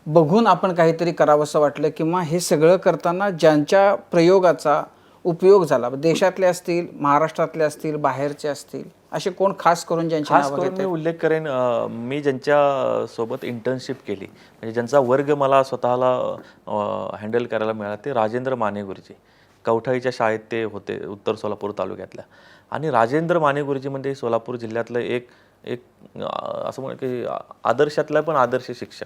बघून आपण काहीतरी करावंसं वाटलं किंवा हे सगळं करताना ज्यांच्या प्रयोगाचा उपयोग झाला, देशातले असतील, महाराष्ट्रातले असतील, बाहेरचे असतील, असे कोण खास करून ज्यांच्या खास करून मी उल्लेख करेन, मी ज्यांच्या सोबत इंटर्नशिप केली, म्हणजे ज्यांचा वर्ग मला स्वतःला हँडल करायला मिळाला, ते राजेंद्र माने गुरुजी. कवठाईच्या शाळेत ते होते, उत्तर सोलापूर तालुक्यातल्या. आणि राजेंद्र माने गुरुजी म्हणजे सोलापूर जिल्ह्यातलं एक असं म्हणू की आदर्शातला पण आदर्श शिक्षक.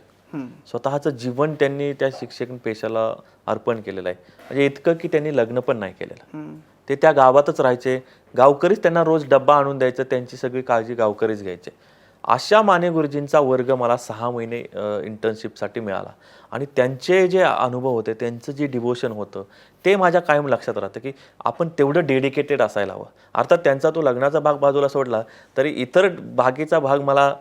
स्वतःचं जीवन त्यांनी त्या शिक्षक पेशाला अर्पण केलेलं आहे. म्हणजे इतकं की त्यांनी लग्न पण नाही केलेलं. ते त्या गावातच राहायचे, गावकरीच त्यांना रोज डब्बा आणून द्यायचं, त्यांची सगळी काळजी गावकरीच घ्यायचे. अशा माने गुरुजींचा वर्ग मला 6 महिने इंटर्नशिपसाठी मिळाला. आणि त्यांचे जे अनुभव होते, त्यांचं जे डिवोशन होतं, ते माझ्या कायम लक्षात राहतं की आपण तेवढं डेडिकेटेड असायला हवं. अर्थात त्यांचा तो लग्नाचा भाग बाजूला सोडला तरी इतर बाकीचा भाग मला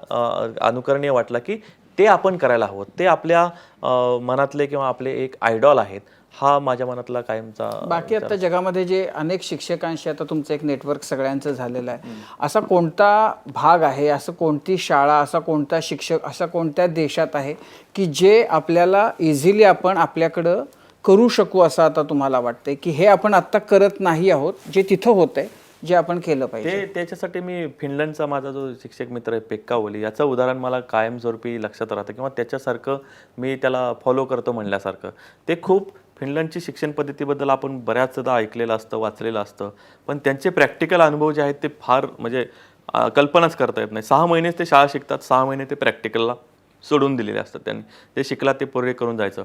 अनुकरणीय वाटला की ते आपण करायला हवं. ते आपल्या मनातले किंवा आपले एक आयडॉल आहेत, हा माझ्या मनातला कायमचा. बाकी आता जगामध्ये जे अनेक शिक्षकांशी आता तुमचं एक नेटवर्क सगळ्यांचं झालेलं आहे, असा कोणता भाग आहे, असं कोणती शाळा, असा कोणता शिक्षक, असा कोणत्या देशात आहे की जे आपल्याला इझिली आपण आपल्याकडं करू शकू असं आता तुम्हाला वाटतंय की हे आपण आत्ता करत नाही आहोत, जे तिथं होतंय, जे आपण केलं पाहिजे? त्याच्यासाठी मी फिनलंडचा माझा जो शिक्षक मित्र आहे पेक्का ओली, याचं उदाहरण मला कायमस्वरूपी लक्षात राहतं किंवा त्याच्यासारखं मी त्याला फॉलो करतो म्हणल्यासारखं. ते खूप फिनलंडची शिक्षण पद्धतीबद्दल आपण बऱ्याचदा ऐकलेलं असतं, वाचलेलं असतं, पण त्यांचे प्रॅक्टिकल अनुभव जे आहेत ते फार म्हणजे कल्पनाच करता येत नाही. 6 महिनेच ते शाळा शिकतात, 6 महिने ते प्रॅक्टिकलला सोडून दिलेले असतात. त्यांनी ते शिकला ते पूर्ण करून जायचं.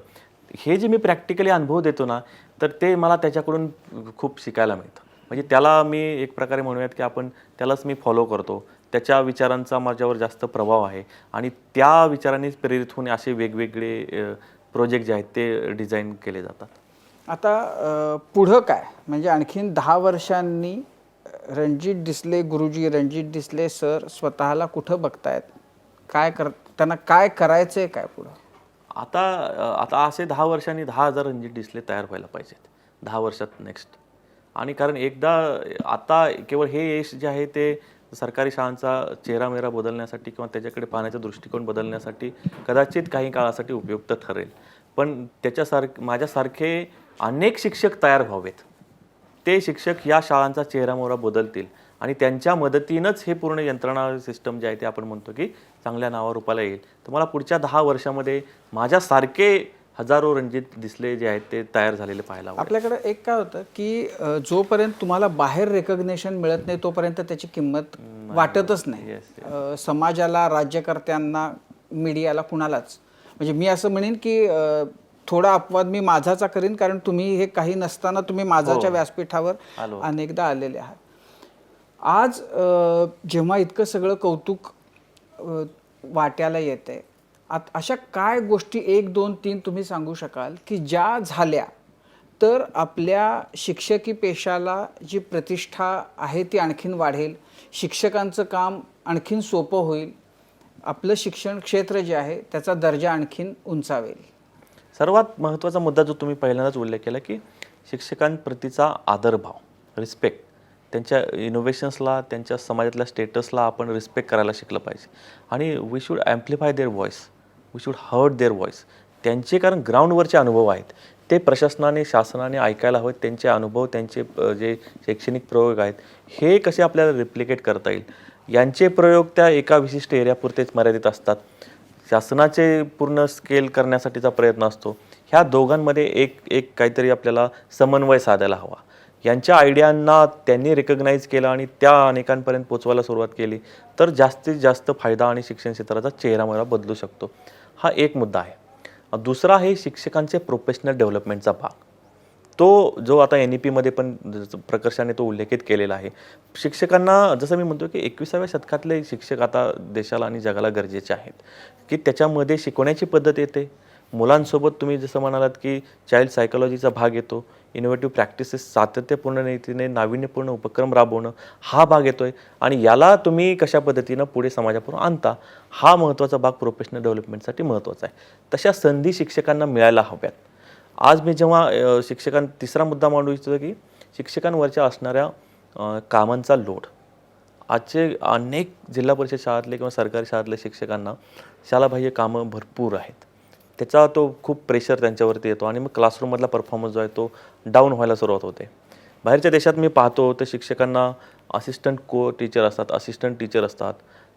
हे जे मी प्रॅक्टिकली अनुभव देतो ना, तर ते मला त्याच्याकडून खूप शिकायला मिळतं. म्हणजे त्याला मी एक प्रकारे म्हणूयात की आपण त्यालाच मी फॉलो करतो. त्याच्या विचारांचा माझ्यावर जास्त प्रभाव आहे आणि त्या विचारांनीच प्रेरित होऊन असे वेगवेगळे प्रोजेक्ट जे आहेत ते डिझाईन केले जातात. आता पुढं काय म्हणजे आणखीन 10 वर्षांनी रणजित डिसले गुरुजी, रणजित डिसले सर स्वतःला कुठं बघतायत? त्यांना काय करायचं आहे काय पुढं? आता असे 10 वर्षांनी 10,000 रणजित डिसले तयार व्हायला पाहिजेत 10 वर्षात नेक्स्ट. आणि कारण एकदा आता केवळ हे यश जे आहे ते सरकारी शाळांचा चेहरामेहरा बदलण्यासाठी किंवा त्याच्याकडे पाहण्याचा दृष्टिकोन बदलण्यासाठी कदाचित काही काळासाठी उपयुक्त ठरेल. पण माझ्यासारखे अनेक शिक्षक तयार व्हावेत. ते शिक्षक या शाळांचा चेहरामोहरा बदलतील आणि त्यांच्या मदतीनंच हे पूर्ण यंत्रणा सिस्टम जे आहे ते आपण म्हणतो की चांगल्या नावारूपाला येईल. तर मला पुढच्या 10 वर्षामध्ये माझ्यासारखे हजारो रणजित डिसले जे आहेत ते तयार झालेले पाहायला आवडेल. आपल्याकडे एक काय होतं की जोपर्यंत तुम्हाला बाहेर रेकग्नेशन मिळत नाही तोपर्यंत त्याची किंमत वाटतच नाही. समाजाला, राज्यकर्त्यांना, मीडियाला, कुणालाच. म्हणजे मी असं म्हणेन की थोडा अपवाद मी माझाचा करीन कारण तुम्ही हे काही नसताना तुम्ही माझाच्या व्यासपीठावर अनेकदा आलेले आहात. आज जेव्हा इतकं सगळं कौतुक वाट्याला येतंय, अशा काय गोष्टी 1, 2, 3 तुम्ही सांगू शकाल की ज्या झाल्या तर आपल्या शिक्षकी पेशाला जी प्रतिष्ठा आहे ती आणखीन वाढेल, शिक्षकांचं काम आणखीन सोपं होईल, आपलं शिक्षण क्षेत्र जे आहे त्याचा दर्जा आणखीन उंचावेल? सर्वात महत्त्वाचा मुद्दा जो तुम्ही पहिल्यांदाच उल्लेख केला की शिक्षकांप्रतीचा आदरभाव, रिस्पेक्ट. त्यांच्या इनोव्हेशन्सला, त्यांच्या समाजातल्या स्टेटसला आपण रिस्पेक्ट करायला शिकलं पाहिजे. आणि we should amplify their voice, we should hurt their voice. त्यांचे कारण ग्राउंडवरचे अनुभव आहेत ते प्रशासनाने, शासनाने ऐकायला हवेत. त्यांचे अनुभव, त्यांचे जे शैक्षणिक प्रयोग आहेत हे कसे आपल्याला रिप्लिकेट करता येईल. यांचे प्रयोग त्या एका विशिष्ट एरियापुरतेच मर्यादित असतात. शासनाचे पूर्ण स्केल करण्यासाठीचा प्रयत्न असतो. ह्या दोघांमध्ये एक काहीतरी आपल्याला समन्वय साधायला हवा. यांच्या आयडियांना त्यांनी रिकग्नाईज केलं आणि त्या अनेकांपर्यंत पोचवायला सुरुवात केली तर जास्तीत जास्त फायदा आणि शिक्षण क्षेत्राचा चेहरामोहरा बदलू शकतो. हा एक मुद्दा आहे. दुसरा आहे शिक्षकांचे प्रोफेशनल डेव्हलपमेंटचा भाग. तो जो आता NEPमध्ये पण प्रकर्षाने तो उल्लेखित केलेला आहे. शिक्षकांना जसं मी म्हणतो की 21व्या शतकातले शिक्षक आता देशाला आणि जगाला गरजेचे आहेत की त्याच्यामध्ये शिकवण्याची पद्धत येते. मुलांसोबत तुम्ही जसं म्हणालात की चाइल्ड सायकोलॉजीचा भाग येतो, इनोव्हेटिव्ह प्रॅक्टिसेस, सातत्यपूर्ण रीतीने नाविन्यपूर्ण उपक्रम राबवणं हा भाग येतोय आणि याला तुम्ही कशा पद्धतीनं पुढे समाजापुढे आणता हा महत्त्वाचा भाग प्रोफेशनल डेव्हलपमेंटसाठी महत्त्वाचा आहे. तशा संधी शिक्षकांना मिळायला हव्यात. आज मी जेव्हा तिसरा मुद्दा मांडू इच्छितो की शिक्षकांवरच्या असणाऱ्या कामांचा लोड. आजचे अनेक जिल्हा परिषद शाळातले किंवा सरकारी शाळातल्या शिक्षकांना शालाबाह्य कामं भरपूर आहेत. त्याचा तो खूप प्रेशर त्यांच्यावरती येतो आणि मग क्लासरूममधला परफॉर्मन्स जो आहे तो डाऊन व्हायला सुरुवात होते. बाहेरच्या देशात मी पाहतो तर शिक्षकांना असिस्टंट टीचर असतात, असिस्टंट टीचर असतात,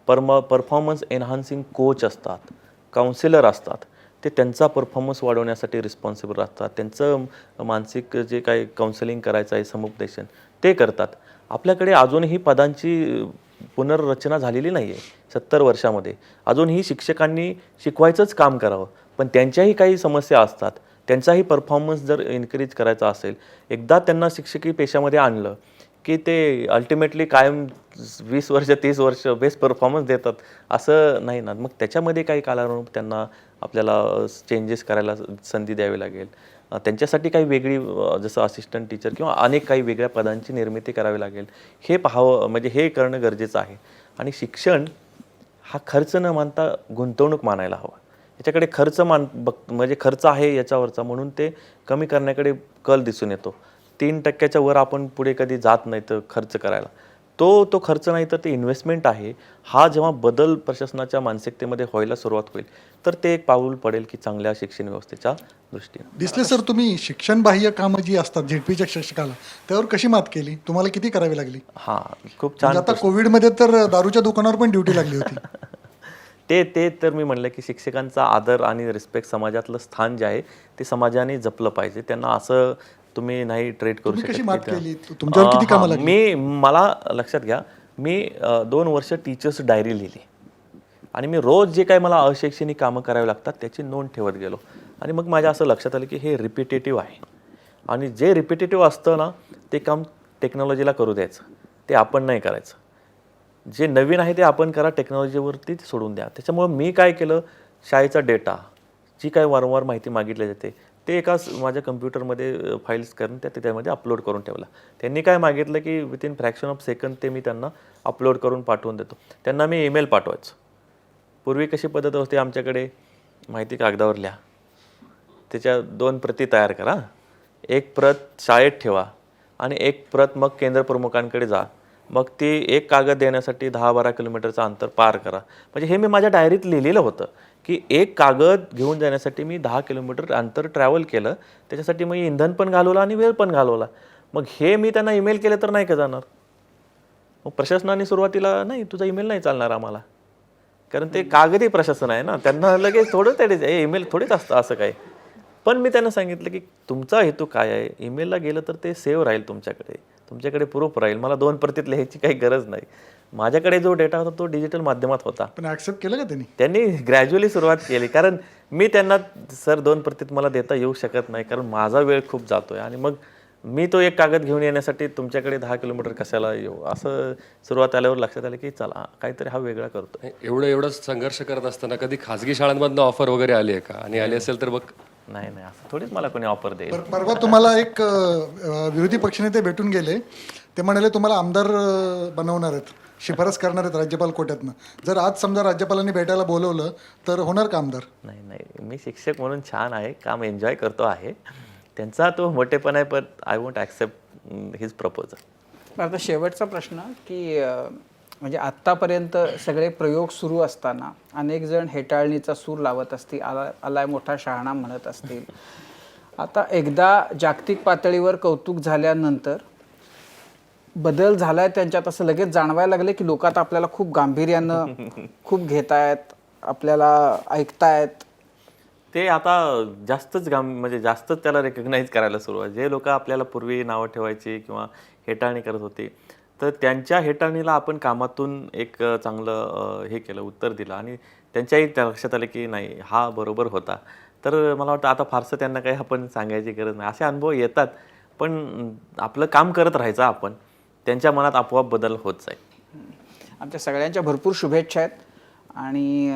परफॉर्मन्स एनहान्सिंग कोच असतात, काउन्सिलर असतात. ते त्यांचा परफॉर्मन्स वाढवण्यासाठी रिस्पॉन्सिबल असतात. त्यांचं मानसिक जे काही काउन्सिलिंग करायचं आहे, समुपदेशन ते करतात. आपल्याकडे अजूनही पदांची पुनर्रचना झालेली नाही आहे 70 वर्षामध्ये. अजूनही शिक्षकांनी शिकवायचंच काम करावं पण त्यांच्याही काही समस्या असतात. त्यांचाही परफॉर्मन्स जर इन्क्रीज करायचा असेल, एकदा त्यांना शिक्षकी पेशामध्ये आणलं की ते अल्टिमेटली कायम 20 वर्ष 30 वर्ष बेस्ट परफॉर्मन्स देतात असं नाही ना. मग त्याच्यामध्ये काही कालानुरूप त्यांना आपल्याला चेंजेस करायला संधी द्यावी लागेल. त्यांच्यासाठी काही वेगळी जसं असिस्टंट टीचर किंवा अनेक काही वेगळ्या पदांची निर्मिती करावी लागेल. हे पाहावं म्हणजे हे करणं गरजेचं आहे. आणि शिक्षण हा खर्च न मानता गुंतवणूक मानायला हवा. याच्याकडे म्हणजे खर्च आहे याच्यावरचा म्हणून ते कमी करण्याकडे कल दिसून येतो. 3% वर आपण पुढे कधी जात नाही तर खर्च करायला. तो खर्च नाही तर ते इन्व्हेस्टमेंट आहे. हा जेव्हा बदल प्रशासनाच्या मानसिकतेमध्ये व्हायला सुरुवात होईल तर ते एक पाऊल पडेल की चांगल्या शिक्षण व्यवस्थेच्या दृष्टीने. दिसले सर, तुम्ही शिक्षण बाह्य कामं जी असतात झेडपीच्या शिक्षकाला त्यावर कशी मात केली? तुम्हाला किती करावी लागली? हां, खूप छान. आता कोविडमध्ये तर दारूच्या दुकानावर पण ड्युटी लागली होती. ते तर मी म्हणलं की शिक्षकांचा आदर आणि रिस्पेक्ट, समाजातलं स्थान जे आहे ते समाजाने जपलं पाहिजे. त्यांना असं तुम्ही नाही ट्रीट करू कशी शकत. मात केली? तुमच्यावर किती कामं लागली? मला लक्षात घ्या, मी 2 वर्ष टीचर्स डायरी लिहिली आणि मी रोज जे काही मला अशैक्षणिक कामं करावी लागतात त्याची नोंद ठेवत गेलो. आणि मग माझ्या असं लक्षात आलं की हे रिपिटेटिव्ह आहे आणि जे रिपिटेटिव्ह असतं ना ते काम टेक्नॉलॉजीला करू द्यायचं, ते आपण नाही करायचं. जे नवीन आहे ते आपण करा, टेक्नॉलॉजीवरती ते सोडून द्या. त्याच्यामुळं मी काय केलं, शाळेचा डेटा जी काय वारंवार माहिती मागितली जाते ते माझ्या कम्प्युटरमध्ये फाईल्स करून त्यामध्ये अपलोड करून ठेवला. त्यांनी काय मागितलं की विथिन फ्रॅक्शन ऑफ सेकंड ते मी त्यांना अपलोड करून पाठवून देतो. त्यांना मी ईमेल पाठवायचो. पूर्वी कशी पद्धत होती आमच्याकडे, माहिती कागदावर लिहा, त्याच्या 2 प्रती तयार करा, एक प्रत शाळेत ठेवा आणि एक प्रत मग केंद्र प्रमुखांकडे जा, मग ती एक कागद देण्यासाठी 10-12 किलोमीटरचं अंतर पार करा. म्हणजे हे मी माझ्या डायरीत लिहिलेलं होतं की एक कागद घेऊन जाण्यासाठी मी 10 किलोमीटर अंतर ट्रॅव्हल केलं, त्याच्यासाठी मी इंधन पण घालवलं आणि वेळ पण घालवला. मग हे मी त्यांना ईमेल केलं तर नाही का जाणार? मग प्रशासनाने सुरुवातीला नाही, तुझा ईमेल नाही चालणार आम्हाला, कारण ते कागदी प्रशासन आहे ना, त्यांना लगेच थोडं ईमेल थोडीच असतं असं काय. पण मी त्यांना सांगितलं की तुमचा हेतू काय आहे, ईमेलला गेलं तर ते सेव्ह राहील तुमच्याकडे प्रूफ राहील, मला 2 प्रतीत लिहायची काही गरज नाही. माझ्याकडे जो डेटा होता तो डिजिटल माध्यमात होता. पण ऍक्सेप्ट केलं का त्यांनी? त्यांनी ग्रॅज्युअली सुरुवात केली, कारण मी त्यांना सर 2 प्रतीत मला देता येऊ शकत नाही, कारण माझा वेळ खूप जातोय आणि मग मी तो एक कागद घेऊन येण्यासाठी तुमच्याकडे 10 किलोमीटर कशाला येऊ, असं सुरुवात आल्यावर लक्षात आलं की चला काहीतरी हा वेगळा करतो. एवढं संघर्ष करत असताना कधी खाजगी शाळांमधनं ऑफर वगैरे आली आहे का? आणि आली असेल तर बघ. नाही असं थोडीच मला कोणी ऑफर देईल. परवा तुम्हाला एक विरोधी पक्षनेते भेटून गेले, ते म्हणाले तुम्हाला आमदार बनवणार आहेत, शिफारस करणार आहेत राज्यपाल कोट्यातनं. जर आज समजा राज्यपालांनी भेटायला बोलवलं तर होणार का आमदार? नाही, मी शिक्षक म्हणून छान आहे, काम एन्जॉय करतो आहे, त्यांचा तो मोठेपणा आहे, पण I won't accept his proposal. आता शेवटचा प्रश्न की म्हणजे आत्तापर्यंत सगळे प्रयोग सुरू असताना अनेक जण हेटाळणीचा सूर लावत असतील, आलाय मोठा शहाणा म्हणत असतील. आता एकदा जागतिक पातळीवर कौतुक झाल्यानंतर बदल झालाय त्यांच्यात असं लगेच जाणवायला लागले की लोक आता आपल्याला खूप गांभीर्यानं खूप घेतायत, आपल्याला ऐकतायत. ते आता जास्तच म्हणजे जास्तच त्याला रेकग्नाईज करायला सुरुवात. जे लोक आपल्याला पूर्वी नावं ठेवायची किंवा हेटाळणी करत होते, तर त्यांच्या हेटाळणीला आपण कामातून एक चांगलं हे केलं, उत्तर दिलं आणि त्यांच्याही लक्षात आलं की नाही हा बरोबर होता. तर मला वाटतं आता फारसं त्यांना काही आपण सांगायची गरज नाही. असे अनुभव येतात, पण आपलं काम करत राहायचं आपण, त्यांच्या मनात आपोआप बदल होत जाईल. आमच्या सगळ्यांच्या भरपूर शुभेच्छा आहेत. आणि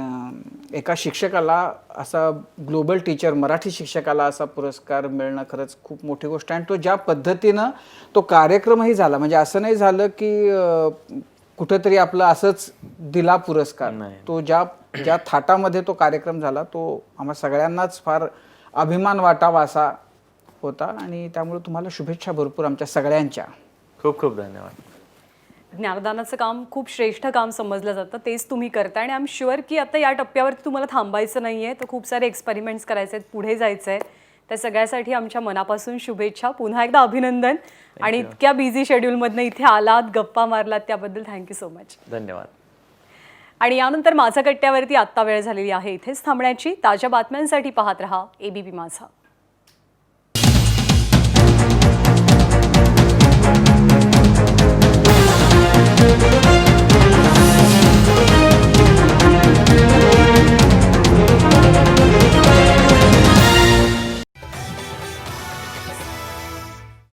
एका शिक्षकाला असा ग्लोबल टीचर, मराठी शिक्षकाला असा पुरस्कार मिळणं खरंच खूप मोठी गोष्ट आहे. आणि तो ज्या पद्धतीनं तो कार्यक्रमही झाला, म्हणजे असं नाही झालं की कुठंतरी आपलं असंच दिला पुरस्कार. तो ज्या थाटामध्ये तो कार्यक्रम झाला तो आम्हा सगळ्यांनाच फार अभिमान वाटावा असा होता. आणि त्यामुळे तुम्हाला शुभेच्छा भरपूर आमच्या सगळ्यांच्या. खूप खूप धन्यवाद. ज्ञानदानाचं काम खूप श्रेष्ठ काम समजलं जातं, तेच तुम्ही करताय. आणि आय एम शुअर की आता या टप्प्यावरती तुम्हाला थांबायचं नाही आहे, तर खूप सारे एक्सपेरिमेंट्स करायचे आहेत, पुढे जायचं आहे. त्या सगळ्यासाठी आमच्या मनापासून शुभेच्छा, पुन्हा एकदा अभिनंदन. आणि इतक्या बिझी शेड्यूलमधनं इथे आलात, गप्पा मारलात, त्याबद्दल थँक्यू सो मच. धन्यवाद. आणि यानंतर माझा कट्ट्यावरती आत्ता वेळ झालेली आहे इथेच थांबण्याची. ताज्या बातम्यांसाठी पाहत रहा ABP माझा.